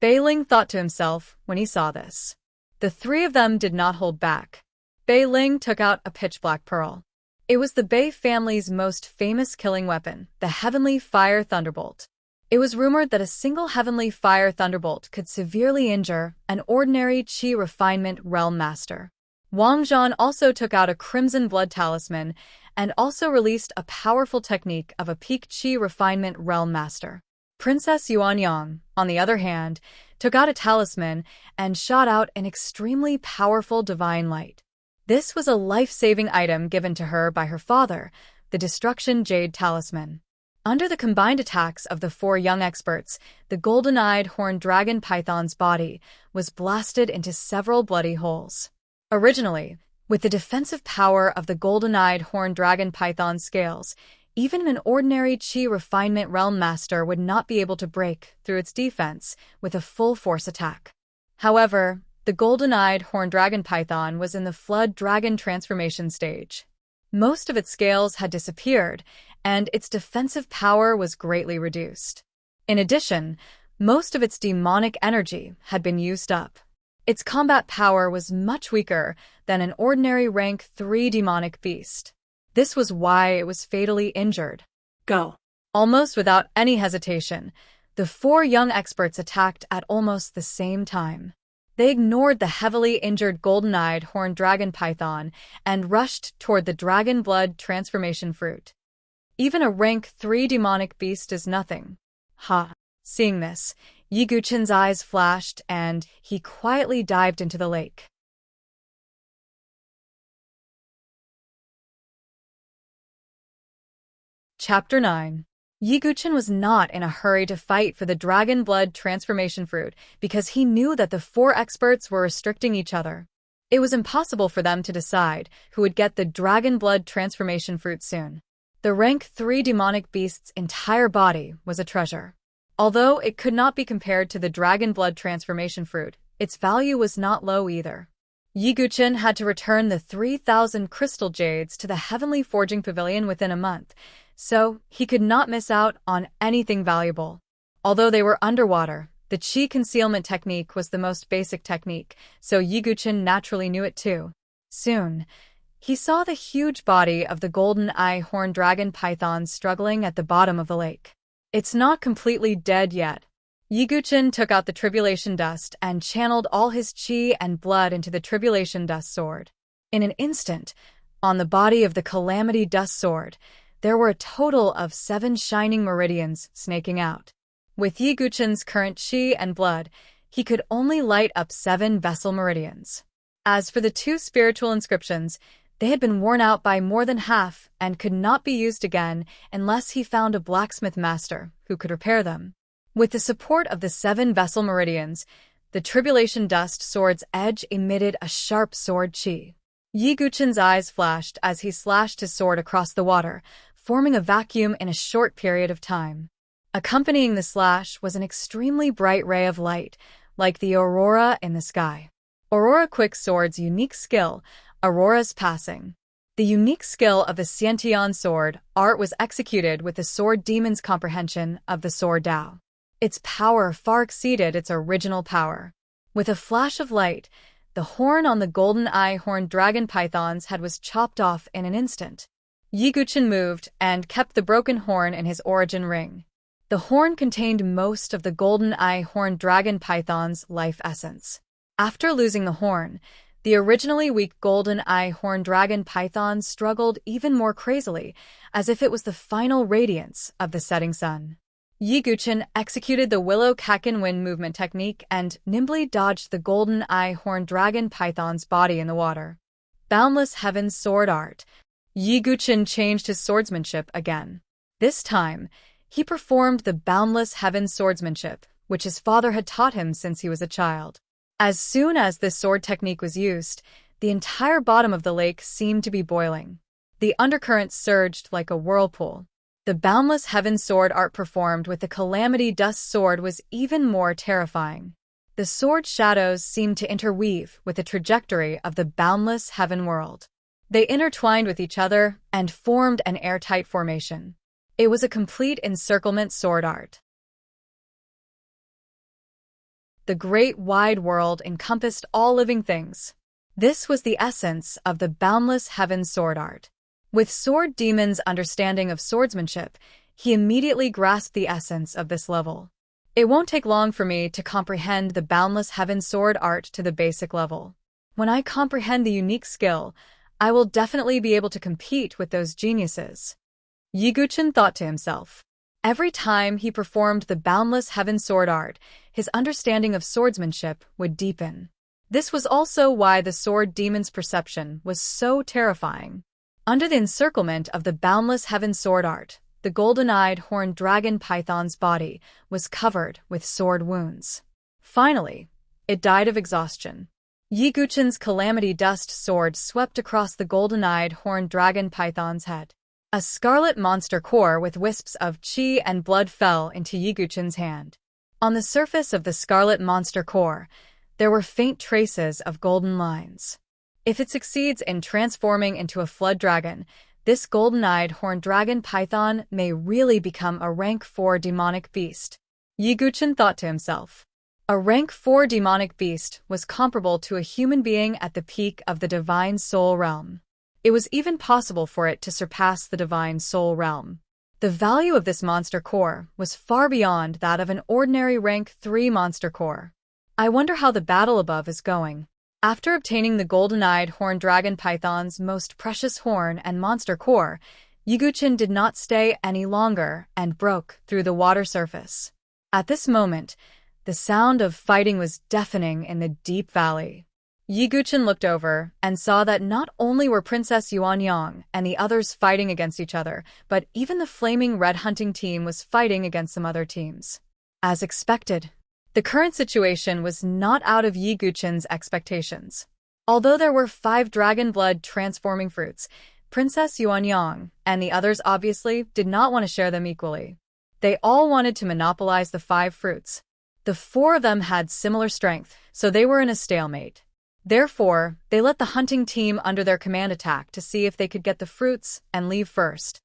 Ling thought to himself when he saw this. The three of them did not hold back. Ling took out a pitch-black pearl. It was the Bei family's most famous killing weapon, the Heavenly Fire Thunderbolt. It was rumored that a single Heavenly Fire Thunderbolt could severely injure an ordinary qi refinement realm master. Wang Zhan also took out a crimson blood talisman and also released a powerful technique of a peak qi refinement realm master. Princess Yuanyang, on the other hand, took out a talisman and shot out an extremely powerful divine light. This was a life-saving item given to her by her father, the Destruction Jade Talisman. Under the combined attacks of the 4 young experts, the golden-eyed horned dragon python's body was blasted into several bloody holes. Originally, with the defensive power of the golden-eyed horned dragon python's scales, even an ordinary qi refinement realm master would not be able to break through its defense with a full-force attack. However, the golden-eyed horned dragon python was in the flood dragon transformation stage. Most of its scales had disappeared, and its defensive power was greatly reduced. In addition, most of its demonic energy had been used up. Its combat power was much weaker than an ordinary rank 3 demonic beast. This was why it was fatally injured. Go. Almost without any hesitation, the 4 young experts attacked at almost the same time. They ignored the heavily injured golden-eyed horned dragon python and rushed toward the dragon blood transformation fruit. Even a rank 3 demonic beast is nothing. Ha! Seeing this, Yi Guqin's eyes flashed and he quietly dived into the lake. Chapter 9. Yi Guqin was not in a hurry to fight for the dragon blood transformation fruit because he knew that the 4 experts were restricting each other. It was impossible for them to decide who would get the dragon blood transformation fruit soon. The rank 3 demonic beast's entire body was a treasure. Although it could not be compared to the dragon blood transformation fruit, its value was not low either. Yi Guqin had to return the 3,000 crystal jades to the Heavenly Forging Pavilion within a month, so he could not miss out on anything valuable. Although they were underwater, the qi concealment technique was the most basic technique, so Yi Guqin naturally knew it too. Soon, he saw the huge body of the golden-eye horned dragon python struggling at the bottom of the lake. It's not completely dead yet. Yi Guqin took out the tribulation dust and channeled all his qi and blood into the tribulation dust sword. In an instant, on the body of the calamity dust sword, there were a total of 7 shining meridians snaking out. With Yi Guqin's current qi and blood, he could only light up 7 vessel meridians. As for the 2 spiritual inscriptions, they had been worn out by more than half and could not be used again unless he found a blacksmith master who could repair them. With the support of the 7 vessel meridians, the tribulation dust sword's edge emitted a sharp sword qi. Yi Guqin's eyes flashed as he slashed his sword across the water, forming a vacuum in a short period of time. Accompanying the slash was an extremely bright ray of light, like the aurora in the sky. Aurora Quick Sword's unique skill, Aurora's Passing. The unique skill of the Xiantian sword art was executed with the sword demon's comprehension of the sword Dao. Its power far exceeded its original power. With a flash of light, the horn on the golden-eye horned dragon python's head was chopped off in an instant. Yi Guqin moved and kept the broken horn in his origin ring. The horn contained most of the golden-eye horned dragon python's life essence. After losing the horn, the originally weak golden-eye horned dragon python struggled even more crazily, as if it was the final radiance of the setting sun. Yi Guqin executed the Willow Kakin wind movement technique and nimbly dodged the golden eye horned dragon python's body in the water. Boundless Heaven's Sword Art. Yi Guqin changed his swordsmanship again. This time, he performed the Boundless Heaven's swordsmanship, which his father had taught him since he was a child. As soon as this sword technique was used, the entire bottom of the lake seemed to be boiling. The undercurrent surged like a whirlpool. The Boundless Heaven sword art performed with the Calamity Dust sword was even more terrifying. The sword shadows seemed to interweave with the trajectory of the Boundless Heaven world. They intertwined with each other and formed an airtight formation. It was a complete encirclement sword art. The great wide world encompassed all living things. This was the essence of the Boundless Heaven sword art. With Sword Demon's understanding of swordsmanship, he immediately grasped the essence of this level. It won't take long for me to comprehend the Boundless Heaven sword art to the basic level. When I comprehend the unique skill, I will definitely be able to compete with those geniuses. Yi Guqin thought to himself. Every time he performed the Boundless Heaven sword art, his understanding of swordsmanship would deepen. This was also why the Sword Demon's perception was so terrifying. Under the encirclement of the Boundless Heaven sword art, the golden-eyed horned dragon python's body was covered with sword wounds. Finally, it died of exhaustion. Yi Guqin's Calamity Dust sword swept across the golden-eyed horned dragon python's head. A scarlet monster core with wisps of qi and blood fell into Yi Guqin's hand. On the surface of the scarlet monster core, there were faint traces of golden lines. If it succeeds in transforming into a flood dragon, this golden-eyed horned dragon python may really become a rank 4 demonic beast. Yi Guqin thought to himself. A rank 4 demonic beast was comparable to a human being at the peak of the divine soul realm. It was even possible for it to surpass the divine soul realm. The value of this monster core was far beyond that of an ordinary rank 3 monster core. I wonder how the battle above is going. After obtaining the golden-eyed horned dragon python's most precious horn and monster core, Yi Guqin did not stay any longer and broke through the water surface. At this moment, the sound of fighting was deafening in the deep valley. Yi Guqin looked over and saw that not only were Princess Yuanyang and the others fighting against each other, but even the flaming red hunting team was fighting against some other teams. As expected, the current situation was not out of Yi Guqin's expectations. Although there were 5 dragon blood transforming fruits, Princess Yuanyang and the others obviously did not want to share them equally. They all wanted to monopolize the 5 fruits. The 4 of them had similar strength, so they were in a stalemate. Therefore, they let the hunting team under their command attack to see if they could get the fruits and leave first.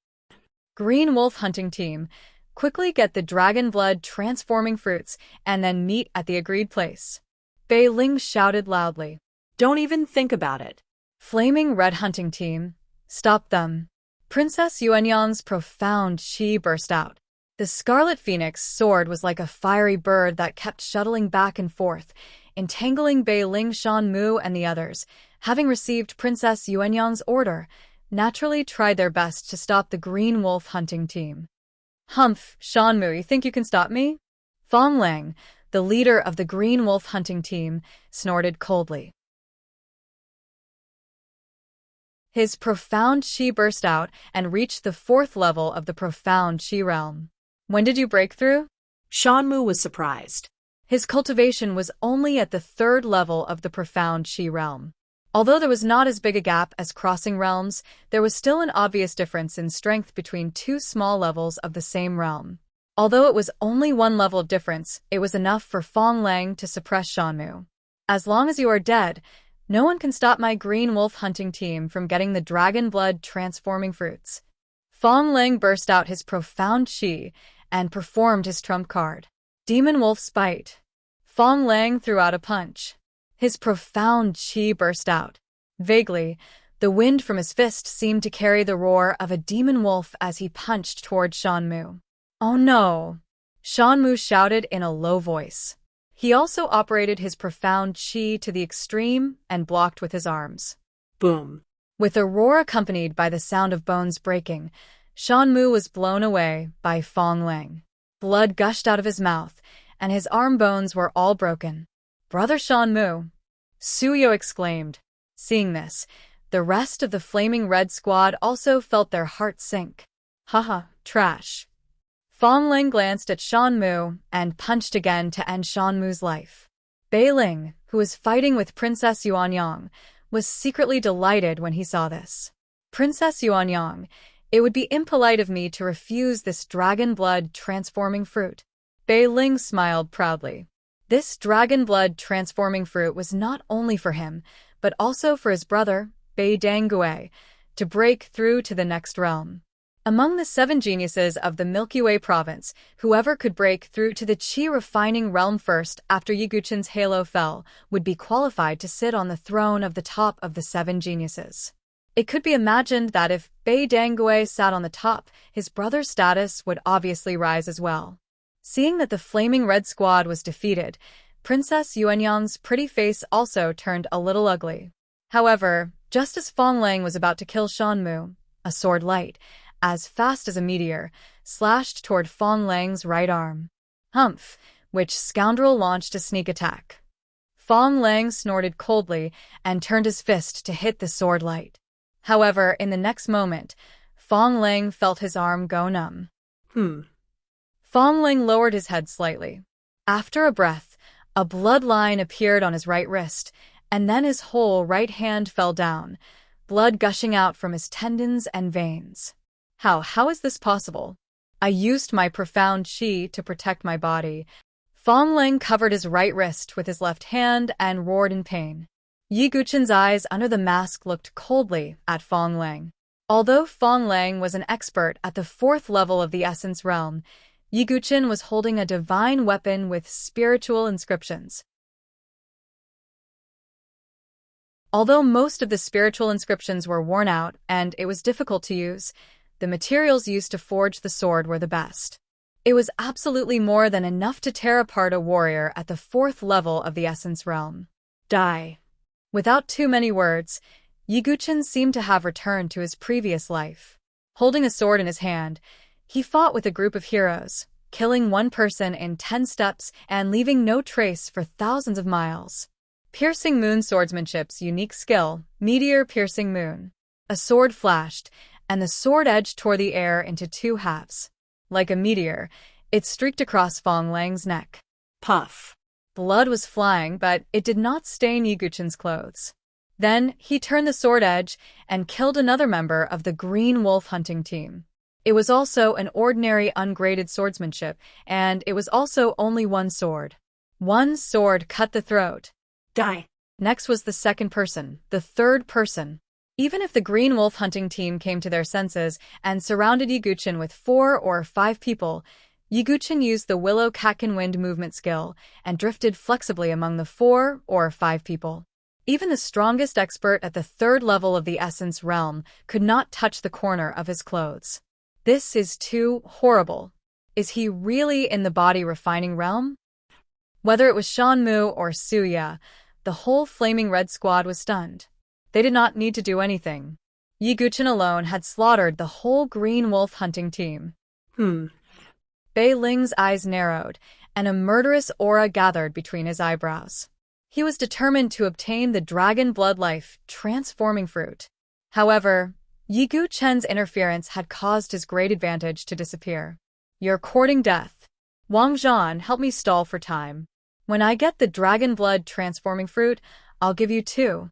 Green Wolf hunting team, quickly get the dragon blood transforming fruits and then meet at the agreed place. Bei Ling shouted loudly. Don't even think about it. Flaming red hunting team, stop them. Princess Yuanyang's profound qi burst out. The Scarlet Phoenix sword was like a fiery bird that kept shuttling back and forth, entangling Bei Ling, Shan Mu, and the others, having received Princess Yuanyang's order, naturally tried their best to stop the Green Wolf hunting team. Humph, Shan Mu, you think you can stop me? Fong Lang, the leader of the Green Wolf hunting team, snorted coldly. His profound qi burst out and reached the 4th level of the profound qi realm. When did you break through? Shan Mu was surprised. His cultivation was only at the 3rd level of the profound qi realm. Although there was not as big a gap as crossing realms, there was still an obvious difference in strength between 2 small levels of the same realm. Although it was only 1 level of difference, it was enough for Fong Lang to suppress Shan Mu. As long as you are dead, no one can stop my Green Wolf hunting team from getting the dragon blood transforming fruits. Fong Lang burst out his profound qi and performed his trump card. Demon Wolf's Bite. Fong Lang threw out a punch. His profound qi burst out. Vaguely, the wind from his fist seemed to carry the roar of a demon wolf as he punched toward Shan Mu. Oh no! Shan Mu shouted in a low voice. He also operated his profound qi to the extreme and blocked with his arms. Boom! With a roar accompanied by the sound of bones breaking, Shan Mu was blown away by Fong Lang. Blood gushed out of his mouth, and his arm bones were all broken. "Brother Shanmu!" Suyo exclaimed. Seeing this, the rest of the flaming red squad also felt their hearts sink. Haha, trash. Fong Ling glanced at Shanmu and punched again to end Shanmu's life. Bei Ling, who was fighting with Princess Yuanyang, was secretly delighted when he saw this. "Princess Yuanyang, it would be impolite of me to refuse this dragon blood transforming fruit." Bei Ling smiled proudly. This dragon blood transforming fruit was not only for him, but also for his brother, Bei Dangue, to break through to the next realm. Among the 7 geniuses of the Milky Way province, whoever could break through to the qi-refining realm first after Yiguchen's halo fell would be qualified to sit on the throne of the top of the 7 geniuses. It could be imagined that if Bei Dangue sat on the top, his brother's status would obviously rise as well. Seeing that the flaming red squad was defeated, Princess Yuanyang's pretty face also turned a little ugly. However, just as Fong Ling was about to kill Shanmu, a sword light, as fast as a meteor, slashed toward Fong Ling's right arm. Humph! Which scoundrel launched a sneak attack. Fong Ling snorted coldly and turned his fist to hit the sword light. However, in the next moment, Fong Ling felt his arm go numb. Fong Ling lowered his head slightly. After a breath, a bloodline appeared on his right wrist, and then his whole right hand fell down, blood gushing out from his tendons and veins. How is this possible? I used my profound qi to protect my body. Fong Ling covered his right wrist with his left hand and roared in pain. Yiguchen's eyes under the mask looked coldly at Fong Ling. Although Fong Ling was an expert at the 4th level of the Essence Realm, Yiguchen was holding a divine weapon with spiritual inscriptions. Although most of the spiritual inscriptions were worn out and it was difficult to use, the materials used to forge the sword were the best. It was absolutely more than enough to tear apart a warrior at the 4th level of the Essence Realm. Die. Without too many words, Yiguchen seemed to have returned to his previous life. Holding a sword in his hand, he fought with a group of heroes, killing one person in 10 steps and leaving no trace for thousands of miles. Piercing Moon Swordsmanship's unique skill, Meteor Piercing Moon. A sword flashed, and the sword edge tore the air into 2 halves. Like a meteor, it streaked across Fong Ling's neck. Puff. Blood was flying, but it did not stain Yiguchen's clothes. Then he turned the sword edge and killed another member of the Green Wolf hunting team. It was also an ordinary ungraded swordsmanship, and it was also only one sword. One sword cut the throat. Die. Next was the second person, the third person. Even if the Green Wolf hunting team came to their senses and surrounded Yiguchen with 4 or 5 people, Yiguchen used the Willow Catkin Wind movement skill and drifted flexibly among the 4 or 5 people. Even the strongest expert at the 3rd level of the Essence Realm could not touch the corner of his clothes. This is too horrible. Is he really in the body refining realm? Whether it was Shanmu or Suya, the whole flaming red squad was stunned. They did not need to do anything. Yiguchen alone had slaughtered the whole Green Wolf hunting team. Bei Ling's eyes narrowed, and a murderous aura gathered between his eyebrows. He was determined to obtain the Dragon Blood Life transforming fruit. However, Yiguchen's interference had caused his great advantage to disappear. You're courting death. Wang Zhan, help me stall for time. When I get the Dragon Blood transforming fruit, I'll give you 2.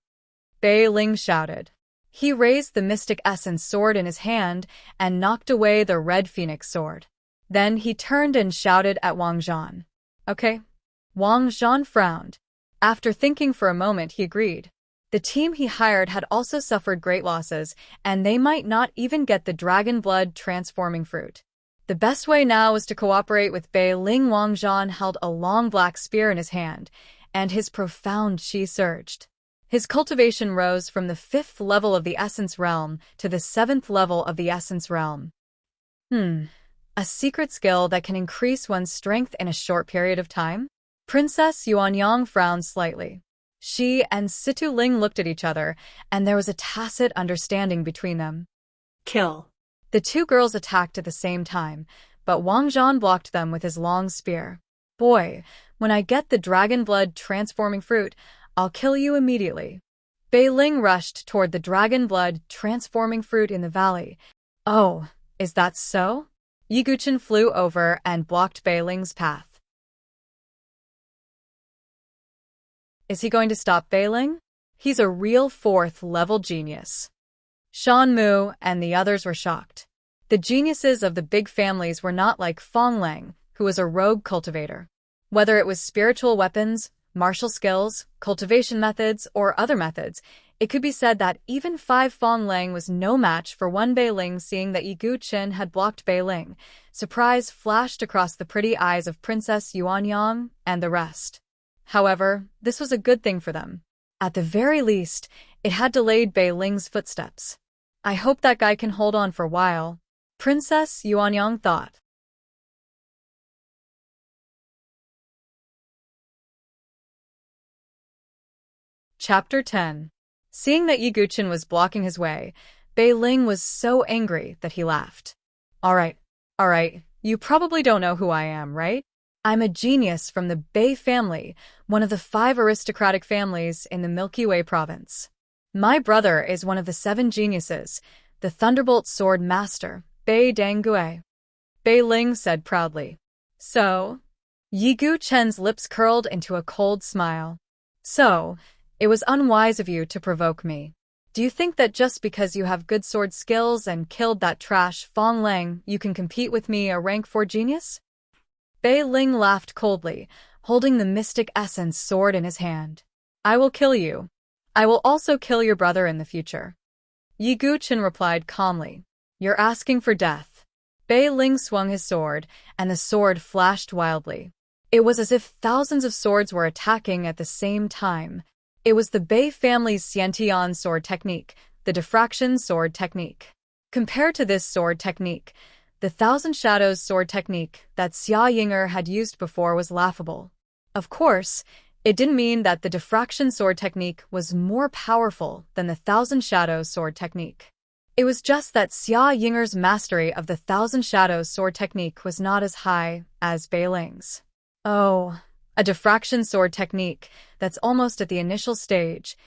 Bei Ling shouted. He raised the Mystic Essence sword in his hand and knocked away the Red Phoenix sword. Then he turned and shouted at Wang Zhan. Okay. Wang Zhan frowned. After thinking for a moment, he agreed. The team he hired had also suffered great losses, and they might not even get the Dragon Blood transforming fruit. The best way now was to cooperate with Bei Ling. Wang Zhan held a long black spear in his hand, and his profound qi surged. His cultivation rose from the 5th level of the Essence Realm to the 7th level of the Essence Realm. A secret skill that can increase one's strength in a short period of time? Princess Yuanyang frowned slightly. She and Situ Ling looked at each other, and there was a tacit understanding between them. Kill. The 2 girls attacked at the same time, but Wang Zhan blocked them with his long spear. Boy, when I get the dragon blood transforming fruit, I'll kill you immediately. Bei Ling rushed toward the dragon blood transforming fruit in the valley. Oh, is that so? Yi Guqin flew over and blocked Bei Ling's path. Is he going to stop Bei Ling? He's a real 4th-level genius. Shan Mu and the others were shocked. The geniuses of the big families were not like Fong Lang, who was a rogue cultivator. Whether it was spiritual weapons, martial skills, cultivation methods, or other methods, it could be said that even 5 Fong Lang was no match for 1 Bei Ling. Seeing that Yi Guqin had blocked Bei Ling, surprise flashed across the pretty eyes of Princess Yuanyang and the rest. However, this was a good thing for them. At the very least, it had delayed Bei Ling's footsteps. I hope that guy can hold on for a while, Princess Yuanyang thought. Chapter 10. Seeing that Yi Guqin was blocking his way, Bei Ling was so angry that he laughed. All right, you probably don't know who I am, right? I'm a genius from the Bei family, one of the 5 aristocratic families in the Milky Way province. My brother is one of the 7 geniuses, the Thunderbolt Sword Master, Bei Dangue. Bei Ling said proudly. So? Yi Guqin's lips curled into a cold smile. So, it was unwise of you to provoke me. Do you think that just because you have good sword skills and killed that trash Fong Lang, you can compete with me, a rank 4 genius? Bei Ling laughed coldly, holding the Mystic Essence sword in his hand. I will kill you. I will also kill your brother in the future. Yi Guqin replied calmly. You're asking for death. Bei Ling swung his sword, and the sword flashed wildly. It was as if thousands of swords were attacking at the same time. It was the Bei family's Xiantian sword technique, the diffraction sword technique. Compared to this sword technique, the Thousand Shadows sword technique that Xia Yinger had used before was laughable. Of course, it didn't mean that the diffraction sword technique was more powerful than the Thousand Shadows sword technique. It was just that Xia Yinger's mastery of the Thousand Shadows sword technique was not as high as Bei Ling's. Oh, a diffraction sword technique that's almost at the initial stage.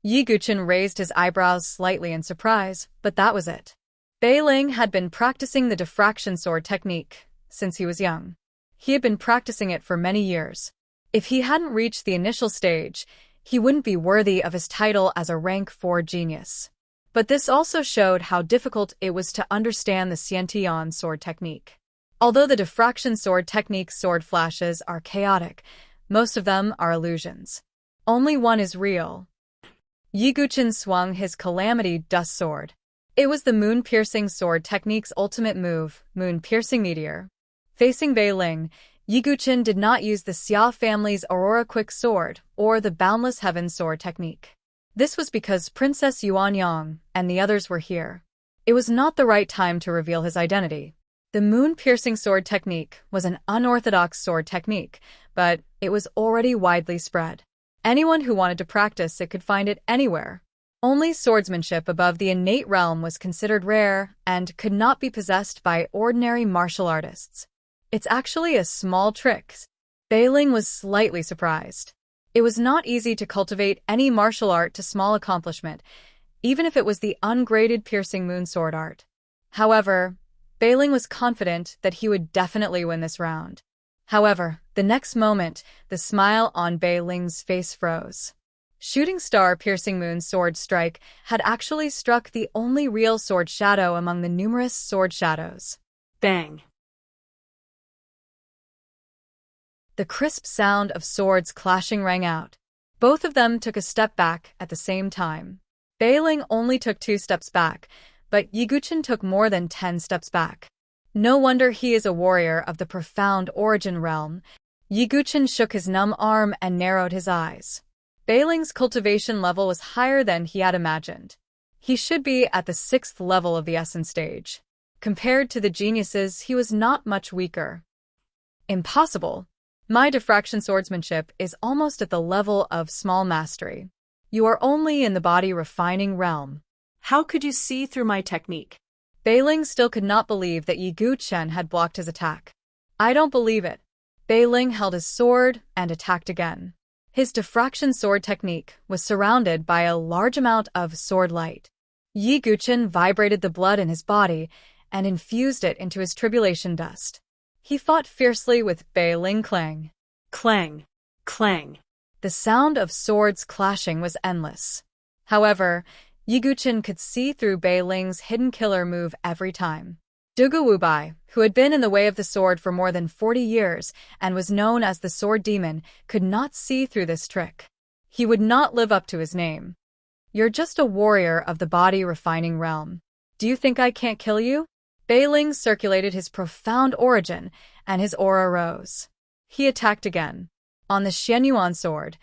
Yi Guqin raised his eyebrows slightly in surprise, but that was it. Bei Ling had been practicing the diffraction sword technique since he was young. He had been practicing it for many years. If he hadn't reached the initial stage, he wouldn't be worthy of his title as a rank 4 genius. But this also showed how difficult it was to understand the Xiantian sword technique. Although the diffraction sword technique's sword flashes are chaotic, most of them are illusions. Only one is real. Yi Guqin swung his Calamity Dust sword. It was the moon-piercing sword technique's ultimate move, moon-piercing meteor. Facing Bei Ling, Yi Guqin did not use the Xia family's Aurora Quick sword or the Boundless Heaven sword technique. This was because Princess Yuanyang and the others were here. It was not the right time to reveal his identity. The moon-piercing sword technique was an unorthodox sword technique, but it was already widely spread. Anyone who wanted to practice it could find it anywhere. Only swordsmanship above the innate realm was considered rare and could not be possessed by ordinary martial artists. It's actually a small trick. Bei Ling was slightly surprised. It was not easy to cultivate any martial art to small accomplishment, even if it was the ungraded piercing moon sword art. However, Bei Ling was confident that he would definitely win this round. However, the next moment, the smile on Bei Ling's face froze. Shooting star piercing moon sword strike had actually struck the only real sword shadow among the numerous sword shadows. Bang! The crisp sound of swords clashing rang out. Both of them took a step back at the same time. Bei Ling only took 2 steps back, but Yi Guqin took more than 10 steps back. No wonder he is a warrior of the profound origin realm. Yi Guqin shook his numb arm and narrowed his eyes. Bei Ling's cultivation level was higher than he had imagined. He should be at the 6th level of the essence stage. Compared to the geniuses, he was not much weaker. Impossible. My diffraction swordsmanship is almost at the level of small mastery. You are only in the body refining realm. How could you see through my technique? Bei Ling still could not believe that Yi Guchen had blocked his attack. I don't believe it. Bei Ling held his sword and attacked again. His diffraction sword technique was surrounded by a large amount of sword light. Yi Guchen vibrated the blood in his body and infused it into his tribulation dust. He fought fiercely with Bei Ling. Clang, Clang, clang. the sound of swords clashing was endless. However, Yi Guchen could see through Bei Ling's hidden killer move every time. Dugu Wubai, who had been in the way of the sword for more than 40 years and was known as the Sword Demon, could not see through this trick. He would not live up to his name. You're just a warrior of the body-refining realm. Do you think I can't kill you? Bei Ling circulated his profound origin, and his aura rose. He attacked again. On the Xianyuan sword,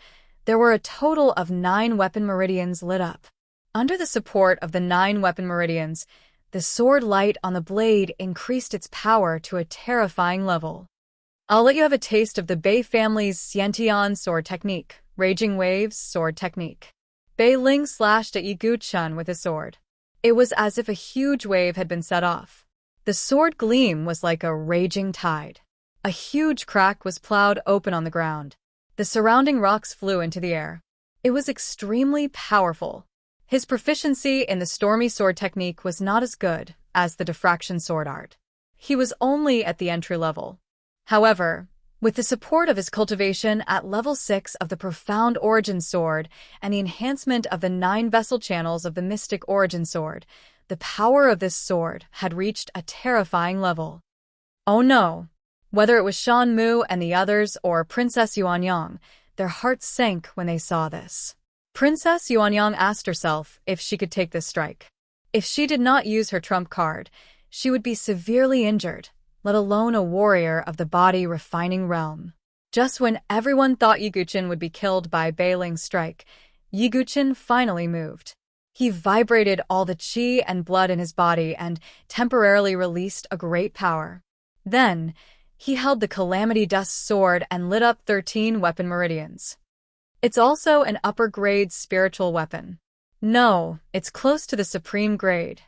there were a total of 9 weapon meridians lit up. Under the support of the 9 weapon meridians, the sword light on the blade increased its power to a terrifying level. I'll let you have a taste of the Bei family's Xiantian sword technique, Raging Waves sword technique. Bei Ling slashed at Yi Guchen with his sword. It was as if a huge wave had been set off. The sword gleam was like a raging tide. A huge crack was plowed open on the ground. The surrounding rocks flew into the air. It was extremely powerful. His proficiency in the stormy sword technique was not as good as the diffraction sword art. He was only at the entry level. However, with the support of his cultivation at level 6 of the profound origin sword and the enhancement of the 9 vessel channels of the mystic origin sword, the power of this sword had reached a terrifying level. Oh no! Whether it was Shan Mu and the others or Princess Yuanyang, their hearts sank when they saw this. Princess Yuanyang asked herself if she could take this strike. If she did not use her trump card, she would be severely injured, let alone a warrior of the body-refining realm. Just when everyone thought Yi Guchen would be killed by Bei Ling's strike, Yi Guchen finally moved. He vibrated all the qi and blood in his body and temporarily released a great power. Then, he held the Calamity Dust sword and lit up 13 weapon meridians. It's also an upper-grade spiritual weapon. No, it's close to the supreme grade.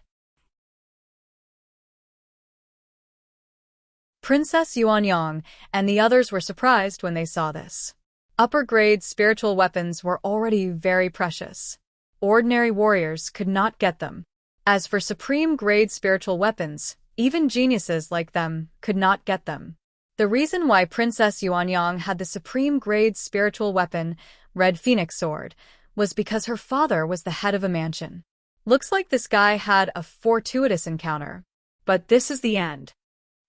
Princess Yuanyang and the others were surprised when they saw this. Upper-grade spiritual weapons were already very precious. Ordinary warriors could not get them. As for supreme-grade spiritual weapons, even geniuses like them could not get them. The reason why Princess Yuanyang had the supreme-grade spiritual weapon, Red Phoenix Sword, was because her father was the head of a mansion. Looks like this guy had a fortuitous encounter. But this is the end.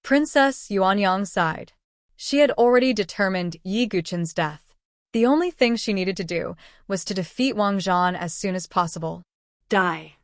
Princess Yuanyang sighed. She had already determined Yi Guchen's death. The only thing she needed to do was to defeat Wang Zhan as soon as possible. Die.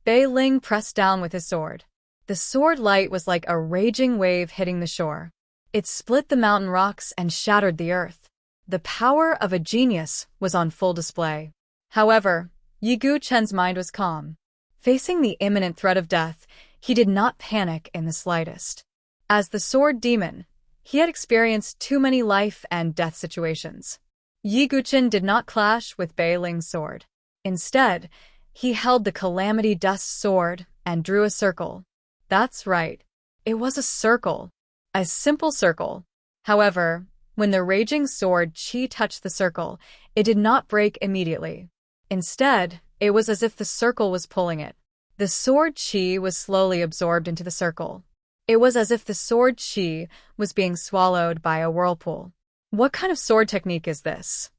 Bei Ling pressed down with his sword. The sword light was like a raging wave hitting the shore. It split the mountain rocks and shattered the earth. The power of a genius was on full display. However, Yi Guchen's mind was calm. Facing the imminent threat of death, he did not panic in the slightest. As the sword demon, he had experienced too many life and death situations. Yi Guchen did not clash with Bei Ling's sword. Instead, he held the Calamity Dust sword and drew a circle. That's right. It was a circle. A simple circle. However, when the raging sword qi touched the circle, it did not break immediately. Instead, it was as if the circle was pulling it. The sword qi was slowly absorbed into the circle. It was as if the sword qi was being swallowed by a whirlpool. What kind of sword technique is this?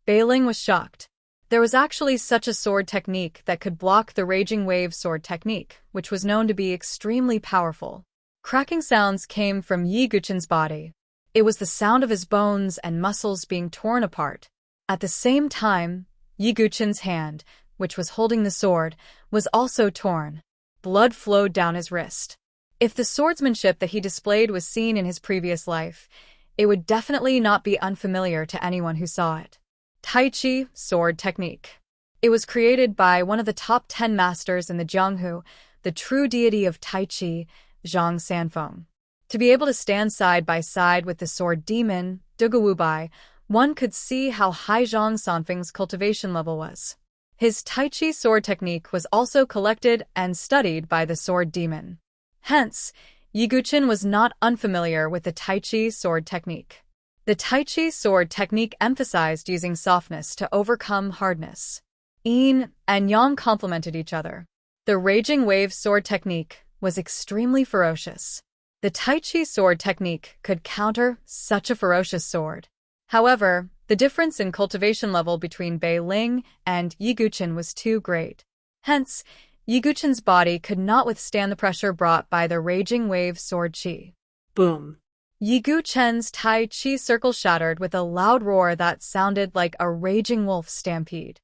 Bei Ling was shocked. There was actually such a sword technique that could block the Raging Wave sword technique, which was known to be extremely powerful. Cracking sounds came from Yi Guchen's body. It was the sound of his bones and muscles being torn apart. At the same time, Yi Guchen's hand, which was holding the sword, was also torn. Blood flowed down his wrist. If the swordsmanship that he displayed was seen in his previous life, it would definitely not be unfamiliar to anyone who saw it. Tai Chi sword technique. It was created by one of the top 10 masters in the Jianghu, the true deity of Tai Chi, Zhang Sanfeng. To be able to stand side by side with the sword demon, Dugu Wubai, one could see how high Zhang Sanfeng's cultivation level was. His Tai Chi sword technique was also collected and studied by the sword demon. Hence, Yiguchen was not unfamiliar with the Tai Chi sword technique. The Tai Chi sword technique emphasized using softness to overcome hardness. Yin and Yang complemented each other. The Raging Wave sword technique was extremely ferocious. The Tai Chi sword technique could counter such a ferocious sword. However, the difference in cultivation level between Bei Ling and Yiguchen was too great. Hence, Yiguchen's body could not withstand the pressure brought by the Raging Wave sword chi. Boom. Yiguchen's Tai Chi circle shattered with a loud roar that sounded like a raging wolf stampede.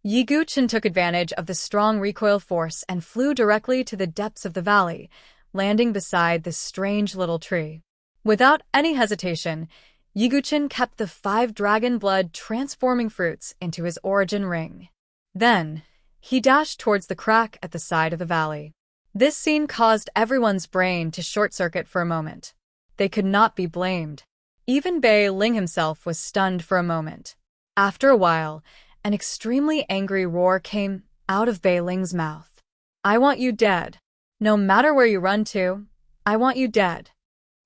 Yiguchen took advantage of the strong recoil force and flew directly to the depths of the valley, landing beside the strange little tree. Without any hesitation, Yiguchen kept the 5 dragon blood transforming fruits into his origin ring. Then, he dashed towards the crack at the side of the valley. This scene caused everyone's brain to short-circuit for a moment. They could not be blamed. Even Bei Ling himself was stunned for a moment. After a while, an extremely angry roar came out of Bei Ling's mouth. "I want you dead. No matter where you run to, I want you dead."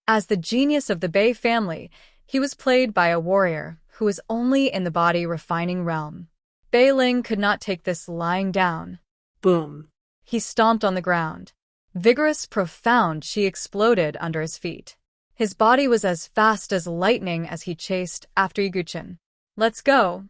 As the genius of the Bei family, he was played by a warrior who was only in the body refining realm. Bei Ling could not take this lying down. Boom. He stomped on the ground. Vigorous, profound chi exploded under his feet. His body was as fast as lightning as he chased after Yiguchen. "Let's go."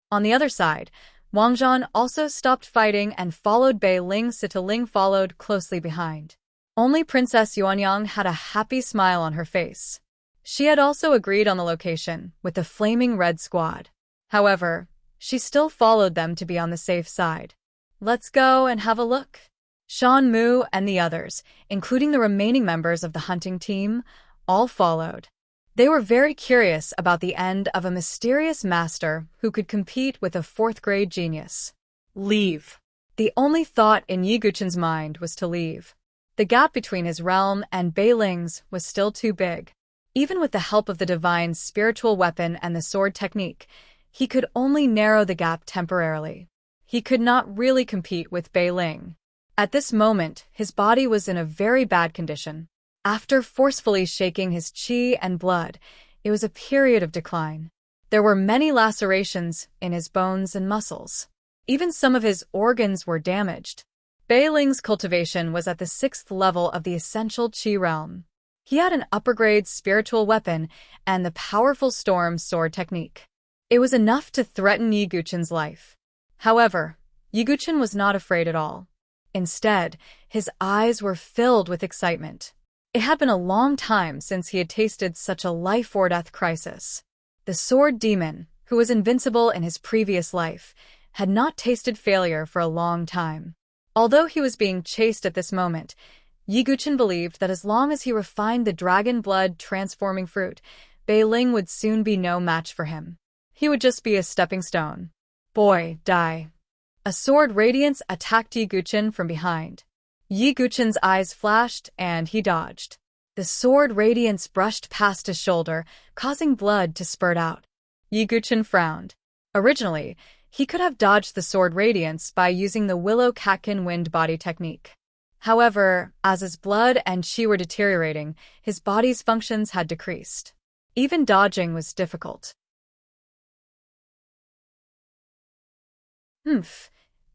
On the other side, Wang Zhan also stopped fighting and followed Bei Ling. Sita Ling followed closely behind. Only Princess Yuanyang had a happy smile on her face. She had also agreed on the location with the Flaming Red Squad. However, she still followed them to be on the safe side. "Let's go and have a look." Shan Mu and the others, including the remaining members of the hunting team, all followed. They were very curious about the end of a mysterious master who could compete with a 4th-grade genius. Leave. The only thought in Yiguchen's mind was to leave. The gap between his realm and Bei Ling's was still too big. Even with the help of the divine spiritual weapon and the sword technique, he could only narrow the gap temporarily. He could not really compete with Bei Ling. At this moment, his body was in a very bad condition. After forcefully shaking his qi and blood, it was a period of decline. There were many lacerations in his bones and muscles. Even some of his organs were damaged. Bei Ling's cultivation was at the 6th level of the essential qi realm. He had an upper-grade spiritual weapon and the powerful storm sword technique. It was enough to threaten Yiguchen's life. However, Yiguchen was not afraid at all. Instead, his eyes were filled with excitement. It had been a long time since he had tasted such a life-or-death crisis. The sword demon, who was invincible in his previous life, had not tasted failure for a long time. Although he was being chased at this moment, Yiguchen believed that as long as he refined the dragon blood transforming fruit, Bei Ling would soon be no match for him. He would just be a stepping stone. "Boy, die." A sword radiance attacked Yiguchen from behind. Yiguchen's eyes flashed and he dodged. The sword radiance brushed past his shoulder, causing blood to spurt out. Yiguchen frowned. Originally, he could have dodged the sword radiance by using the Willow Catkin Wind body technique. However, as his blood and chi were deteriorating, his body's functions had decreased. Even dodging was difficult.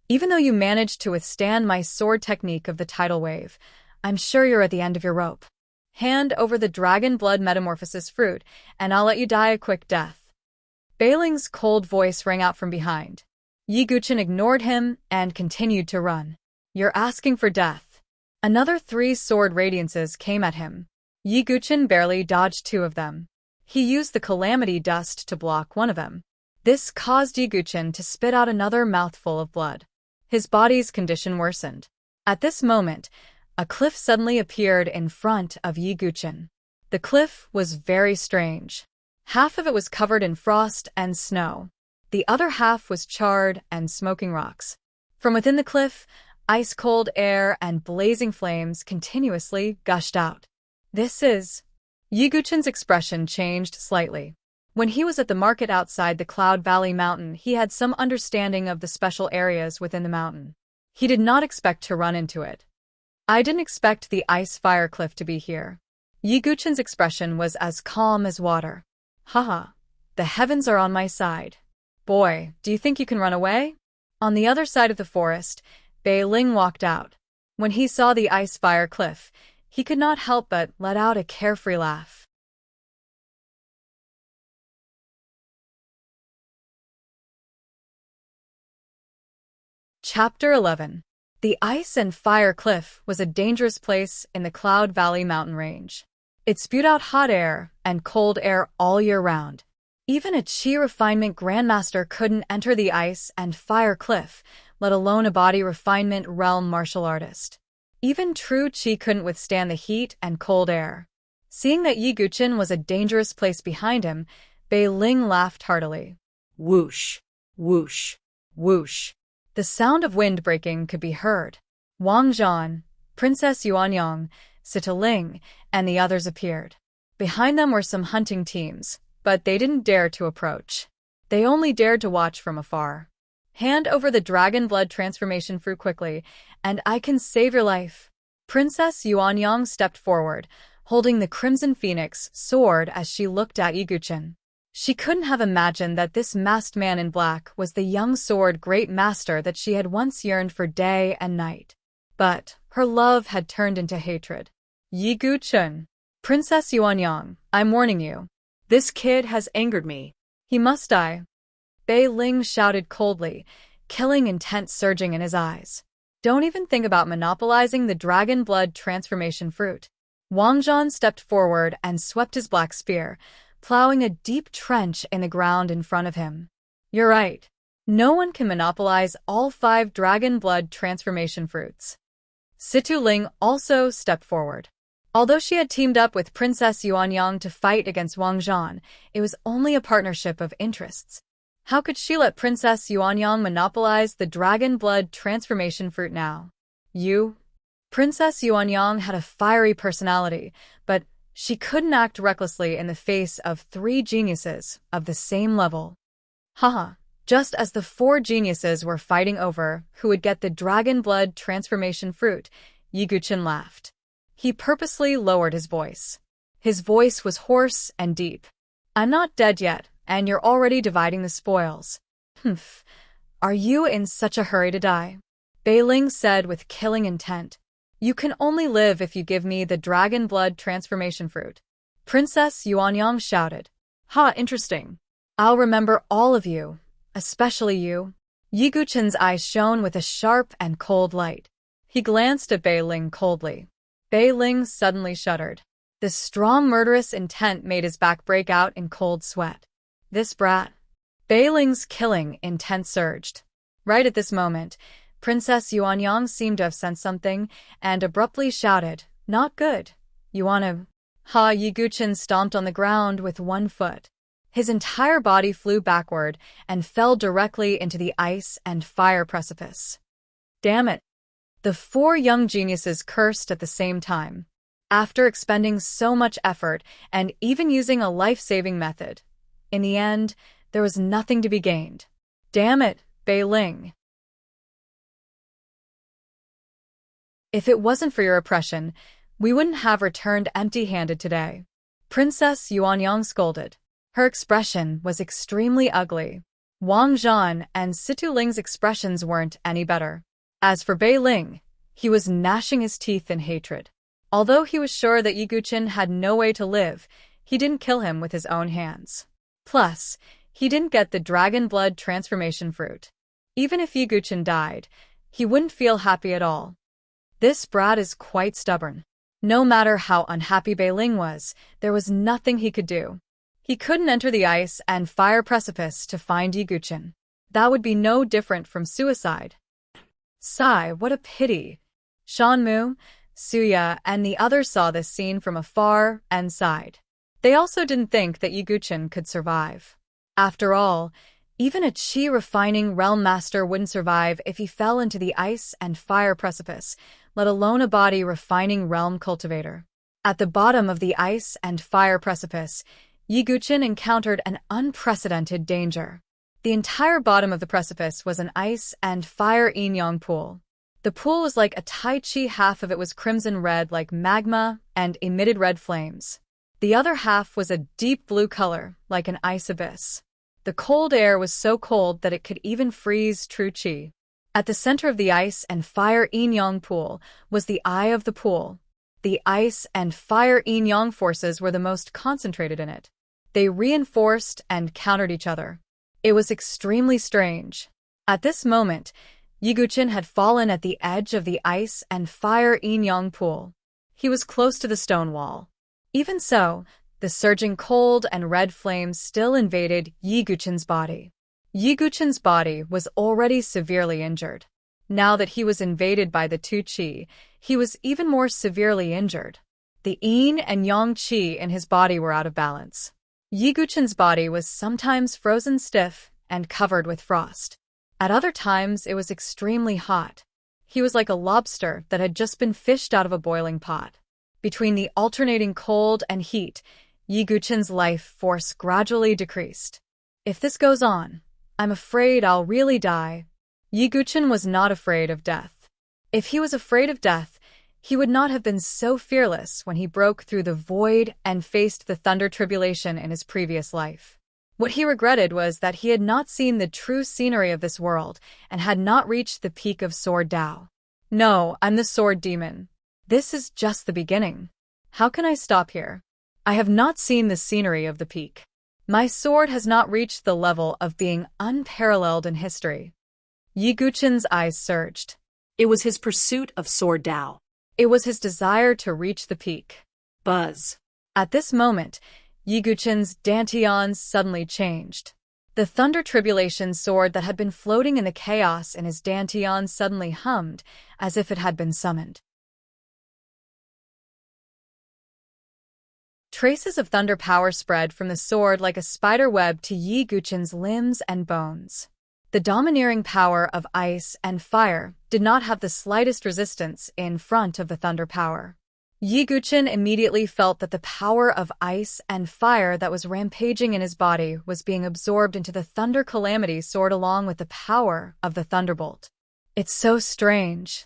Even though you managed to withstand my sword technique of the tidal wave, I'm sure you're at the end of your rope. Hand over the dragon blood metamorphosis fruit, and I'll let you die a quick death. Bei Ling's cold voice rang out from behind. Yiguchen ignored him and continued to run. "You're asking for death." Another 3 sword radiances came at him. Yiguchen barely dodged 2 of them. He used the calamity dust to block one of them. This caused Yiguchen to spit out another mouthful of blood. His body's condition worsened. At this moment, a cliff suddenly appeared in front of Yiguchen. The cliff was very strange. Half of it was covered in frost and snow. The other half was charred and smoking rocks. From within the cliff, ice-cold air and blazing flames continuously gushed out. "This is..." Yiguchen's expression changed slightly. When he was at the market outside the Cloud Valley Mountain, he had some understanding of the special areas within the mountain. He did not expect to run into it. I didn't expect the ice fire cliff to be here. Yiguchen's expression was as calm as water. Haha, the heavens are on my side. Boy, do you think you can run away? On the other side of the forest, Bei Ling walked out. When he saw the ice fire cliff, he could not help but let out a carefree laugh. Chapter 11. The ice and fire cliff was a dangerous place in the Cloud Valley mountain range. It spewed out hot air and cold air all year round. Even a Qi refinement grandmaster couldn't enter the ice and fire cliff, let alone a body refinement realm martial artist. Even true Qi couldn't withstand the heat and cold air. Seeing that Yiguchen was a dangerous place behind him, Bei Ling laughed heartily. Whoosh, whoosh, whoosh. The sound of wind breaking could be heard. Wang Zhan, Princess Yuanyang, Sita Ling, and the others appeared. Behind them were some hunting teams, but they didn't dare to approach. They only dared to watch from afar. Hand over the dragon blood transformation fruit quickly, and I can save your life. Princess Yuanyang stepped forward, holding the Crimson Phoenix sword as she looked at Yiguchen. She couldn't have imagined that this masked man in black was the young sword great master that she had once yearned for day and night. But her love had turned into hatred. Yiguchen, Princess Yuanyang, I'm warning you. This kid has angered me. He must die. Bei Ling shouted coldly, killing intent surging in his eyes. Don't even think about monopolizing the dragon blood transformation fruit. Wang Zhan stepped forward and swept his black spear, plowing a deep trench in the ground in front of him. You're right. No one can monopolize all 5 dragon blood transformation fruits. Sita Ling also stepped forward. Although she had teamed up with Princess Yuanyang to fight against Wang Zhan, it was only a partnership of interests. How could she let Princess Yuanyang monopolize the dragon blood transformation fruit now? Princess Yuanyang had a fiery personality, but she couldn't act recklessly in the face of 3 geniuses of the same level. Haha, just as the 4 geniuses were fighting over who would get the dragon blood transformation fruit, Yiguchen laughed. He purposely lowered his voice. His voice was hoarse and deep. I'm not dead yet, and you're already dividing the spoils. Humph. Are you in such a hurry to die? Bei Ling said with killing intent. You can only live if you give me the dragon blood transformation fruit. Princess Yuanyang shouted. Ha, interesting. I'll remember all of you, especially you. Yiguchen's eyes shone with a sharp and cold light. He glanced at Bei Ling coldly. Bei Ling suddenly shuddered. The strong murderous intent made his back break out in cold sweat. This brat. Bei Ling's killing intent surged. Right at this moment, Princess Yuanyang seemed to have sensed something and abruptly shouted, Not good. You wanna? Ha! Yiguchen stomped on the ground with one foot. His entire body flew backward and fell directly into the ice and fire precipice. Damn it! The 4 young geniuses cursed at the same time. After expending so much effort and even using a life-saving method, in the end, there was nothing to be gained. Damn it, Bei Ling. If it wasn't for your oppression, we wouldn't have returned empty-handed today. Princess Yuanyang scolded. Her expression was extremely ugly. Wang Zhan and Sita Ling's expressions weren't any better. As for Bei Ling, he was gnashing his teeth in hatred. Although he was sure that Yiguchen had no way to live, he didn't kill him with his own hands. Plus, he didn't get the dragon blood transformation fruit. Even if Yiguchen died, he wouldn't feel happy at all. This brat is quite stubborn. No matter how unhappy Bei Ling was, there was nothing he could do. He couldn't enter the ice and fire precipice to find Yiguchen. That would be no different from suicide. Sigh, what a pity. Shanmu, Suya, and the others saw this scene from afar and sighed. They also didn't think that Yiguchen could survive. After all, even a Qi refining realm master wouldn't survive if he fell into the ice and fire precipice, let alone a body refining realm cultivator. At the bottom of the ice and fire precipice, Yiguchen encountered an unprecedented danger. The entire bottom of the precipice was an ice and fire yin-yang pool. The pool was like a tai chi, half of it was crimson red like magma and emitted red flames. The other half was a deep blue color, like an ice abyss. The cold air was so cold that it could even freeze true chi. At the center of the ice and fire yin-yang pool was the eye of the pool. The ice and fire yin-yang forces were the most concentrated in it. They reinforced and countered each other. It was extremely strange. At this moment, Yiguchen had fallen at the edge of the ice and fire yin-yang pool. He was close to the stone wall. Even so, the surging cold and red flames still invaded Yiguchen's body. Yiguchen's body was already severely injured. Now that he was invaded by the two qi, he was even more severely injured. The yin and yang qi in his body were out of balance. Yiguchen's body was sometimes frozen stiff and covered with frost. At other times, it was extremely hot. He was like a lobster that had just been fished out of a boiling pot. Between the alternating cold and heat, Yiguchen's life force gradually decreased. If this goes on, I'm afraid I'll really die. Yiguchen was not afraid of death. If he was afraid of death, he would not have been so fearless when he broke through the void and faced the thunder tribulation in his previous life. What he regretted was that he had not seen the true scenery of this world and had not reached the peak of Sword Dao. No, I'm the Sword Demon. This is just the beginning. How can I stop here? I have not seen the scenery of the peak. My sword has not reached the level of being unparalleled in history. Yiguchen's eyes surged. It was his pursuit of Sword Dao. It was his desire to reach the peak. Buzz. At this moment, Yiguchen's dantian suddenly changed. The thunder tribulation sword that had been floating in the chaos in his dantian suddenly hummed, as if it had been summoned. Traces of thunder power spread from the sword like a spider web to Yiguchen's limbs and bones. The domineering power of ice and fire did not have the slightest resistance in front of the thunder power. Yiguchen immediately felt that the power of ice and fire that was rampaging in his body was being absorbed into the thunder calamity sword along with the power of the thunderbolt. It's so strange.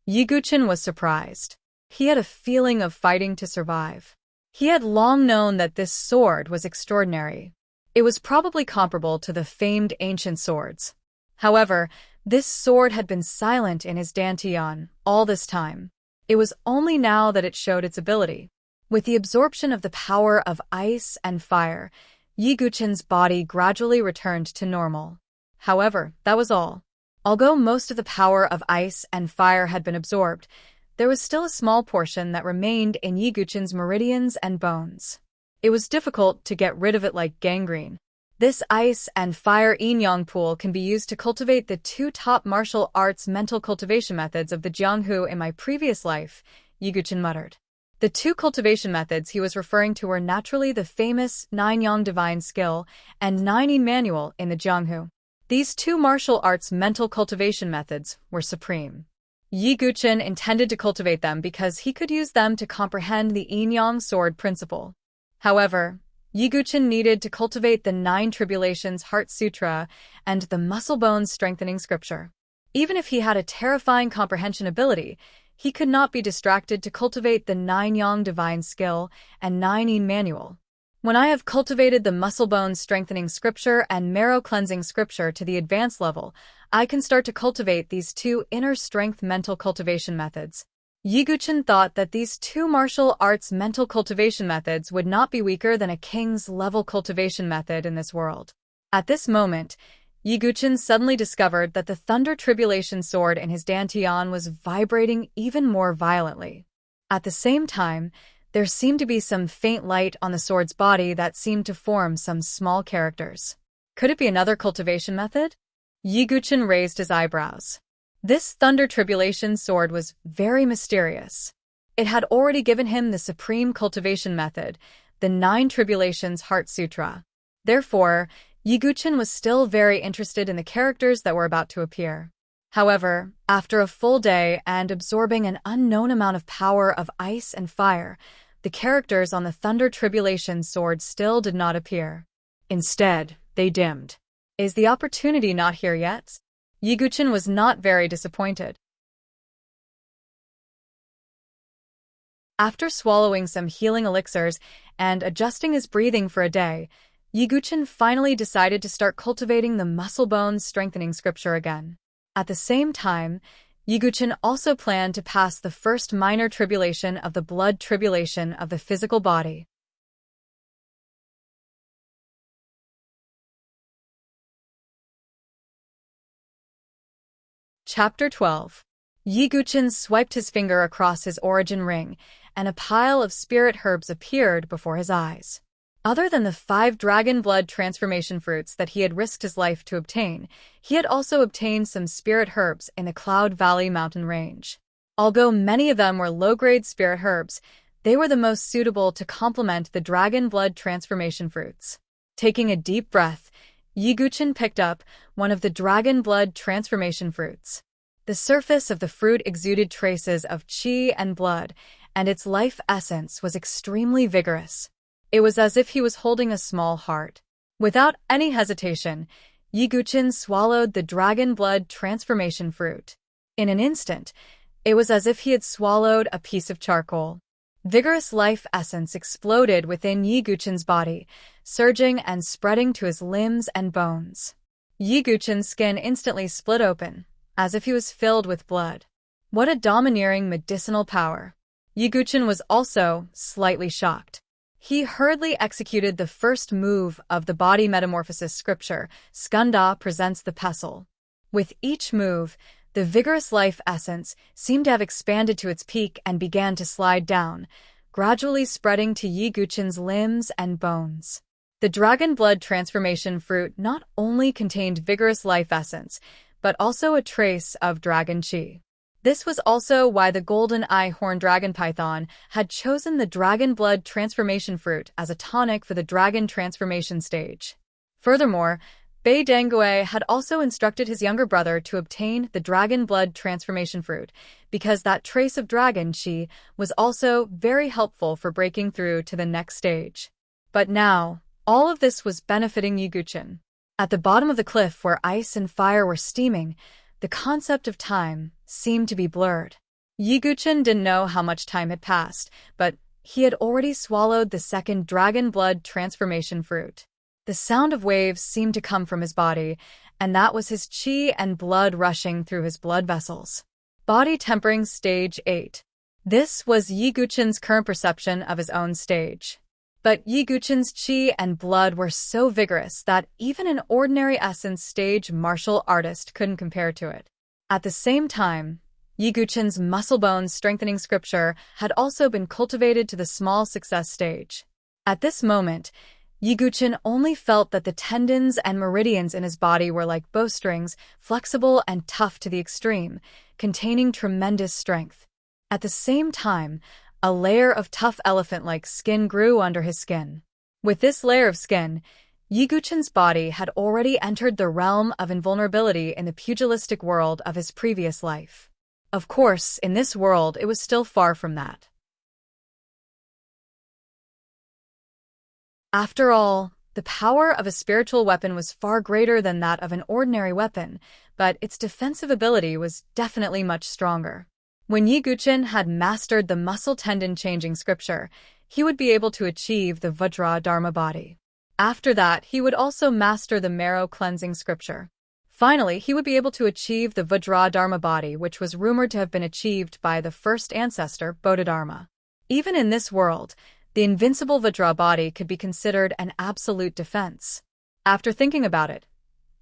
Yiguchen was surprised. He had a feeling of fighting to survive. He had long known that this sword was extraordinary. It was probably comparable to the famed ancient swords. However, this sword had been silent in his dantian all this time. It was only now that it showed its ability. With the absorption of the power of ice and fire, Yiguchen's body gradually returned to normal. However, that was all. Although most of the power of ice and fire had been absorbed, there was still a small portion that remained in Yiguchen's meridians and bones. It was difficult to get rid of it like gangrene. This ice and fire yin-yang pool can be used to cultivate the two top martial arts mental cultivation methods of the Jianghu in my previous life, Yiguchen muttered. The two cultivation methods he was referring to were naturally the famous 9-yang divine skill and 9-yin manual in the Jianghu. These two martial arts mental cultivation methods were supreme. Yiguchen intended to cultivate them because he could use them to comprehend the yin-yang sword principle. However, Yiguchen needed to cultivate the 9 Tribulations Heart Sutra and the Muscle Bones Strengthening Scripture. Even if he had a terrifying comprehension ability, he could not be distracted to cultivate the 9-yang divine skill and 9-yin manual. When I have cultivated the Muscle Bones Strengthening Scripture and Marrow Cleansing Scripture to the advanced level, I can start to cultivate these two inner strength mental cultivation methods. Yiguchen thought that these two martial arts mental cultivation methods would not be weaker than a king's level cultivation method in this world. At this moment, Yiguchen suddenly discovered that the thunder tribulation sword in his dantian was vibrating even more violently. At the same time, there seemed to be some faint light on the sword's body that seemed to form some small characters. Could it be another cultivation method? Yiguchen raised his eyebrows. This thunder tribulation sword was very mysterious. It had already given him the supreme cultivation method, the 9 Tribulations Heart Sutra. Therefore, Yiguchen was still very interested in the characters that were about to appear. However, after a full day and absorbing an unknown amount of power of ice and fire, The characters on the Thunder Tribulation sword still did not appear. Instead, they dimmed. Is the opportunity not here yet? Yiguchen was not very disappointed. After swallowing some healing elixirs and adjusting his breathing for a day, Yiguchen finally decided to start cultivating the muscle bones strengthening scripture again. At the same time, Yiguchen also planned to pass the first minor tribulation of the blood tribulation of the physical body. Chapter 12. Yiguchen swiped his finger across his origin ring, and a pile of spirit herbs appeared before his eyes. Other than the 5 dragon blood transformation fruits that he had risked his life to obtain, he had also obtained some spirit herbs in the Cloud Valley mountain range. Although many of them were low-grade spirit herbs, they were the most suitable to complement the dragon blood transformation fruits. Taking a deep breath, Yiguchen picked up one of the dragon blood transformation fruits. The surface of the fruit exuded traces of qi and blood, and its life essence was extremely vigorous. It was as if he was holding a small heart. Without any hesitation, Yiguchen swallowed the dragon blood transformation fruit. In an instant, it was as if he had swallowed a piece of charcoal. Vigorous life essence exploded within Yiguchen's body, surging and spreading to his limbs and bones. Yiguchen's skin instantly split open, as if he was filled with blood. What a domineering medicinal power! Yiguchen was also slightly shocked. He hurriedly executed the first move of the body metamorphosis scripture, Skanda presents the pestle. With each move, the vigorous life essence seemed to have expanded to its peak and began to slide down, gradually spreading to Yiguchen's limbs and bones. The dragon blood transformation fruit not only contained vigorous life essence, but also a trace of dragon qi. This was also why the golden eye horn dragon python had chosen the dragon blood transformation fruit as a tonic for the dragon transformation stage. Furthermore, Bei Dangue had also instructed his younger brother to obtain the dragon blood transformation fruit, because that trace of dragon qi was also very helpful for breaking through to the next stage. But now, all of this was benefiting Yiguchen. At the bottom of the cliff where ice and fire were steaming, the concept of time seemed to be blurred. Yiguchen didn't know how much time had passed, but he had already swallowed the second dragon blood transformation fruit. The sound of waves seemed to come from his body, and that was his qi and blood rushing through his blood vessels. Body tempering stage 8. This was Yiguchen's current perception of his own stage. But Yiguchen's qi and blood were so vigorous that even an ordinary essence stage martial artist couldn't compare to it. At the same time, Yiguchen's muscle bones strengthening scripture had also been cultivated to the small success stage. At this moment, Yiguchen only felt that the tendons and meridians in his body were like bowstrings, flexible and tough to the extreme, containing tremendous strength. At the same time, a layer of tough elephant-like skin grew under his skin. With this layer of skin, Yiguchen's body had already entered the realm of invulnerability in the pugilistic world of his previous life. Of course, in this world, it was still far from that. After all, the power of a spiritual weapon was far greater than that of an ordinary weapon, but its defensive ability was definitely much stronger. When Yiguchen had mastered the muscle tendon changing scripture, he would be able to achieve the Vajra Dharma body. After that, he would also master the marrow cleansing scripture. Finally, he would be able to achieve the Vajra Dharma body, which was rumored to have been achieved by the first ancestor, Bodhidharma. Even in this world, the invincible Vajra body could be considered an absolute defense. After thinking about it,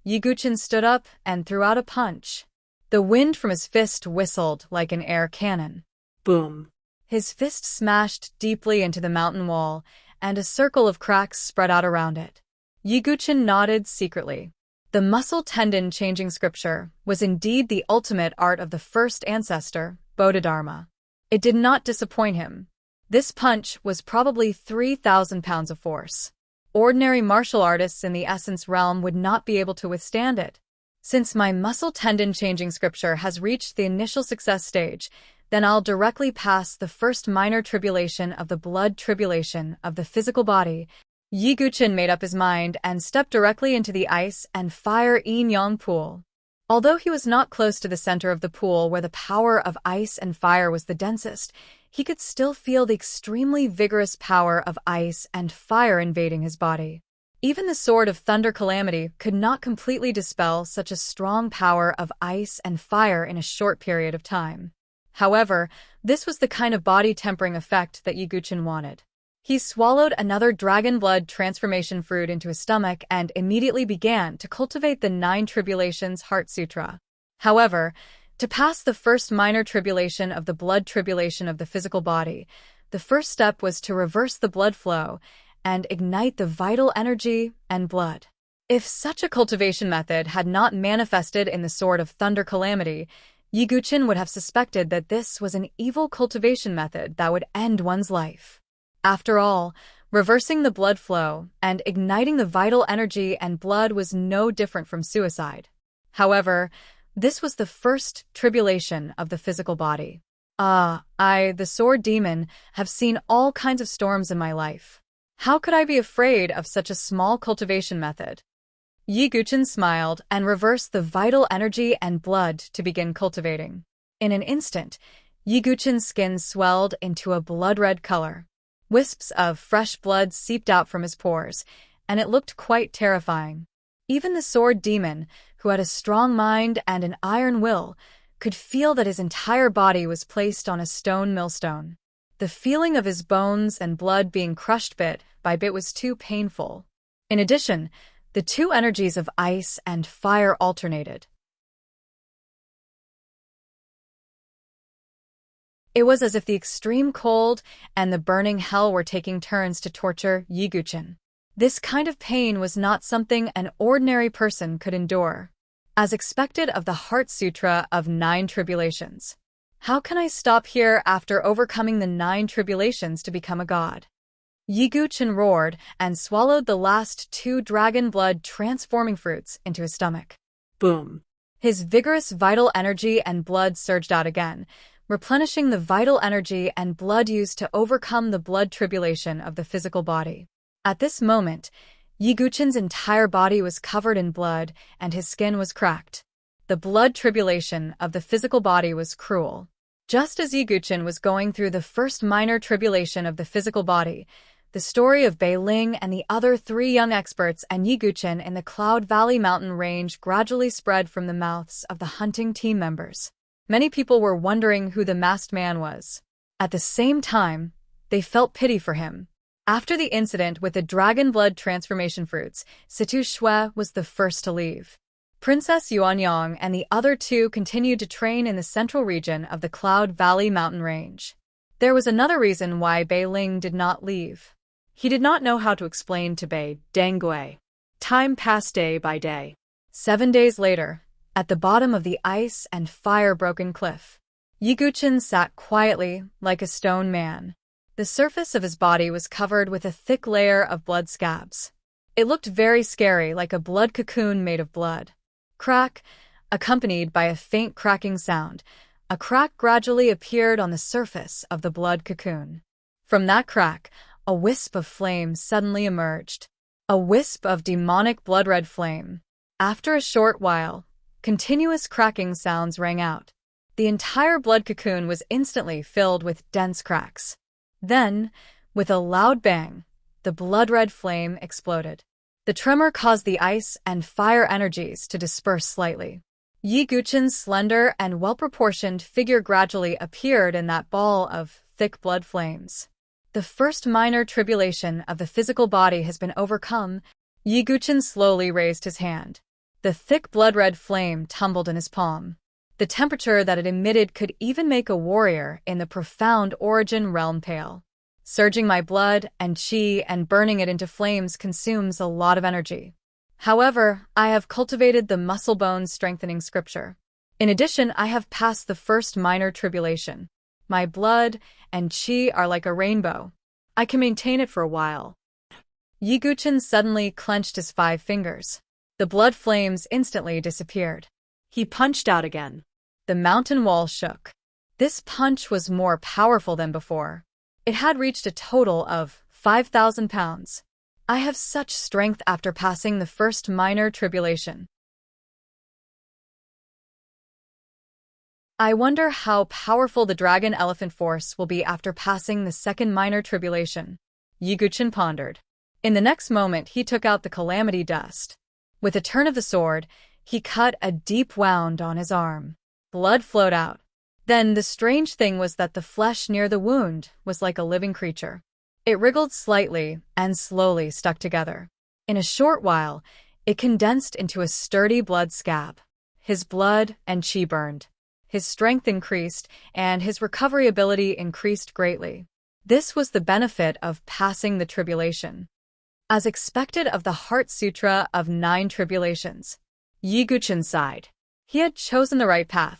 Yiguchen stood up and threw out a punch. The wind from his fist whistled like an air cannon. Boom. His fist smashed deeply into the mountain wall, and a circle of cracks spread out around it. Yiguchen nodded secretly. The muscle tendon changing scripture was indeed the ultimate art of the first ancestor, Bodhidharma. It did not disappoint him. This punch was probably 3,000 pounds of force. Ordinary martial artists in the essence realm would not be able to withstand it. Since my muscle tendon changing scripture has reached the initial success stage, Then I'll directly pass the first minor tribulation of the blood tribulation of the physical body. Yi Guqin made up his mind and stepped directly into the ice and fire yin-yang pool. Although he was not close to the center of the pool where the power of ice and fire was the densest, he could still feel the extremely vigorous power of ice and fire invading his body. Even the sword of thunder calamity could not completely dispel such a strong power of ice and fire in a short period of time. However, this was the kind of body-tempering effect that Yi Guqin wanted. He swallowed another dragon blood transformation fruit into his stomach and immediately began to cultivate the 9 Tribulations Heart Sutra. However, to pass the first minor tribulation of the blood tribulation of the physical body, the first step was to reverse the blood flow and ignite the vital energy and blood. If such a cultivation method had not manifested in the sword of thunder calamity, Yi Guqin would have suspected that this was an evil cultivation method that would end one's life. After all, reversing the blood flow and igniting the vital energy and blood was no different from suicide. However, this was the first tribulation of the physical body. I, the sword demon, have seen all kinds of storms in my life. How could I be afraid of such a small cultivation method? Yi Guqin smiled and reversed the vital energy and blood to begin cultivating. In an instant, Yi Guqin's skin swelled into a blood-red color. Wisps of fresh blood seeped out from his pores, and it looked quite terrifying. Even the sword demon, who had a strong mind and an iron will, could feel that his entire body was placed on a stone millstone. The feeling of his bones and blood being crushed bit by bit was too painful. In addition, the 2 energies of ice and fire alternated. It was as if the extreme cold and the burning hell were taking turns to torture Yi Guqin. This kind of pain was not something an ordinary person could endure. As expected of the Heart Sutra of 9 Tribulations. How can I stop here after overcoming the 9 tribulations to become a god? Yi Guqin roared and swallowed the last 2 dragon blood transforming fruits into his stomach. Boom. His vigorous vital energy and blood surged out again, replenishing the vital energy and blood used to overcome the blood tribulation of the physical body. At this moment, Yi Guqin's entire body was covered in blood and his skin was cracked. The blood tribulation of the physical body was cruel. Just as Yi Guqin was going through the first minor tribulation of the physical body, the story of Bei Ling and the other 3 young experts and Yi Guqin in the Cloud Valley mountain range gradually spread from the mouths of the hunting team members. Many people were wondering who the masked man was. At the same time, they felt pity for him. After the incident with the dragon blood transformation fruits, Situ Shui was the first to leave. Princess Yuanyang and the other 2 continued to train in the central region of the Cloud Valley mountain range. There was another reason why Bei Ling did not leave. He did not know how to explain to Bei Dengui. Time passed day by day. 7 days later, at the bottom of the ice and fire-broken cliff, Yi Guqin sat quietly like a stone man. The surface of his body was covered with a thick layer of blood scabs. It looked very scary, like a blood cocoon made of blood. Crack, accompanied by a faint cracking sound, a crack gradually appeared on the surface of the blood cocoon. From that crack, a wisp of flame suddenly emerged. A wisp of demonic blood-red flame. After a short while, continuous cracking sounds rang out. The entire blood cocoon was instantly filled with dense cracks. Then, with a loud bang, the blood-red flame exploded. The tremor caused the ice and fire energies to disperse slightly. Yi Guqin's slender and well-proportioned figure gradually appeared in that ball of thick blood flames. The first minor tribulation of the physical body has been overcome. Yi Guqin slowly raised his hand. The thick blood-red flame tumbled in his palm. The temperature that it emitted could even make a warrior in the profound origin realm pale. Surging my blood and chi and burning it into flames consumes a lot of energy. However, I have cultivated the muscle bone strengthening scripture. In addition, I have passed the first minor tribulation. My blood and chi are like a rainbow. I can maintain it for a while. Yi Guqin suddenly clenched his 5 fingers. The blood flames instantly disappeared. He punched out again. The mountain wall shook. This punch was more powerful than before. It had reached a total of 5,000 pounds. I have such strength after passing the first minor tribulation. I wonder how powerful the dragon elephant force will be after passing the second minor tribulation. Yiguchen pondered. In the next moment, he took out the calamity dust. With a turn of the sword, he cut a deep wound on his arm. Blood flowed out. Then the strange thing was that the flesh near the wound was like a living creature. It wriggled slightly and slowly stuck together. In a short while, it condensed into a sturdy blood scab. His blood and chi burned. His strength increased, and his recovery ability increased greatly. This was the benefit of passing the tribulation. As expected of the Heart Sutra of 9 Tribulations, Yiguchen sighed. He had chosen the right path.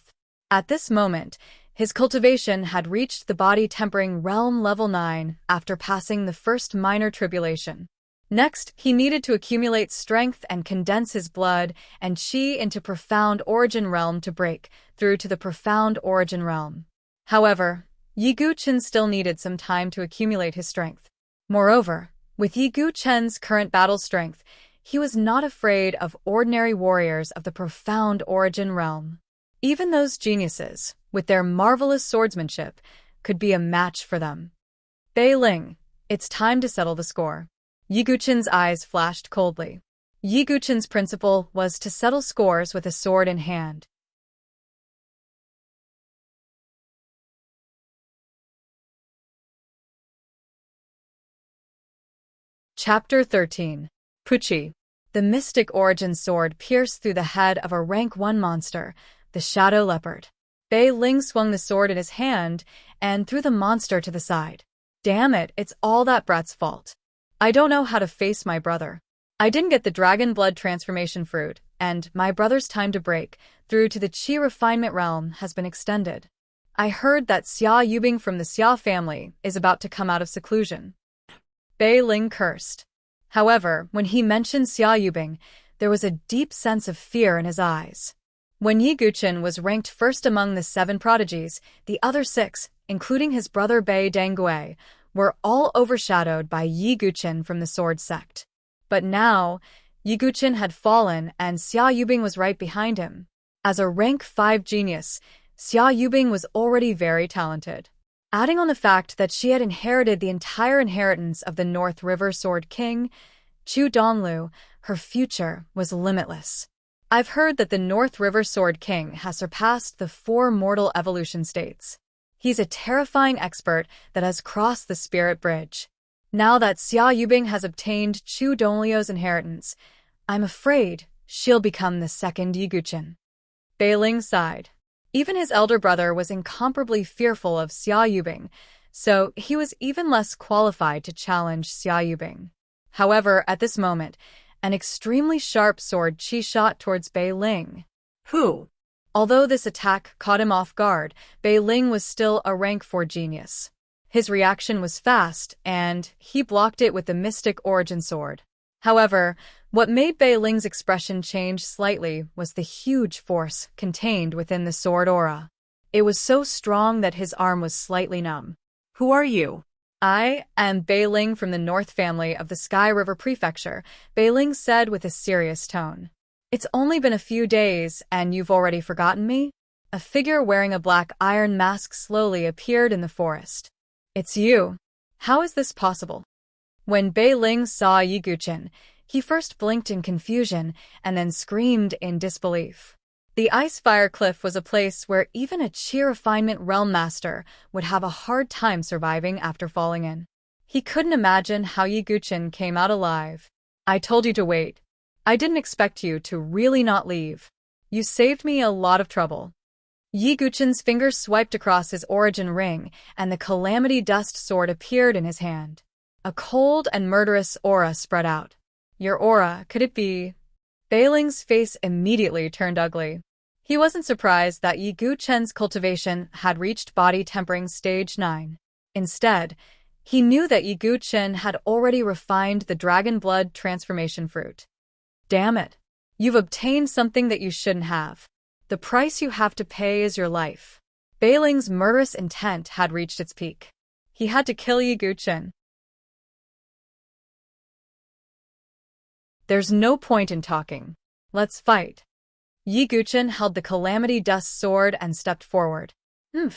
At this moment, his cultivation had reached the body-tempering realm level 9 after passing the first minor tribulation. Next, he needed to accumulate strength and condense his blood and chi into Profound Origin Realm to break through to the Profound Origin Realm. However, Yiguchen still needed some time to accumulate his strength. Moreover, with Yiguchen's current battle strength, he was not afraid of ordinary warriors of the Profound Origin Realm. Even those geniuses, with their marvelous swordsmanship, could be a match for them. Bei Ling, it's time to settle the score. Yiguchen's eyes flashed coldly. Yiguchen's principle was to settle scores with a sword in hand. Chapter 13. Puchi. The mystic origin sword pierced through the head of a rank 1 monster, the Shadow Leopard. Bei Ling swung the sword in his hand and threw the monster to the side. Damn it, it's all that brat's fault. I don't know how to face my brother. I didn't get the dragon blood transformation fruit, and my brother's time to break through to the Qi refinement realm has been extended. I heard that Xia Yubing from the Xia family is about to come out of seclusion. Bei Ling cursed. However, when he mentioned Xia Yubing, there was a deep sense of fear in his eyes. When Yiguchen was ranked first among the 7 prodigies, the other 6, including his brother Bei Dangui, were all overshadowed by Yiguchen from the Sword Sect. But now, Yiguchen had fallen and Xia Yubing was right behind him. As a rank 5 genius, Xia Yubing was already very talented. Adding on the fact that she had inherited the entire inheritance of the North River Sword King, Chu Donlu, her future was limitless. I've heard that the North River Sword King has surpassed the 4 mortal evolution states. He's a terrifying expert that has crossed the spirit bridge. Now that Xia Yubing has obtained Chu Donliu's inheritance, I'm afraid she'll become the second Yiguchen. Bei Ling sighed. Even his elder brother was incomparably fearful of Xia Yubing, so he was even less qualified to challenge Xia Yubing. However, at this moment, an extremely sharp sword chi shot towards Bei Ling. Who? Although this attack caught him off guard, Bei Ling was still a rank 4 genius. His reaction was fast, and he blocked it with the mystic origin sword. However, what made Bei Ling's expression change slightly was the huge force contained within the sword aura. It was so strong that his arm was slightly numb. Who are you? I am Bei Ling from the North family of the Sky River Prefecture, Bei Ling said with a serious tone. It's only been a few days, and you've already forgotten me? A figure wearing a black iron mask slowly appeared in the forest. It's you. How is this possible? When Bei Ling saw Yiguchen, he first blinked in confusion and then screamed in disbelief. The Icefire Cliff was a place where even a Qi refinement realm master would have a hard time surviving after falling in. He couldn't imagine how Yiguchen came out alive. I told you to wait. I didn't expect you to really not leave. You saved me a lot of trouble. Yiguchen's fingers swiped across his origin ring, and the calamity dust sword appeared in his hand. A cold and murderous aura spread out. Your aura, could it be? Bei Ling's face immediately turned ugly. He wasn't surprised that Yiguchen's cultivation had reached body tempering stage 9. Instead, he knew that Yiguchen had already refined the dragon blood transformation fruit. Damn it. You've obtained something that you shouldn't have. The price you have to pay is your life. Bei Ling's murderous intent had reached its peak. He had to kill Yi Guqin. There's no point in talking. Let's fight. Yi Guqin held the Calamity Dust sword and stepped forward. Do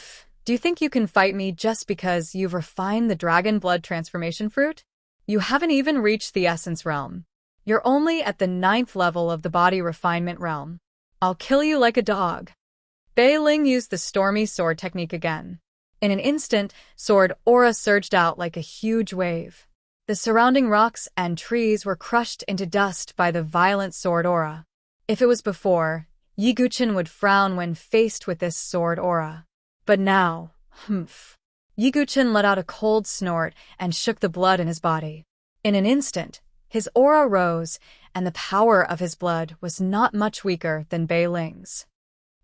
you think you can fight me just because you've refined the dragon blood transformation fruit? You haven't even reached the essence realm. You're only at the 9th level of the body refinement realm. I'll kill you like a dog. Bei Ling used the stormy sword technique again. In an instant, sword aura surged out like a huge wave. The surrounding rocks and trees were crushed into dust by the violent sword aura. If it was before, Yi Guqin would frown when faced with this sword aura. But now, Yi Guqin let out a cold snort and shook the blood in his body. In an instant, his aura rose, and the power of his blood was not much weaker than Bei Ling's.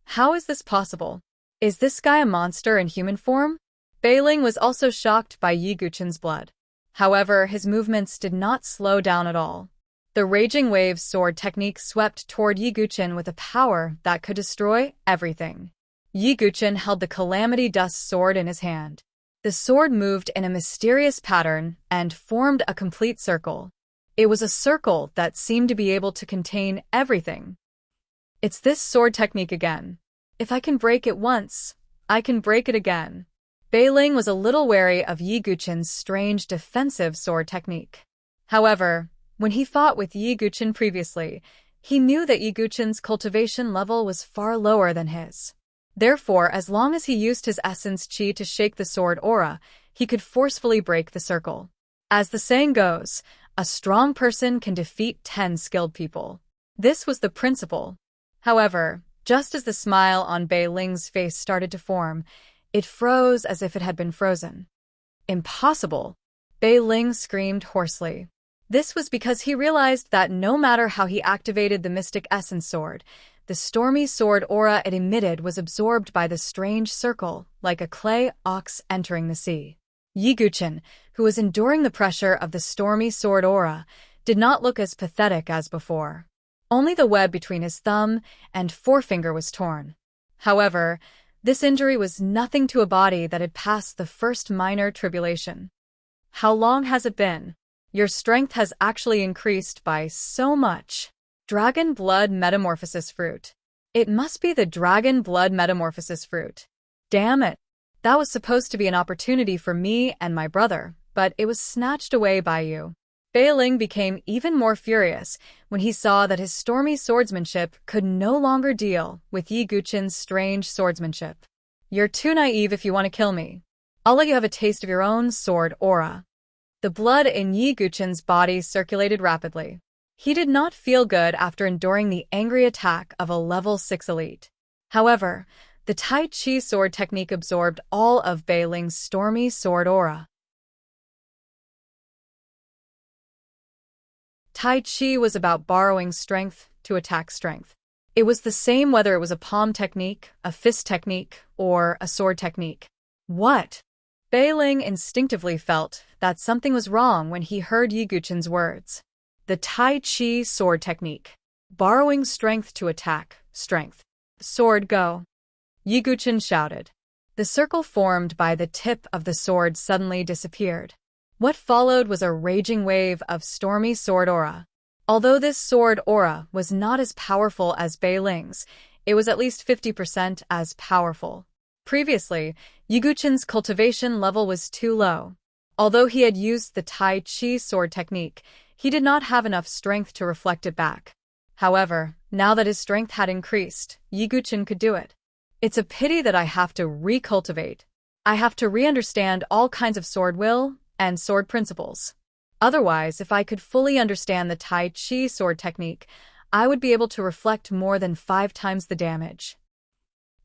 How is this possible? Is this guy a monster in human form? Bei Ling was also shocked by Yi Guqin's blood. However, his movements did not slow down at all. The Raging Wave sword technique swept toward Yi Guqin with a power that could destroy everything. Yi Guqin held the Calamity Dust sword in his hand. The sword moved in a mysterious pattern and formed a complete circle. It was a circle that seemed to be able to contain everything. It's this sword technique again. If I can break it once, I can break it again. Bei Ling was a little wary of Yi Guqin's strange defensive sword technique. However, when he fought with Yi Guqin previously, he knew that Yi Guqin's cultivation level was far lower than his. Therefore, as long as he used his essence chi to shake the sword aura, he could forcefully break the circle. As the saying goes, a strong person can defeat 10 skilled people. This was the principle. However, just as the smile on Bei Ling's face started to form, it froze as if it had been frozen. Impossible! Bei Ling screamed hoarsely. This was because he realized that no matter how he activated the Mystic Essence Sword, the stormy sword aura it emitted was absorbed by the strange circle, like a clay ox entering the sea. Yi Guqin, who was enduring the pressure of the stormy sword aura, did not look as pathetic as before. Only the web between his thumb and forefinger was torn. However, this injury was nothing to a body that had passed the first minor tribulation. How long has it been? Your strength has actually increased by so much. Dragon Blood Metamorphosis Fruit. It must be the Dragon Blood Metamorphosis Fruit. Damn it. That was supposed to be an opportunity for me and my brother, but it was snatched away by you. Bei Ling became even more furious when he saw that his stormy swordsmanship could no longer deal with Yi Guqin's strange swordsmanship. You're too naive if you want to kill me. I'll let you have a taste of your own sword aura. The blood in Yi Guqin's body circulated rapidly. He did not feel good after enduring the angry attack of a level 6 elite. However, the Tai Chi sword technique absorbed all of Bei Ling's stormy sword aura. Tai Chi was about borrowing strength to attack strength. It was the same whether it was a palm technique, a fist technique, or a sword technique. What? Bei Ling instinctively felt that something was wrong when he heard Yi Guqin's words. The Tai Chi sword technique. Borrowing strength to attack strength. Sword go. Yi Guqin shouted. The circle formed by the tip of the sword suddenly disappeared. What followed was a raging wave of stormy sword aura. Although this sword aura was not as powerful as Bei Ling's, it was at least 50% as powerful. Previously, Yi Guqin's cultivation level was too low. Although he had used the Tai Chi sword technique, he did not have enough strength to reflect it back. However, now that his strength had increased, Yi Guqin could do it. It's a pity that I have to recultivate. I have to re-understand all kinds of sword will and sword principles. Otherwise, if I could fully understand the Tai Chi sword technique, I would be able to reflect more than 5 times the damage.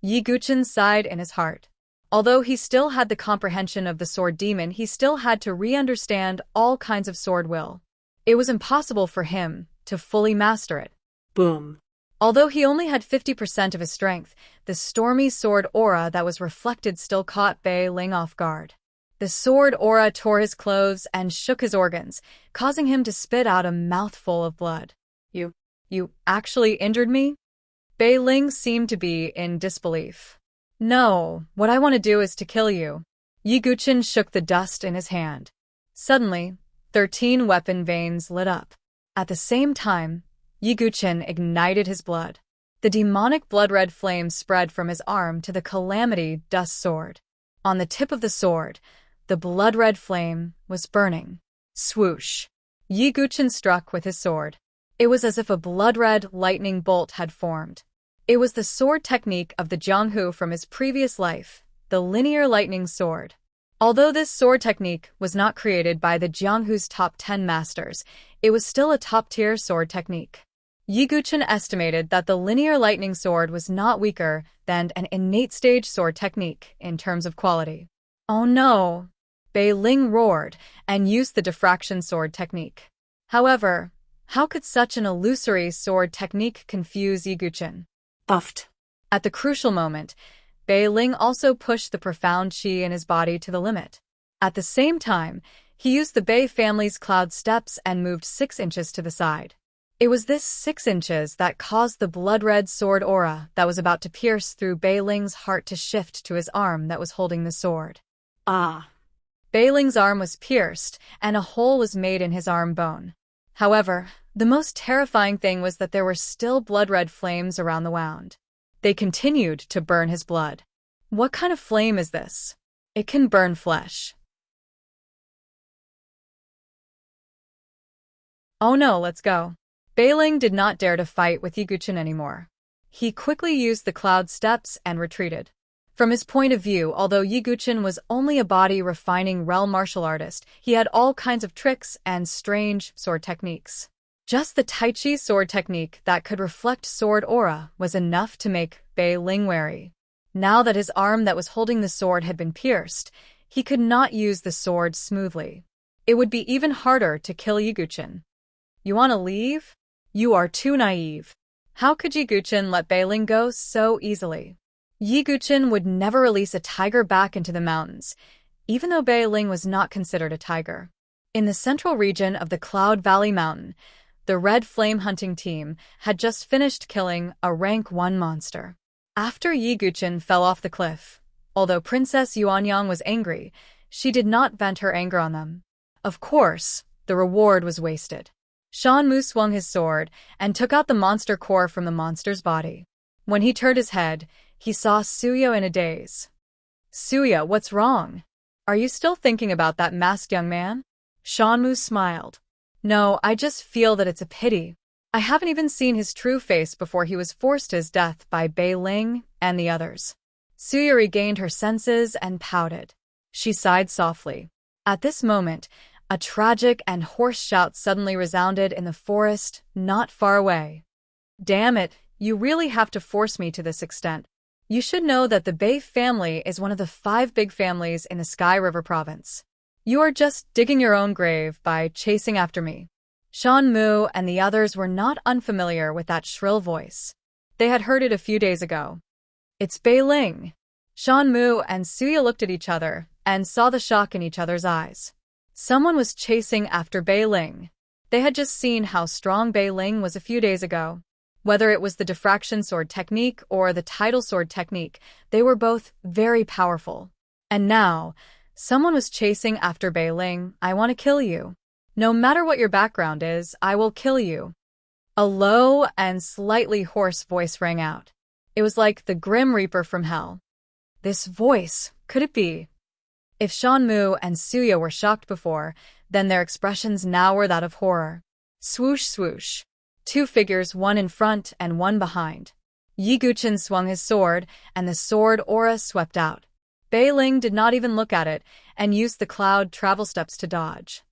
Yi Guqin sighed in his heart. Although he still had the comprehension of the sword demon, he still had to re-understand all kinds of sword will. It was impossible for him to fully master it. Boom. Although he only had 50% of his strength, the stormy sword aura that was reflected still caught Bei Ling off guard. The sword aura tore his clothes and shook his organs, causing him to spit out a mouthful of blood. You actually injured me? Bei Ling seemed to be in disbelief. No, what I want to do is to kill you. Yiguchen shook the dust in his hand. Suddenly, 13 weapon veins lit up. At the same time, Yiguchen ignited his blood. The demonic blood-red flame spread from his arm to the calamity dust sword. On the tip of the sword, the blood-red flame was burning. Swoosh! Yiguchen struck with his sword. It was as if a blood-red lightning bolt had formed. It was the sword technique of the Jianghu from his previous life, the linear lightning sword. Although this sword technique was not created by the Jianghu's top 10 masters, it was still a top-tier sword technique. Yiguchen estimated that the linear lightning sword was not weaker than an innate stage sword technique in terms of quality. Oh no! Bei Ling roared and used the diffraction sword technique. However, how could such an illusory sword technique confuse Yiguchen? Buffed. At the crucial moment, Bei Ling also pushed the profound qi in his body to the limit. At the same time, he used the Bei family's cloud steps and moved 6 inches to the side. It was this 6 inches that caused the blood-red sword aura that was about to pierce through Bei Ling's heart to shift to his arm that was holding the sword. Ah. Bei Ling's arm was pierced, and a hole was made in his arm bone. However, the most terrifying thing was that there were still blood-red flames around the wound. They continued to burn his blood. What kind of flame is this? It can burn flesh. Oh no, let's go. Bei Ling did not dare to fight with Yiguchen anymore. He quickly used the cloud steps and retreated. From his point of view, although Yiguchen was only a body-refining realm martial artist, he had all kinds of tricks and strange sword techniques. Just the Tai Chi sword technique that could reflect sword aura was enough to make Bei Ling wary. Now that his arm that was holding the sword had been pierced, he could not use the sword smoothly. It would be even harder to kill Yiguchen. You want to leave? You are too naive. How could Yiguchen let Bei Ling go so easily? Yiguchen would never release a tiger back into the mountains, even though Bei Ling was not considered a tiger. In the central region of the Cloud Valley Mountain, the Red Flame Hunting Team had just finished killing a rank 1 monster. After Yiguchen fell off the cliff, although Princess Yuanyang was angry, she did not vent her anger on them. Of course, the reward was wasted. Shan Mu swung his sword and took out the monster core from the monster's body. When he turned his head, he saw Suya in a daze. Suya, what's wrong? Are you still thinking about that masked young man? Shan Mu smiled. No, I just feel that it's a pity. I haven't even seen his true face before he was forced to his death by Bei Ling and the others. Suya regained her senses and pouted. She sighed softly. At this moment, a tragic and hoarse shout suddenly resounded in the forest, not far away. Damn it, you really have to force me to this extent. You should know that the Bei family is one of the 5 big families in the Sky River province. You are just digging your own grave by chasing after me. Shan Mu and the others were not unfamiliar with that shrill voice. They had heard it a few days ago. It's Bei Ling. Shan Mu and Suya looked at each other and saw the shock in each other's eyes. Someone was chasing after Bei Ling. They had just seen how strong Bei Ling was a few days ago. Whether it was the diffraction sword technique or the tidal sword technique, they were both very powerful. And now, someone was chasing after Bei Ling. I want to kill you. No matter what your background is, I will kill you. A low and slightly hoarse voice rang out. It was like the Grim Reaper from hell. This voice, could it be? If Shan Mu and Suya were shocked before, then their expressions now were that of horror. Swoosh swoosh. 2 figures, one in front and one behind. Yiguchen swung his sword, and the sword aura swept out. Bei Ling did not even look at it, and used the cloud travel steps to dodge.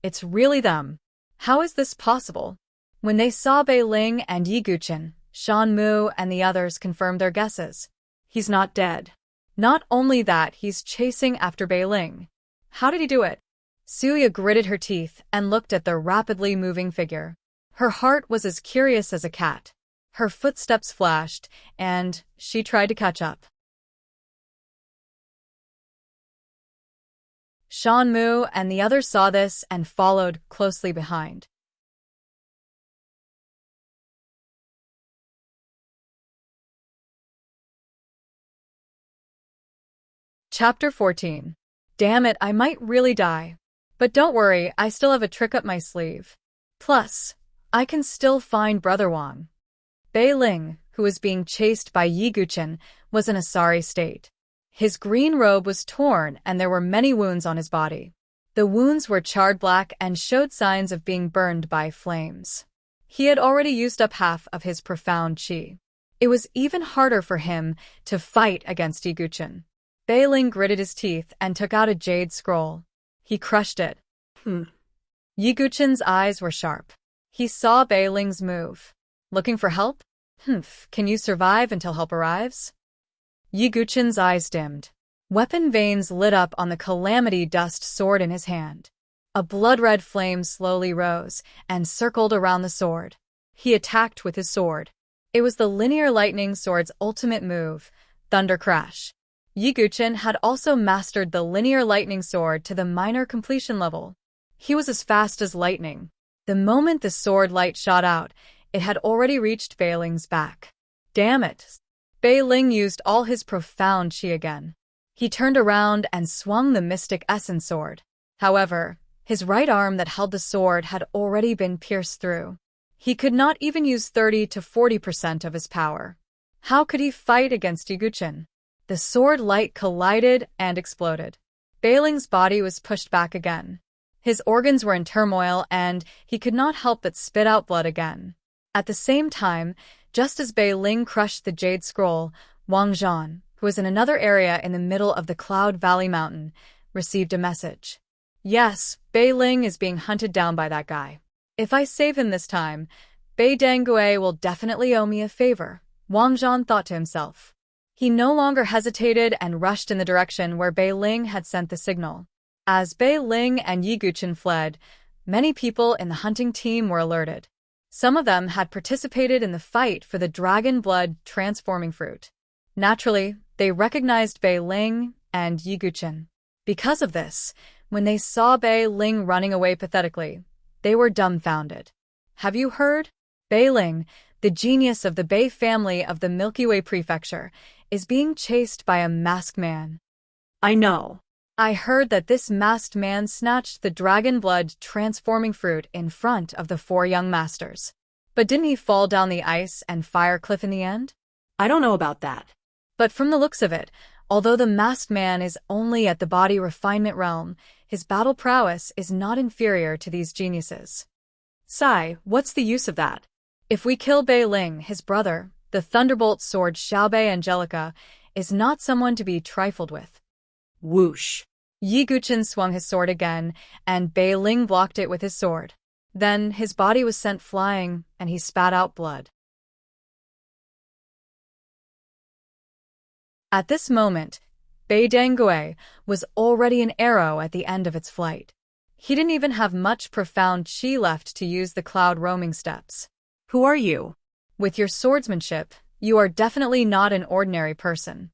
It's really them. How is this possible? When they saw Bei Ling and Yiguchen, Shan Mu and the others confirmed their guesses. He's not dead. Not only that, he's chasing after Bei Ling. How did he do it? Suya gritted her teeth and looked at the rapidly moving figure. Her heart was as curious as a cat. Her footsteps flashed, and she tried to catch up. Shan Mu and the others saw this and followed closely behind. Chapter 14. Damn it, I might really die. But don't worry, I still have a trick up my sleeve. Plus, I can still find Brother Wang. Bei Ling, who was being chased by Yi Guqin, was in a sorry state. His green robe was torn and there were many wounds on his body. The wounds were charred black and showed signs of being burned by flames. He had already used up half of his profound qi. It was even harder for him to fight against Yi Guqin. Bei Ling gritted his teeth and took out a jade scroll. He crushed it. Yi Guqin's eyes were sharp. He saw Bei Ling's move. Looking for help? Can you survive until help arrives? Yi Guqin's eyes dimmed. Weapon veins lit up on the calamity dust sword in his hand. A blood-red flame slowly rose and circled around the sword. He attacked with his sword. It was the linear lightning sword's ultimate move, Thunder Crash. Yi Guqin had also mastered the linear lightning sword to the minor completion level. He was as fast as lightning. The moment the sword light shot out, it had already reached Bei Ling's back. Damn it! Bei Ling used all his profound qi again. He turned around and swung the Mystic Essence sword. However, his right arm that held the sword had already been pierced through. He could not even use 30 to 40% of his power. How could he fight against Yi Guqin? The sword light collided and exploded. Bei Ling's body was pushed back again. His organs were in turmoil and he could not help but spit out blood again. At the same time, just as Bei Ling crushed the Jade Scroll, Wang Zhan, who was in another area in the middle of the Cloud Valley Mountain, received a message. Yes, Bei Ling is being hunted down by that guy. If I save him this time, Bei Dangui will definitely owe me a favor, Wang Zhan thought to himself. He no longer hesitated and rushed in the direction where Bei Ling had sent the signal. As Bei Ling and Yi Guqin fled, many people in the hunting team were alerted. Some of them had participated in the fight for the dragon blood transforming fruit. Naturally, they recognized Bei Ling and Yi Guqin. Because of this, when they saw Bei Ling running away pathetically, they were dumbfounded. Have you heard? Bei Ling, the genius of the Bei family of the Milky Way Prefecture, is being chased by a masked man. I know. I heard that this masked man snatched the dragon blood transforming fruit in front of the 4 young masters. But didn't he fall down the ice and fire cliff in the end? I don't know about that. But from the looks of it, although the masked man is only at the body refinement realm, his battle prowess is not inferior to these geniuses. Sai, what's the use of that? If we kill Bei Ling, his brother, the Thunderbolt Sword Xiaobei Angelica, is not someone to be trifled with. Whoosh. Yi Guqin swung his sword again, and Bei Ling blocked it with his sword. Then his body was sent flying, and he spat out blood. At this moment, Bei Dangui was already an arrow at the end of its flight. He didn't even have much profound qi left to use the cloud roaming steps. Who are you? With your swordsmanship, you are definitely not an ordinary person.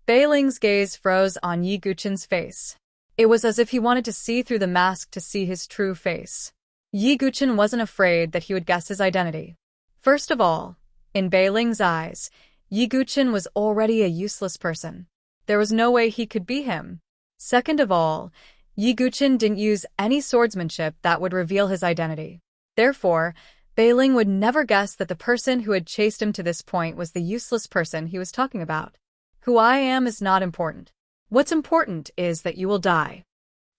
Bei Ling's gaze froze on Yi Guqin's face. It was as if he wanted to see through the mask to see his true face. Yi Guqin wasn't afraid that he would guess his identity. First of all, in Bei Ling's eyes, Yi Guqin was already a useless person. There was no way he could be him. Second of all, Yi Guqin didn't use any swordsmanship that would reveal his identity. Therefore, Bei Ling would never guess that the person who had chased him to this point was the useless person he was talking about. Who I am is not important. What's important is that you will die.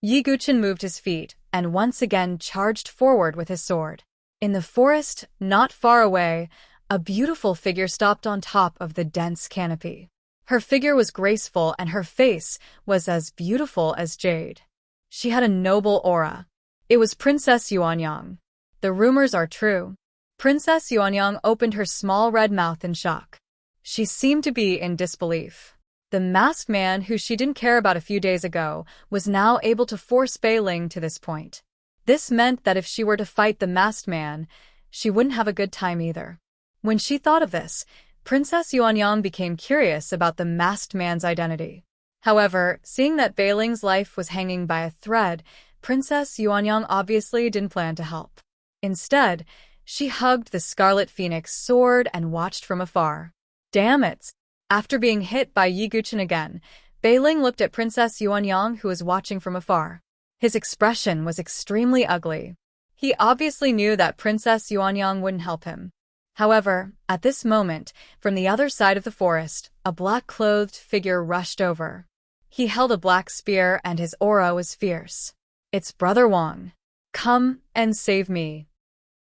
Yi Guqin moved his feet and once again charged forward with his sword. In the forest, not far away, a beautiful figure stopped on top of the dense canopy. Her figure was graceful and her face was as beautiful as jade. She had a noble aura. It was Princess Yuanyang. The rumors are true. Princess Yuanyang opened her small red mouth in shock. She seemed to be in disbelief. The masked man who she didn't care about a few days ago was now able to force Bei Ling to this point. This meant that if she were to fight the masked man, she wouldn't have a good time either. When she thought of this, Princess Yuanyang became curious about the masked man's identity. However, seeing that Bei Ling's life was hanging by a thread, Princess Yuanyang obviously didn't plan to help. Instead, she hugged the Scarlet Phoenix sword and watched from afar. Damn it! After being hit by Yi Guqin again, Bei Ling looked at Princess Yuanyang, who was watching from afar. His expression was extremely ugly. He obviously knew that Princess Yuanyang wouldn't help him. However, at this moment, from the other side of the forest, a black-clothed figure rushed over. He held a black spear and his aura was fierce. "It's Brother Wang. Come and save me."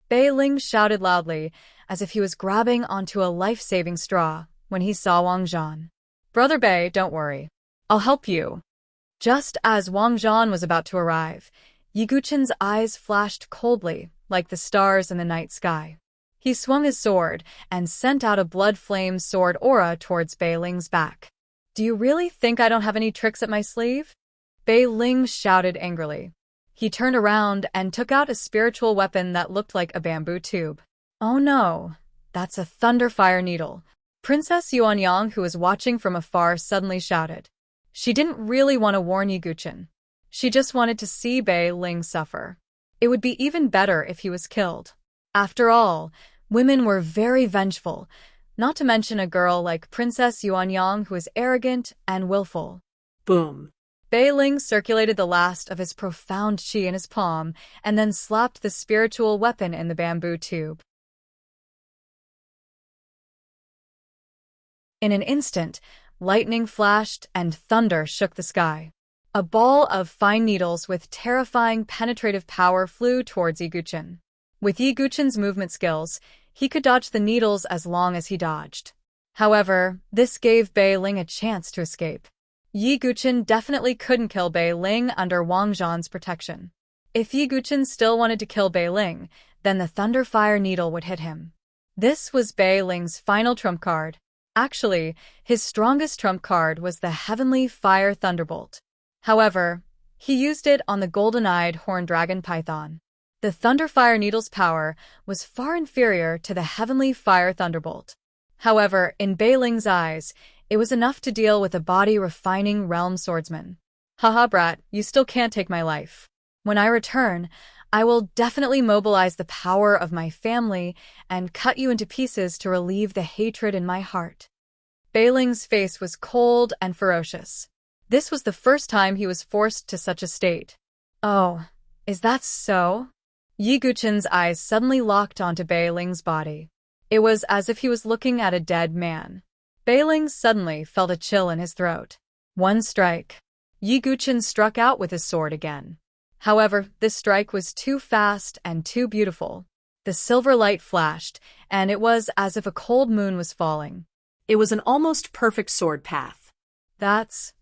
Bei Ling shouted loudly, as if he was grabbing onto a life-saving straw, when he saw Wang Zhan. "Brother Bei, don't worry. I'll help you." Just as Wang Zhan was about to arrive, Yi Guqin's eyes flashed coldly, like the stars in the night sky. He swung his sword and sent out a blood-flame sword aura towards Bei Ling's back. "Do you really think I don't have any tricks up my sleeve?" Bei Ling shouted angrily. He turned around and took out a spiritual weapon that looked like a bamboo tube. "Oh no, that's a thunderfire needle." Princess Yuanyang, who was watching from afar, suddenly shouted. She didn't really want to warn Yi Guqin. She just wanted to see Bei Ling suffer. It would be even better if he was killed. After all, women were very vengeful, not to mention a girl like Princess Yuanyang, who is arrogant and willful. Boom. Bei Ling circulated the last of his profound qi in his palm and then slapped the spiritual weapon in the bamboo tube. In an instant, lightning flashed and thunder shook the sky. A ball of fine needles with terrifying penetrative power flew towards Yi Guqin. With Yi Guqin's movement skills, he could dodge the needles as long as he dodged. However, this gave Bei Ling a chance to escape. Yi Guqin definitely couldn't kill Bei Ling under Wang Zhan's protection. If Yi Guqin still wanted to kill Bei Ling, then the Thunderfire Needle would hit him. This was Bei Ling's final trump card. Actually, his strongest trump card was the Heavenly Fire Thunderbolt. However, he used it on the golden-eyed horned dragon python. The Thunderfire Needle's power was far inferior to the Heavenly Fire Thunderbolt. However, in Bei Ling's eyes, it was enough to deal with a body-refining realm swordsman. "Haha, brat, you still can't take my life. When I return, I will definitely mobilize the power of my family and cut you into pieces to relieve the hatred in my heart." Bei Ling's face was cold and ferocious. This was the first time he was forced to such a state. "Oh, is that so?" Yi Guqin's eyes suddenly locked onto Bei Ling's body. It was as if he was looking at a dead man. Bei Ling suddenly felt a chill in his throat. One strike. Yi Guqin struck out with his sword again. However, this strike was too fast and too beautiful. The silver light flashed, and it was as if a cold moon was falling. It was an almost perfect sword path. That's...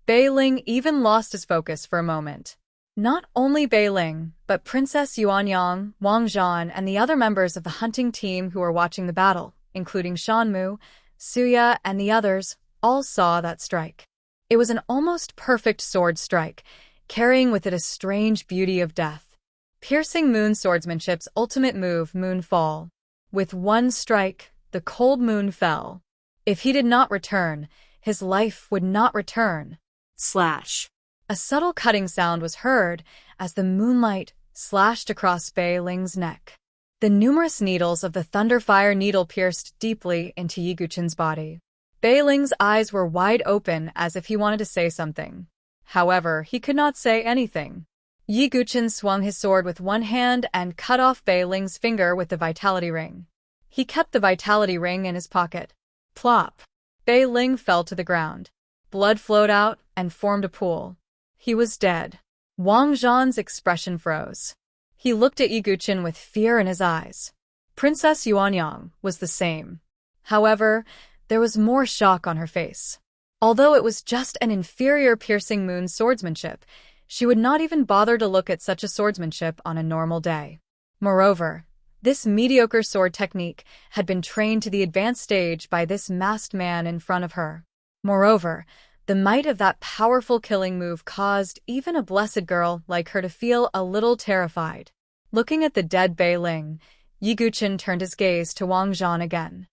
Bei Ling even lost his focus for a moment. Not only Bei Ling, but Princess Yuanyang, Wang Zhan, and the other members of the hunting team who were watching the battle, including Shanmu, Suya, and the others, all saw that strike. It was an almost perfect sword strike, carrying with it a strange beauty of death. Piercing moon swordsmanship's ultimate move, Moonfall. With one strike, the cold moon fell. If he did not return, his life would not return. Slash. A subtle cutting sound was heard as the moonlight slashed across Bei Ling's neck. The numerous needles of the Thunderfire Needle pierced deeply into Yi Guqin's body. Bei Ling's eyes were wide open as if he wanted to say something. However, he could not say anything. Yi Guqin swung his sword with one hand and cut off Bei Ling's finger with the Vitality Ring. He kept the Vitality Ring in his pocket. Plop! Bei Ling fell to the ground. Blood flowed out and formed a pool. He was dead. Wang Zhan's expression froze. He looked at Yi Guqin with fear in his eyes. Princess Yuanyang was the same. However, there was more shock on her face. Although it was just an inferior piercing moon swordsmanship, she would not even bother to look at such a swordsmanship on a normal day. Moreover, this mediocre sword technique had been trained to the advanced stage by this masked man in front of her. Moreover, the might of that powerful killing move caused even a blessed girl like her to feel a little terrified. Looking at the dead Bei Ling, Yi Guqin turned his gaze to Wang Zhan again.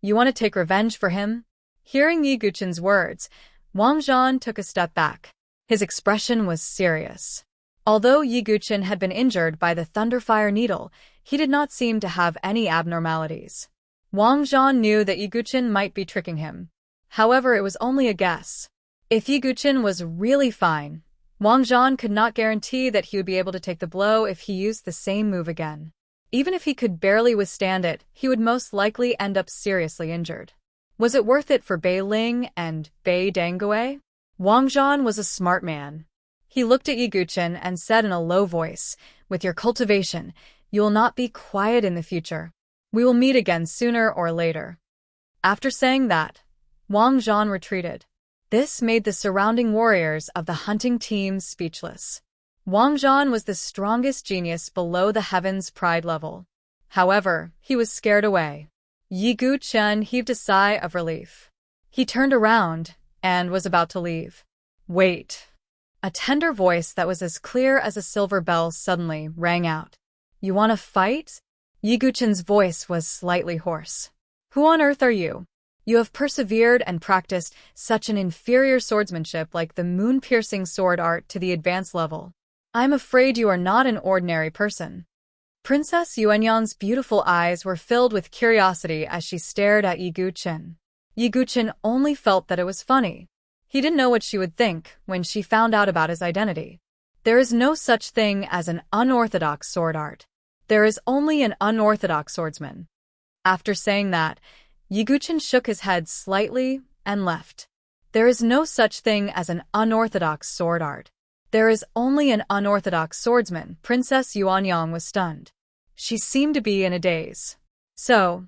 "You want to take revenge for him?" Hearing Yi Guqin's words, Wang Zhan took a step back. His expression was serious. Although Yi Guqin had been injured by the Thunderfire Needle, he did not seem to have any abnormalities. Wang Zhan knew that Yiguchen might be tricking him. However, it was only a guess. If Yiguchen was really fine, Wang Zhan could not guarantee that he would be able to take the blow if he used the same move again. Even if he could barely withstand it, he would most likely end up seriously injured. Was it worth it for Bei Ling and Bei Dangui? Wang Zhan was a smart man. He looked at Yiguchen and said in a low voice, "With your cultivation, you will not be quiet in the future. We will meet again sooner or later." After saying that, Wang Zhan retreated. This made the surrounding warriors of the hunting team speechless. Wang Zhan was the strongest genius below the heavens pride level. However, he was scared away. Yiguchen heaved a sigh of relief. He turned around and was about to leave. "Wait." A tender voice that was as clear as a silver bell suddenly rang out. "You want to fight?" Yiguchen's voice was slightly hoarse. "Who on earth are you? You have persevered and practiced such an inferior swordsmanship like the moon-piercing sword art to the advanced level. I'm afraid you are not an ordinary person." Princess Yuanyang's beautiful eyes were filled with curiosity as she stared at Yiguchen. Yiguchen only felt that it was funny. He didn't know what she would think when she found out about his identity. There is no such thing as an unorthodox sword art. There is only an unorthodox swordsman. After saying that, Yiguchen shook his head slightly and left. There is no such thing as an unorthodox sword art. There is only an unorthodox swordsman. Princess Yuanyang was stunned. She seemed to be in a daze. So,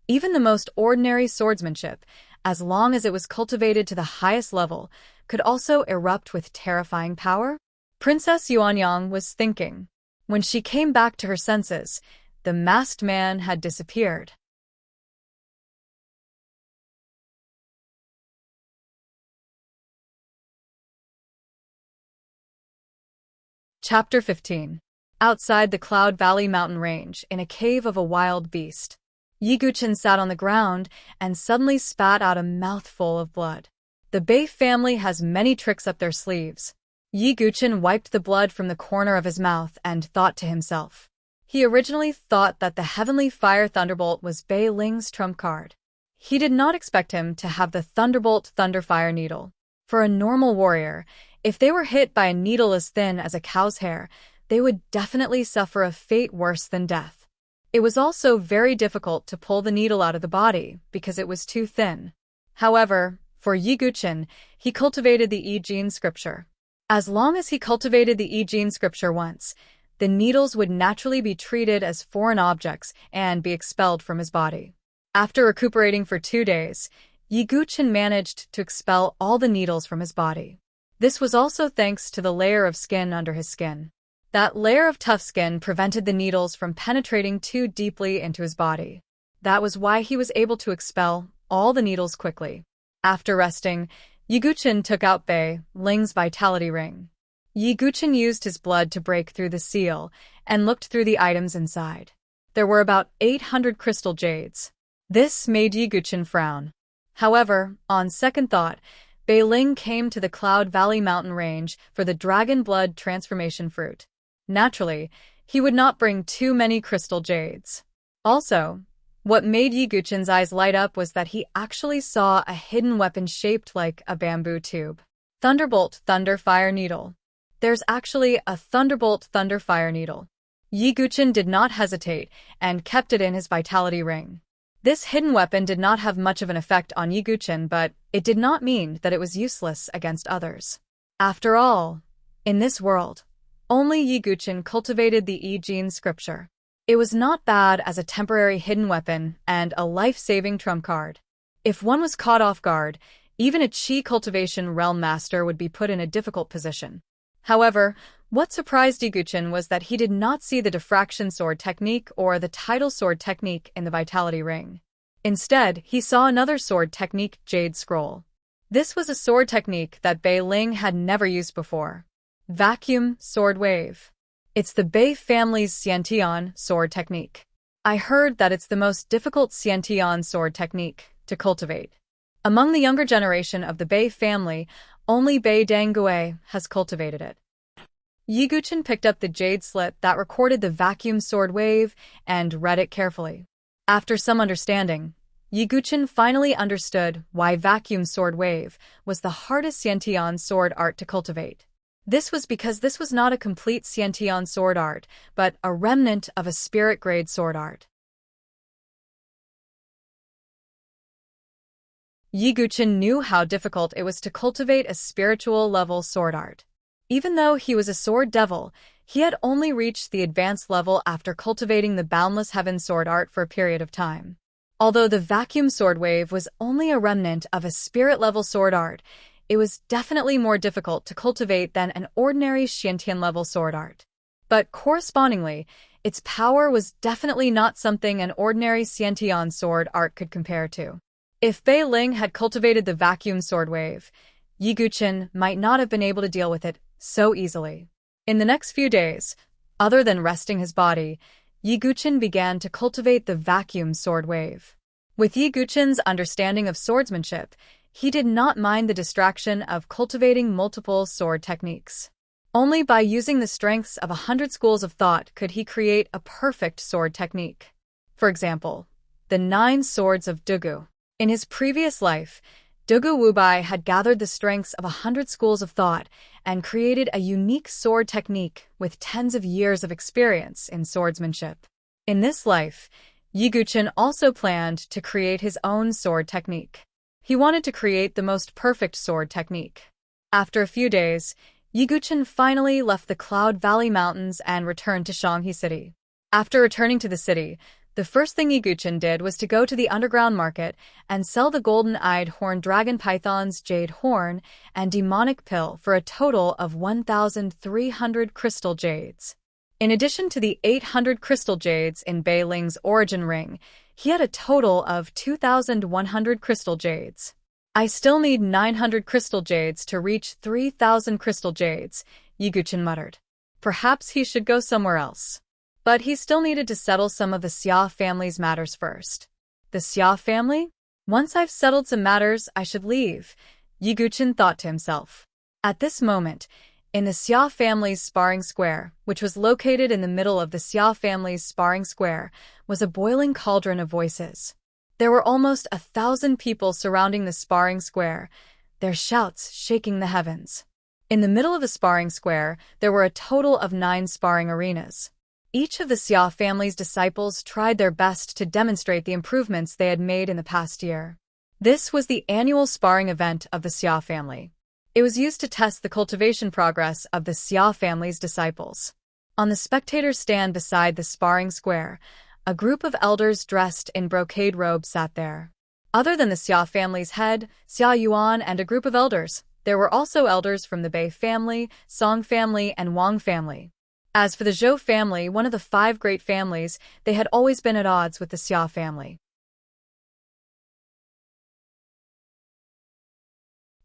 even the most ordinary swordsmanship, as long as it was cultivated to the highest level, could also erupt with terrifying power? Princess Yuanyang was thinking. When she came back to her senses, the masked man had disappeared. Chapter 15. Outside the Cloud Valley mountain range, in a cave of a wild beast, Yiguchen sat on the ground and suddenly spat out a mouthful of blood. The Bei family has many tricks up their sleeves. Yiguchen wiped the blood from the corner of his mouth and thought to himself. He originally thought that the Heavenly Fire Thunderbolt was Bei Ling's trump card. He did not expect him to have the Thunderbolt Thunderfire Needle. For a normal warrior, if they were hit by a needle as thin as a cow's hair, they would definitely suffer a fate worse than death. It was also very difficult to pull the needle out of the body because it was too thin. However, for Yiguchen, he cultivated the I Ching scripture. As long as he cultivated the I Ching scripture once, the needles would naturally be treated as foreign objects and be expelled from his body. After recuperating for 2 days, Yiguchen managed to expel all the needles from his body. This was also thanks to the layer of skin under his skin. That layer of tough skin prevented the needles from penetrating too deeply into his body. That was why he was able to expel all the needles quickly. After resting, Yiguchen took out Bei Ling's vitality ring. Yiguchen used his blood to break through the seal and looked through the items inside. There were about 800 crystal jades. This made Yiguchen frown. However, on second thought, Bei Ling came to the Cloud Valley mountain range for the dragon blood transformation fruit. Naturally, he would not bring too many crystal jades. Also, what made Yiguchen's eyes light up was that he actually saw a hidden weapon shaped like a bamboo tube. Thunderbolt Thunderfire Needle. There's actually a Thunderbolt Thunderfire Needle. Yiguchen did not hesitate and kept it in his vitality ring. This hidden weapon did not have much of an effect on Yiguchen, but it did not mean that it was useless against others. After all, in this world, only Yiguchen cultivated the I Ching scripture. It was not bad as a temporary hidden weapon and a life-saving trump card. If one was caught off guard, even a Qi cultivation realm master would be put in a difficult position. However, what surprised Yiguchen was that he did not see the diffraction sword technique or the tidal sword technique in the vitality ring. Instead, he saw another sword technique, Jade Scroll. This was a sword technique that Bei Ling had never used before. Vacuum Sword Wave. It's the Bei family's Xiantian sword technique. I heard that it's the most difficult Xiantian sword technique to cultivate. Among the younger generation of the Bei family, only Bei Dangui has cultivated it. Yiguchen picked up the jade slit that recorded the vacuum sword wave and read it carefully. After some understanding, Yiguchen finally understood why Vacuum Sword Wave was the hardest Xiantian sword art to cultivate. This was because this was not a complete Xiantian sword art, but a remnant of a spirit-grade sword art. Yiguchen knew how difficult it was to cultivate a spiritual-level sword art. Even though he was a sword devil, he had only reached the advanced level after cultivating the Boundless Heaven sword art for a period of time. Although the Vacuum Sword Wave was only a remnant of a spirit-level sword art, it was definitely more difficult to cultivate than an ordinary Xiantian-level sword art. But correspondingly, its power was definitely not something an ordinary Xiantian sword art could compare to. If Bei Ling had cultivated the Vacuum Sword Wave, Yiguchen might not have been able to deal with it so easily. In the next few days, other than resting his body, Yiguchen began to cultivate the Vacuum Sword Wave. With Yiguchen's understanding of swordsmanship, he did not mind the distraction of cultivating multiple sword techniques. Only by using the strengths of 100 schools of thought could he create a perfect sword technique. For example, the 9 Swords of Dugu. In his previous life, Dugu Wubai had gathered the strengths of 100 schools of thought and created a unique sword technique with tens of years of experience in swordsmanship. In this life, Yiguchen also planned to create his own sword technique. He wanted to create the most perfect sword technique. After a few days, Yiguchen finally left the Cloud Valley Mountains and returned to Shanghe City. After returning to the city, the first thing Yiguchen did was to go to the underground market and sell the golden-eyed horned dragon python's jade horn and demonic pill for a total of 1,300 crystal jades. In addition to the 800 crystal jades in Bei Ling's origin ring, he had a total of 2,100 crystal jades. I still need 900 crystal jades to reach 3,000 crystal jades, Yiguchen muttered. Perhaps he should go somewhere else. But he still needed to settle some of the Xia family's matters first. The Xia family? Once I've settled some matters, I should leave, Yiguchen thought to himself. At this moment, in the Xia family's sparring square, which was located in the middle of the Xia family's sparring square, was a boiling cauldron of voices. There were almost 1,000 people surrounding the sparring square, their shouts shaking the heavens. In the middle of the sparring square, there were a total of 9 sparring arenas. Each of the Xia family's disciples tried their best to demonstrate the improvements they had made in the past year. This was the annual sparring event of the Xia family. It was used to test the cultivation progress of the Xia family's disciples. On the spectator's stand beside the sparring square, a group of elders dressed in brocade robes sat there. Other than the Xia family's head, Xia Yuan, and a group of elders, there were also elders from the Bei family, Song family, and Wang family. As for the Zhou family, one of the 5 great families, they had always been at odds with the Xia family.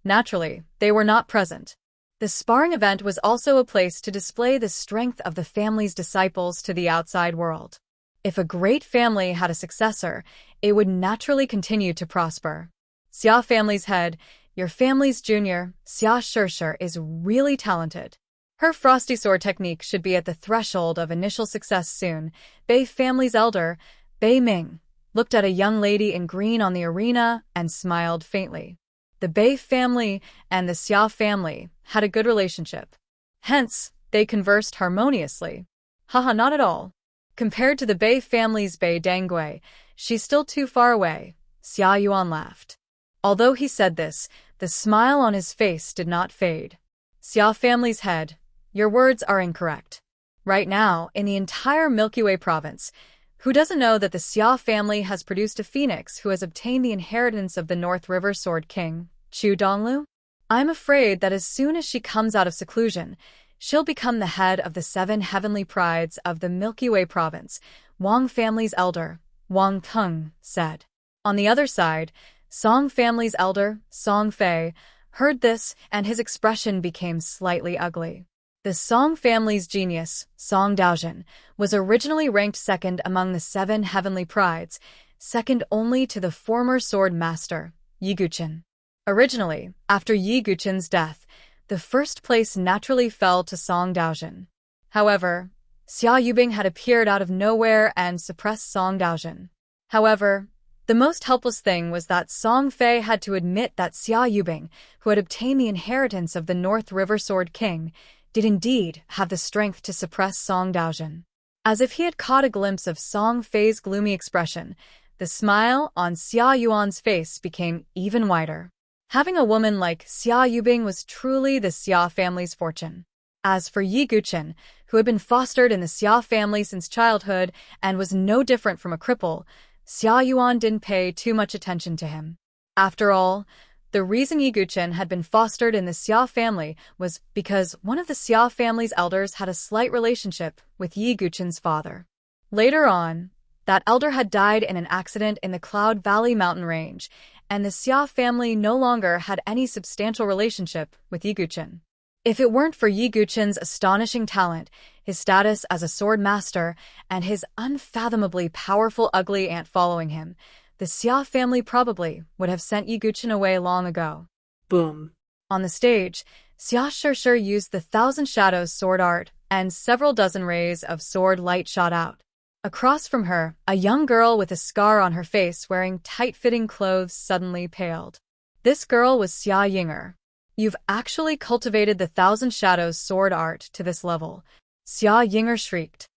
Naturally, they were not present. The sparring event was also a place to display the strength of the family's disciples to the outside world. If a great family had a successor, it would naturally continue to prosper. Xia family's head, your family's junior, Xia Shishir, is really talented. Her frosty sword technique should be at the threshold of initial success soon. Bei family's elder, Bei Ming, looked at a young lady in green on the arena and smiled faintly. The Bei family and the Xia family had a good relationship. Hence, they conversed harmoniously. Haha, not at all. Compared to the Bei family's Bei Dangui, she's still too far away, Xia Yuan laughed. Although he said this, the smile on his face did not fade. Xia family's head, your words are incorrect. Right now, in the entire Milky Way province, who doesn't know that the Xia family has produced a phoenix who has obtained the inheritance of the North River Sword King, Chu Donglu? I'm afraid that as soon as she comes out of seclusion, she'll become the head of the 7 heavenly prides of the Milky Way province, Wang family's elder, Wang Teng, said. On the other side, Song family's elder, Song Fei, heard this and his expression became slightly ugly. The Song family's genius, Song Daojin, was originally ranked second among the 7 heavenly prides, second only to the former sword master, Yiguchen. Originally, after Yiguchen's death, the first place naturally fell to Song Daojin. However, Xia Yubing had appeared out of nowhere and suppressed Song Daojin. However, the most helpless thing was that Song Fei had to admit that Xia Yubing, who had obtained the inheritance of the North River Sword King, did indeed have the strength to suppress Song Daojin. As if he had caught a glimpse of Song Fei's gloomy expression, the smile on Xia Yuan's face became even wider. Having a woman like Xia Yubing was truly the Xia family's fortune. As for Yi Guchen, who had been fostered in the Xia family since childhood and was no different from a cripple, Xia Yuan didn't pay too much attention to him. After all, the reason Yi Guchen had been fostered in the Xia family was because one of the Xia family's elders had a slight relationship with Yi Guchen's father. Later on, that elder had died in an accident in the Cloud Valley mountain range, and the Xia family no longer had any substantial relationship with Yi Guchen. If it weren't for Yi Guchen's astonishing talent, his status as a sword master, and his unfathomably powerful ugly aunt following him, the Xia family probably would have sent Yi Guchen away long ago. Boom. On the stage, Xia Shishir used the Thousand Shadows sword art, and several dozen rays of sword light shot out. Across from her, a young girl with a scar on her face wearing tight-fitting clothes suddenly paled. This girl was Xia Yinger. You've actually cultivated the Thousand Shadows sword art to this level, Xia Yinger shrieked.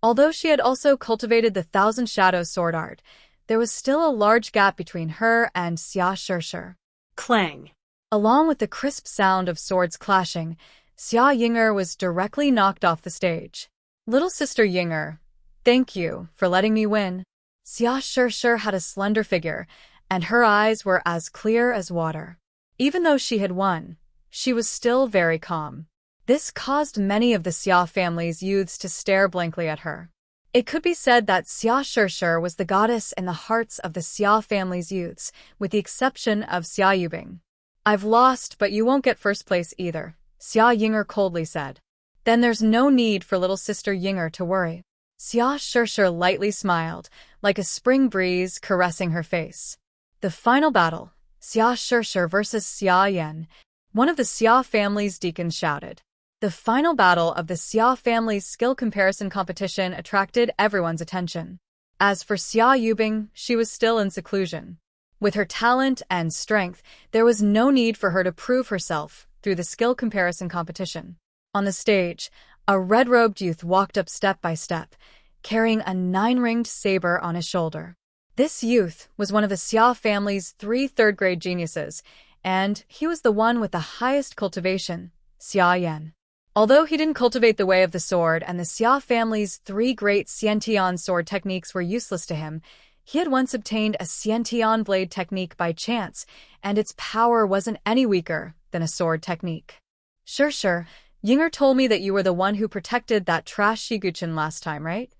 Although she had also cultivated the Thousand Shadows sword art, there was still a large gap between her and Xia Shishir. Clang. Along with the crisp sound of swords clashing, Xia Yinger was directly knocked off the stage. Little sister Yinger, thank you for letting me win. Xia Shishir had a slender figure, and her eyes were as clear as water. Even though she had won, she was still very calm. This caused many of the Xia family's youths to stare blankly at her. It could be said that Xia Shishir was the goddess in the hearts of the Xia family's youths, with the exception of Xia Yubing. I've lost, but you won't get first place either, Xia Yinger coldly said. Then there's no need for little sister Yinger to worry. Xia Shishir lightly smiled, like a spring breeze caressing her face. The final battle, Xia Shishir versus Xia Yan, one of the Xia family's deacons shouted. The final battle of the Xia family's skill comparison competition attracted everyone's attention. As for Xia Yubing, she was still in seclusion. With her talent and strength, there was no need for her to prove herself through the skill comparison competition. On the stage, a red-robed youth walked up step by step, carrying a 9-ringed saber on his shoulder. This youth was one of the Xia family's 3 third-grade geniuses, and he was the one with the highest cultivation, Xia Yan. Although he didn't cultivate the way of the sword and the Xia family's 3 great Xiantian sword techniques were useless to him, he had once obtained a Xiantian blade technique by chance, and its power wasn't any weaker than a sword technique. Sure, Yinger told me that you were the one who protected that trash Shiguchen last time, right?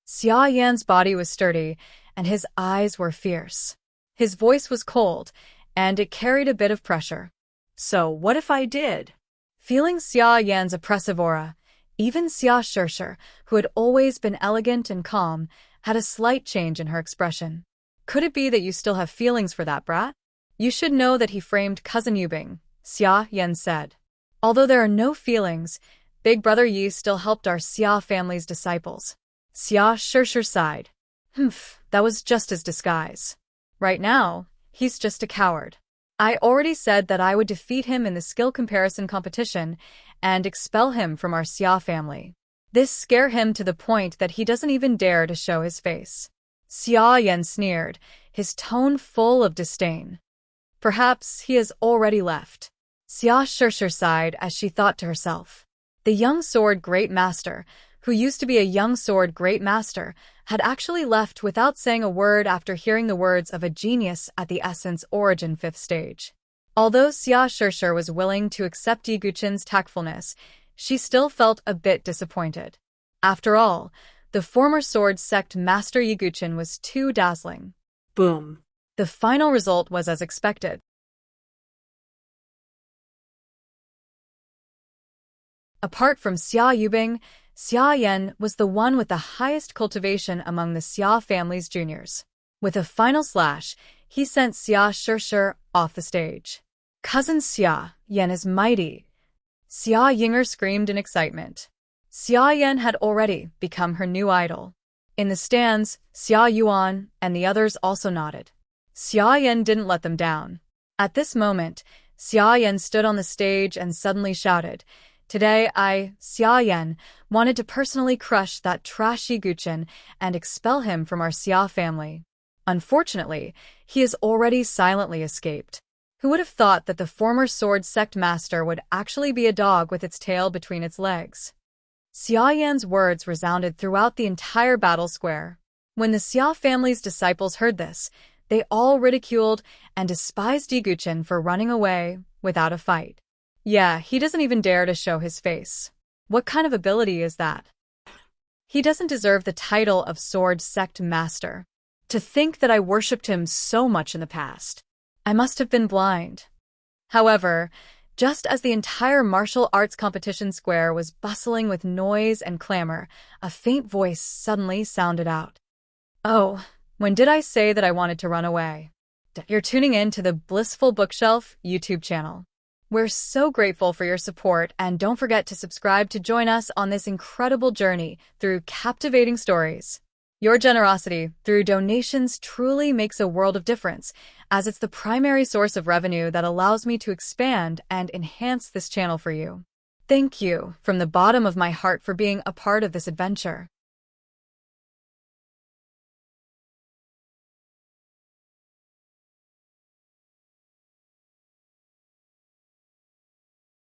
Xia Yan's body was sturdy, and his eyes were fierce. His voice was cold, and it carried a bit of pressure. So what if I did? Feeling Xia Yan's oppressive aura, even Xia Shishir, who had always been elegant and calm, had a slight change in her expression. Could it be that you still have feelings for that brat? You should know that he framed cousin Yubing, Xia Yan said. Although there are no feelings, Big Brother Yi still helped our Xia family's disciples. Xia Shishir sighed. That was just his disguise. Right now, he's just a coward. I already said that I would defeat him in the skill comparison competition and expel him from our Xia family. This scared him to the point that he doesn't even dare to show his face. Xia Yan sneered, his tone full of disdain. Perhaps he has already left. Xia Shishir sighed as she thought to herself. The young sword great master, who used to be a young sword great master, had actually left without saying a word after hearing the words of a genius at the Essence Origin 5th stage. Although Xia Shishir was willing to accept Yi Guchen's tactfulness, she still felt a bit disappointed. After all, the former sword sect master Yi Guchen was too dazzling. Boom. The final result was as expected. Apart from Xia Yubing, Xia Yan was the one with the highest cultivation among the Xia family's juniors. With a final slash, he sent Xia Shishir off the stage. Cousin Xia Yan is mighty, Xia Yinger screamed in excitement. Xia Yan had already become her new idol. In the stands, Xia Yuan and the others also nodded. Xia Yan didn't let them down. At this moment, Xia Yan stood on the stage and suddenly shouted, "Today I, Xia Yan, wanted to personally crush that trashy Guchen and expel him from our Xia family." Unfortunately, he has already silently escaped. Who would have thought that the former sword sect master would actually be a dog with its tail between its legs? Xia Yan's words resounded throughout the entire battle square. When the Xia family's disciples heard this, they all ridiculed and despised Di Guchen for running away without a fight. Yeah, he doesn't even dare to show his face. What kind of ability is that? He doesn't deserve the title of sword sect master. To think that I worshipped him so much in the past. I must have been blind. However, just as the entire martial arts competition square was bustling with noise and clamor, a faint voice suddenly sounded out. "Oh, when did I say that I wanted to run away?" You're tuning in to the Blissful Bookshelf YouTube channel. We're so grateful for your support, and don't forget to subscribe to join us on this incredible journey through captivating stories. Your generosity through donations truly makes a world of difference, as it's the primary source of revenue that allows me to expand and enhance this channel for you. Thank you from the bottom of my heart for being a part of this adventure.